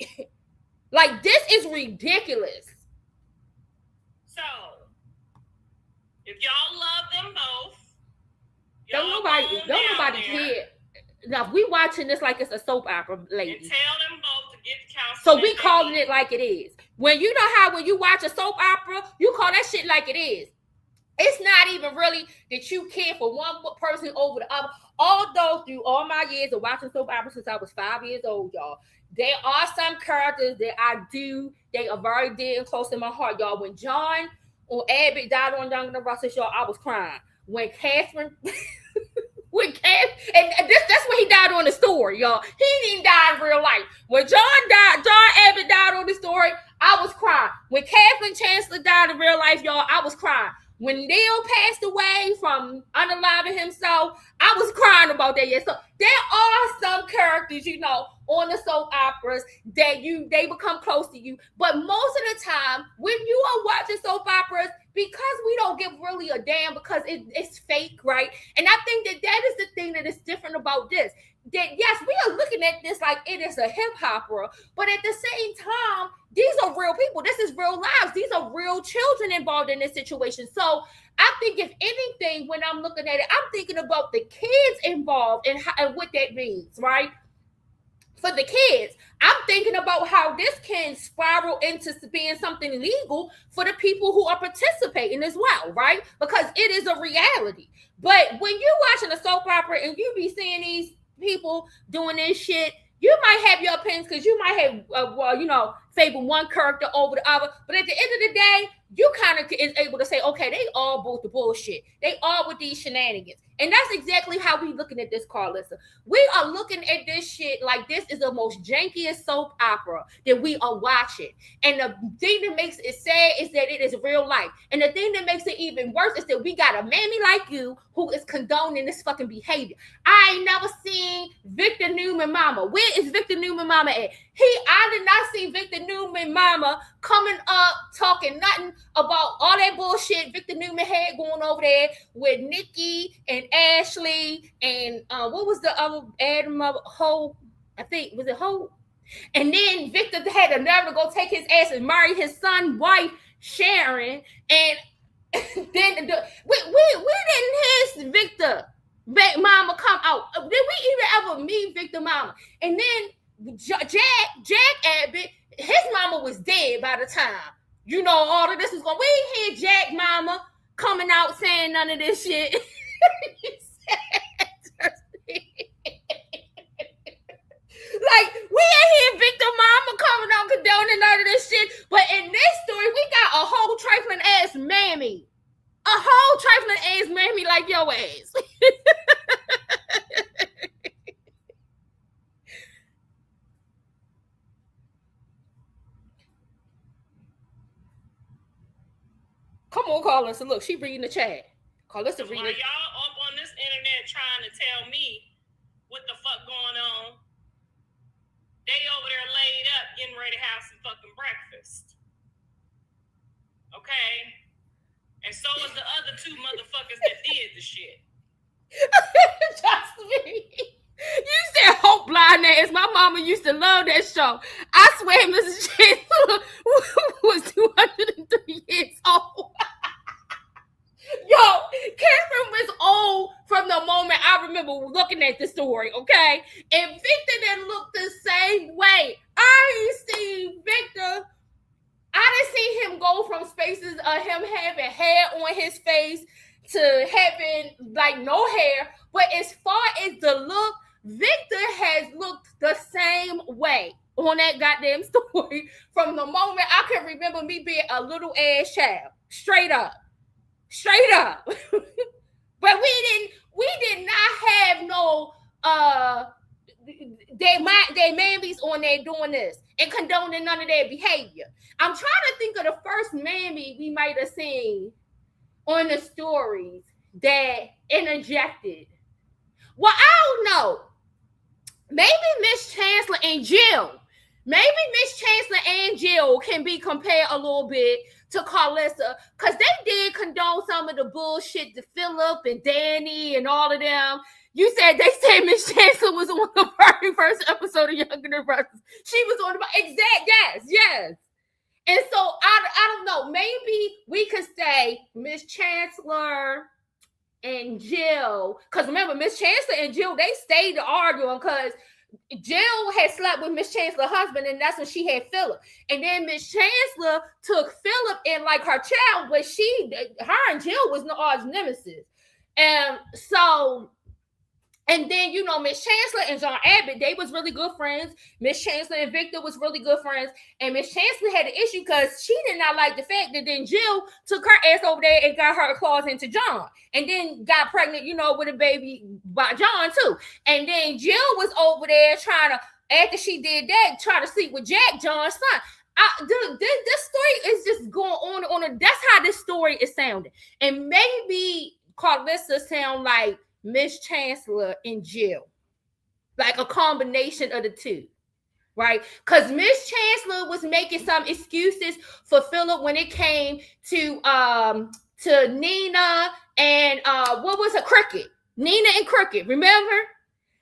Like, this is ridiculous. So, if y'all love them both, Don't nobody care. Now, we watching this like it's a soap opera, lady. And tell them both to get counseling. So we calling it like it is. When you know how when you watch a soap opera, you call that shit like it is. It's not even really that you care for one person over the other. Although through all my years of watching soap operas since I was 5 years old, y'all, there are some characters that they are very dear and close to my heart, y'all. When John or Abbott died on Young and the Russell, y'all, I was crying. When Catherine... that's when he died on the story, y'all. He didn't die in real life. When John Abbott died on the story, I was crying. When Kathleen Chancellor died in real life, y'all, I was crying. When Neil passed away from unaliving himself, I was crying about that. Yeah, so there are some characters, on the soap operas that they become close to you. But most of the time, when you are watching soap operas, because we don't give really a damn, because it's fake, right? And I think that is the thing that is different about this. That yes, we are looking at this like it is a hip opera, but at the same time, these are real people. This is real lives. These are real children involved in this situation. So I think if anything, when I'm looking at it, I'm thinking about the kids involved and what that means, right? For the kids, I'm thinking about how this can spiral into being something illegal for the people who are participating as well, right? Because it is a reality. But when you're watching a soap opera and you be seeing these people doing this shit, you might have your opinions because you might have, favor one character over the other. But at the end of the day, you kind of is able to say, okay, they all both the bullshit. They all with these shenanigans. And that's exactly how we looking at this, Carlissa. We are looking at this shit like this is the most jankiest soap opera that we are watching. And the thing that makes it sad is that it is real life. And the thing that makes it even worse is that we got a mammy like you who is condoning this fucking behavior. I ain't never seen Victor Newman Mama. Where is Victor Newman Mama at? I did not see Victor Newman Mama coming up talking nothing about all that bullshit Victor Newman had going over there with Nikki and Ashley and what was the other Adam Hope? I think was it Hope? And then Victor had to never go take his ass and marry his son's wife Sharon, and then we didn't hear Victor Mama come out. Did we even ever meet Victor Mama? And then Jack Abbott, his mama was dead by the time all of this was going. We ain't hear Jack Mama coming out saying none of this shit. Like, we ain't hear Victor Mama coming out condoning none of this shit. But in this story, we got a whole trifling ass mammy. A whole trifling ass mammy like your ass. Come on, Carlissa. Look, she reading the chat. Carlissa reading. While y'all up on this internet trying to tell me what the fuck going on, they over there laid up getting ready to have some fucking breakfast. Okay? And so is the other two motherfuckers that did the shit. Trust me. You said Hope Blind Ass. My mama used to love that show. I swear Mrs. Chancellor was 203 years old. Yo, Catherine was old from the moment I remember looking at the story, okay? And Victor didn't look the same way. I ain't seen Victor. I didn't see him go from spaces of him having hair on his face to having like no hair. But as far as the look, Victor has looked the same way on that goddamn story from the moment I can remember me being a little ass child. Straight up. But we did not have no they mammies on there doing this and condoning none of their behavior. I'm trying to think of the first mammy we might have seen on the stories that interjected. Well, I don't know. Maybe Miss Chancellor and Jill. Maybe Miss Chancellor and Jill can be compared a little bit to Carlissa, because they did condone some of the bullshit to Philip and Danny and all of them. They said Miss Chancellor was on the very first episode of Younger Than Brothers. She was on the yes. And so I don't know. Maybe we could say Miss Chancellor and Jill, because remember Miss Chancellor and Jill, they stayed arguing because Jill had slept with Miss Chancellor's husband, and that's when she had Philip. And then Miss Chancellor took Philip in like her child, but her and Jill was no arch nemesis. And so, and then, you know, Miss Chancellor and John Abbott, they was really good friends. Miss Chancellor and Victor was really good friends. And Miss Chancellor had an issue because she did not like the fact that then Jill took her ass over there and got her claws into John. And then got pregnant, you know, with a baby by John too. And then Jill was over there trying to, after she did that, try to sleep with Jack, John's son. This story is just going on. That's how this story is sounding. And maybe Carlissa sound like Miss Chancellor and Jill, like a combination of the two, right? Because Miss Chancellor was making some excuses for Philip when it came to Nina and what was her Cricket? Nina and Cricket, remember?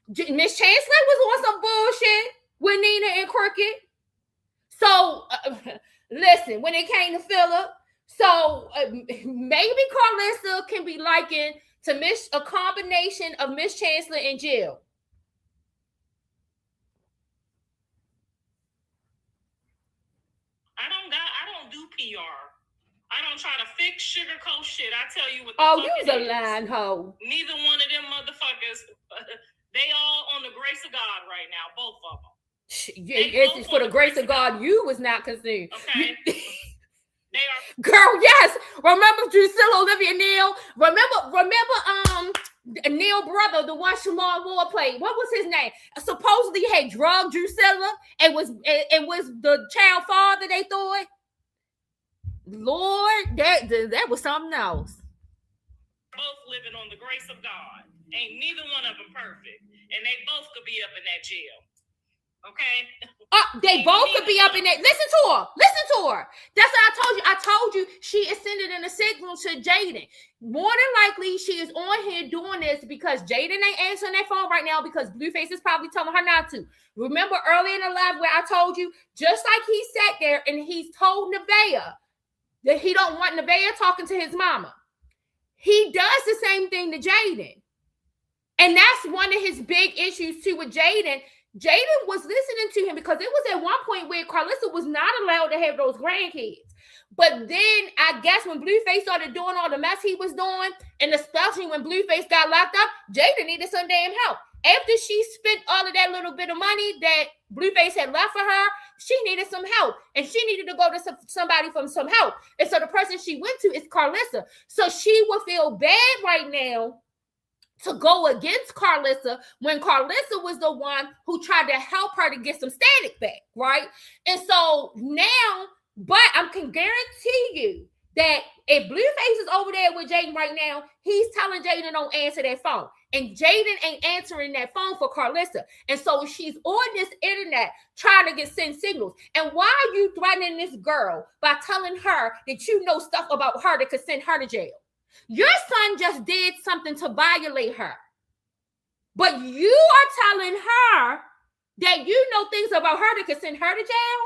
Miss Chancellor was on some bullshit with Nina and Cricket. So listen, when it came to Philip, so maybe Carlissa can be likened to a combination of Miss Chancellor and Jill. I don't do PR. I don't try to fix sugarcoat shit. I tell you what the fuck it is. Oh, you's a lying hoe. Neither one of them motherfuckers, they all on the grace of God right now, both of them. It's for the grace of God, you was not consumed. Okay. They are. Girl, yes. Remember Drusilla, Olivia Neal? Remember Neal brother, the one Shamar Moore played. What was his name? Supposedly he had drugged Drusilla and was the child father, they thought. Lord, that was something else. Both living on the grace of God. Ain't neither one of them perfect. And they both could be up in that jail. Okay? They both could be up in that. Listen to her. That's what I told you. I told you she is sending in a signal to Jaden. More than likely, she is on here doing this because Jaden ain't answering that phone right now because Blueface is probably telling her not to. Remember earlier in the live where I told you, just like he sat there and he's told Nevaeh that he don't want Nevaeh talking to his mama. He does the same thing to Jaden. And that's one of his big issues too with Jaden. Jaden was listening to him because it was at one point where Carlissa was not allowed to have those grandkids. But then I guess when Blueface started doing all the mess he was doing, and especially when Blueface got locked up, Jaden needed some damn help. After she spent all of that little bit of money that Blueface had left for her, she needed some help. And she needed to go to somebody for some help. And so the person she went to is Carlissa. So she will feel bad right now to go against Carlissa when Carlissa was the one who tried to help her to get some static back, right? And so now, but I can guarantee you that if Blueface is over there with Jaden right now, he's telling Jaden don't answer that phone. And Jaden ain't answering that phone for Carlissa. And so she's on this internet trying to send signals. And why are you threatening this girl by telling her that you know stuff about her that could send her to jail? Your son just did something to violate her. But you are telling her that you know things about her that could send her to jail.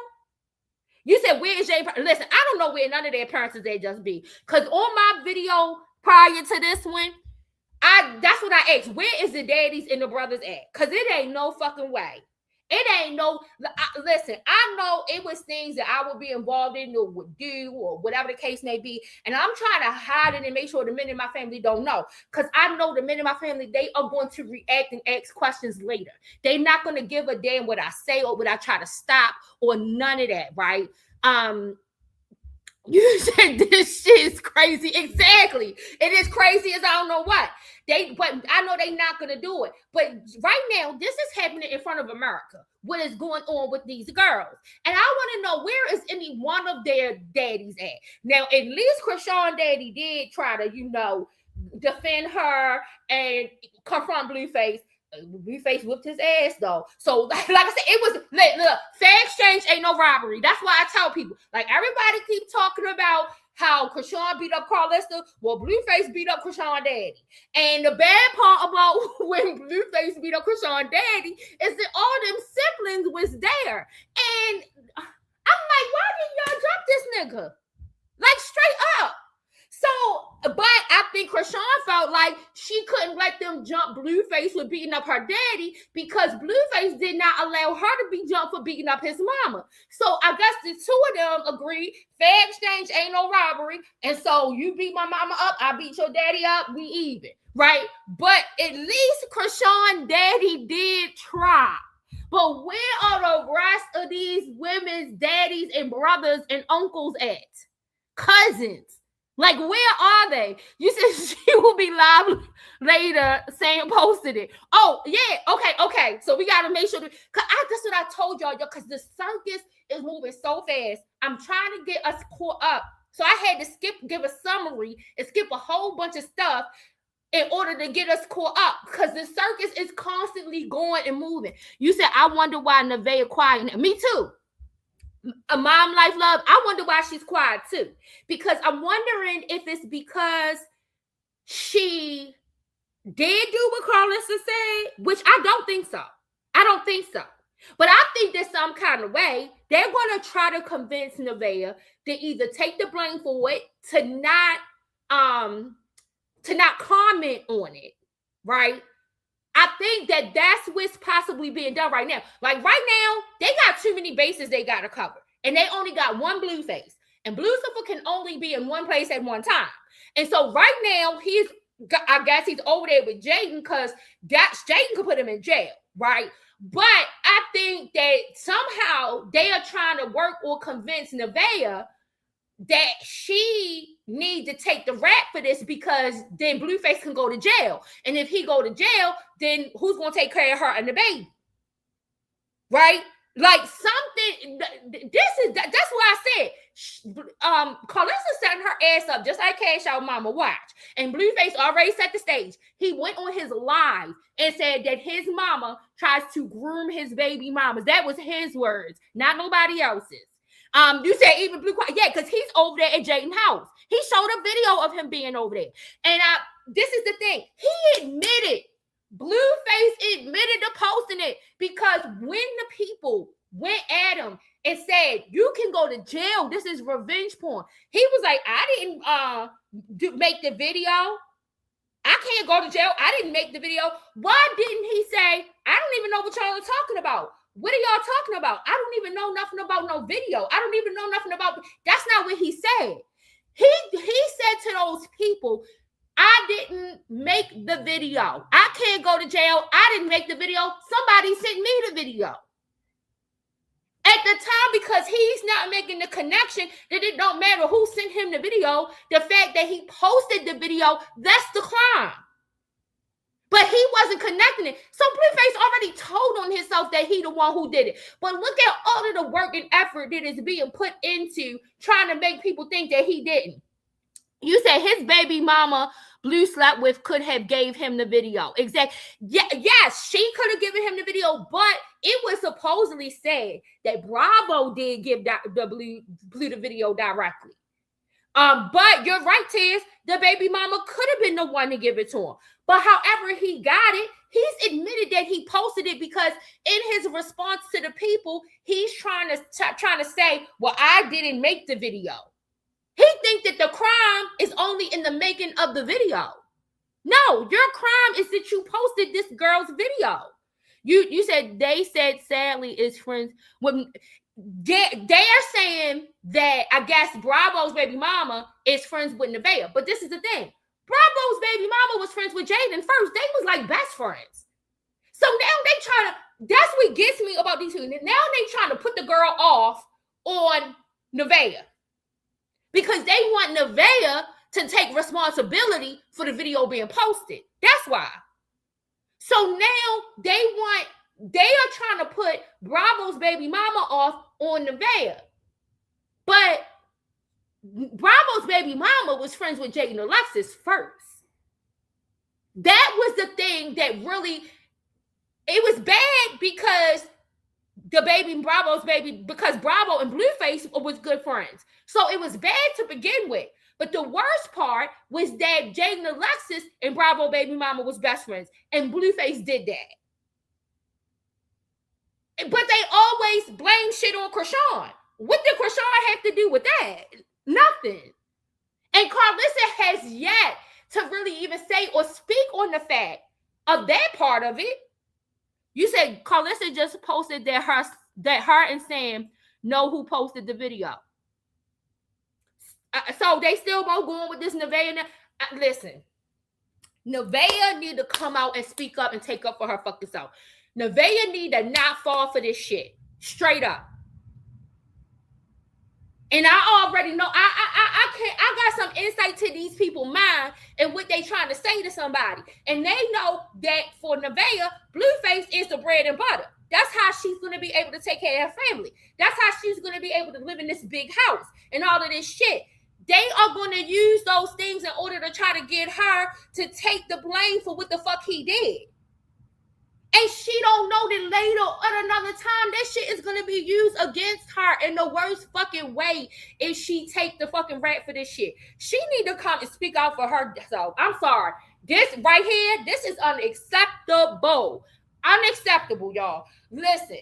You said, where is Jay? Listen, I don't know where none of their parents is they just be. Because on my video prior to this one, that's what I asked. Where is the daddies and the brothers at? Because it ain't no fucking way. It ain't no, listen, I know it was things that I would be involved in or would do or whatever the case may be. And I'm trying to hide it and make sure the men in my family don't know. Because I know the men in my family, they are going to react and ask questions later. They're not going to give a damn what I say or what I try to stop or none of that, right? You said this shit is crazy. Exactly. It is crazy as I don't know what. But I know they're not gonna do it. But right now, this is happening in front of America. What is going on with these girls? And I want to know, where is any one of their daddies at? Now, at least Chrisean daddy did try to, defend her and confront Blueface. Blueface whipped his ass though. So like I said, it was look, fair exchange ain't no robbery. That's why I tell people, like, everybody keep talking about how Chrisean beat up Carlista. Well, Blueface beat up Chrisean daddy. And the bad part about when Blueface beat up Chrisean daddy is that all them siblings was there. And I'm like, why didn't y'all drop this nigga? Like, straight up. So, but I think Chrisean felt like she couldn't let them jump Blueface with beating up her daddy because Blueface did not allow her to be jumped for beating up his mama. So I guess the two of them agreed, fair exchange ain't no robbery. And so you beat my mama up, I beat your daddy up, we even, right? But at least Chrisean daddy did try. But where are the rest of these women's daddies and brothers and uncles at? Cousins. Like, where are they? You said she will be live later saying posted it. Oh, yeah. Okay. So we got to make sure. That's what I told y'all, because the circus is moving so fast. I'm trying to get us caught up. So I had to give a summary and skip a whole bunch of stuff in order to get us caught up, because the circus is constantly going and moving. You said, I wonder why Nevaeh quiet. Me too. A mom life love, I wonder why she's quiet too, because I'm wondering if it's because she did do what Carlista said, which I don't think so. But I think there's some kind of way they're going to try to convince Nevaeh to either take the blame for it, to not comment on it, right? I think that's what's possibly being done right now. Like, right now, they got too many bases they got to cover. And they only got one Blueface. And Bluecifer can only be in one place at one time. And so right now, I guess he's over there with Jaden, because Jaden could put him in jail, right? But I think that somehow they are trying to work or convince Nevaeh that she need to take the rap for this, because then Blueface can go to jail. And if he go to jail, then who's going to take care of her and the baby? Right? Like, something, that's why I said, Carlista setting her ass up just like Cash Out Mama. Watch. And Blueface already set the stage. He went on his live and said that his mama tries to groom his baby mamas. That was his words, not nobody else's. You said even Blue Quiet. Yeah, because he's over there at Jaden's house. He showed a video of him being over there. And this is the thing. He admitted, Blueface admitted to posting it, because when the people went at him and said, you can go to jail, this is revenge porn, he was like, I didn't make the video. I can't go to jail. I didn't make the video. Why didn't he say, I don't even know what y'all are talking about? What are y'all talking about? I don't even know nothing about no video. I don't even know nothing about. That's not what he said. He said to those people, I didn't make the video. I can't go to jail. I didn't make the video. Somebody sent me the video. At the time, because he's not making the connection that it don't matter who sent him the video. The fact that he posted the video, that's the crime. But he wasn't connecting it. So Blueface already told on himself that he the one who did it. But look at all of the work and effort that is being put into trying to make people think that he didn't. You said his baby mama Blue slept with could have gave him the video. Exactly. Yeah, yes, she could have given him the video, but it was supposedly said that Bravo did give the Blue the video directly. But you're right, Tiz. The baby mama could have been the one to give it to him. But however he got it, he's admitted that he posted it because in his response to the people, he's trying to say, well, I didn't make the video. He thinks that the crime is only in the making of the video. No, your crime is that you posted this girl's video. You said they said sadly is friends with. They're saying that I guess Bravo's baby mama is friends with Nevaeh, but this is the thing. Bravo's baby mama was friends with Jaden first. They was like best friends. So now they trying to, that's what gets me about these two. Now they trying to put the girl off on Nevaeh because they want Nevaeh to take responsibility for the video being posted. That's why. So now they are trying to put Bravo's baby mama off on Nevaeh. But Bravo's baby mama was friends with Jaden Alexis first. That was the thing that really, it was bad because because Bravo and Blueface was good friends. So it was bad to begin with. But the worst part was that Jaden Alexis and Bravo baby mama was best friends. And Blueface did that. But they always blame shit on Chrisean. What did Chrisean have to do with that? Nothing. And Karlissa has yet to really even say or speak on the fact of that part of it. You said Karlissa just posted that her and Sam know who posted the video. So they still both going with this Nevaeh. Listen, Nevaeh need to come out and speak up and take up for her fucking self. Nevaeh need to not fall for this shit. Straight up. And I already know, I got some insight to these people's mind and what they trying to say to somebody. And they know that for Nevaeh, Blueface is the bread and butter. That's how she's going to be able to take care of her family. That's how she's going to be able to live in this big house and all of this shit. They are going to use those things in order to try to get her to take the blame for what the fuck he did. And she don't know that later at another time, that shit is going to be used against her in the worst fucking way if she take the fucking rap for this shit. She need to come and speak out for herself. I'm sorry. This right here, this is unacceptable. Unacceptable, y'all. Listen,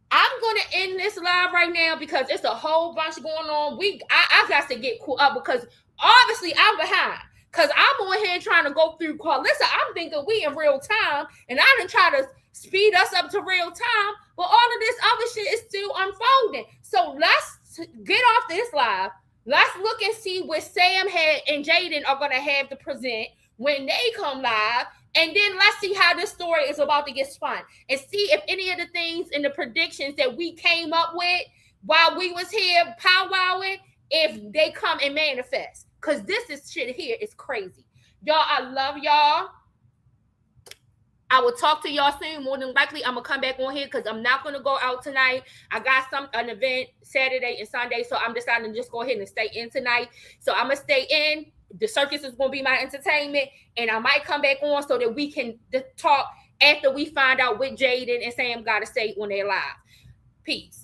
I'm going to end this live right now because it's a whole bunch going on. I got to get caught up because obviously I'm behind. Because I'm on here trying to go through Karlissa. I'm thinking we in real time. And I didn't try to speed us up to real time. But all of this other shit is still unfolding. So let's get off this live. Let's look and see what Sam and Jaden are going to have to present when they come live. And then let's see how this story is about to get spun. And see if any of the things and the predictions that we came up with while we was here powwowing, if they come and manifest. Because this shit here is crazy. Y'all, I love y'all. I will talk to y'all soon. More than likely, I'm going to come back on here because I'm not going to go out tonight. I got an event Saturday and Sunday, so I'm deciding to just go ahead and stay in tonight. So I'm going to stay in. The circus is going to be my entertainment, and I might come back on so that we can talk after we find out what Jaden and Sam got to say when they're live. Peace.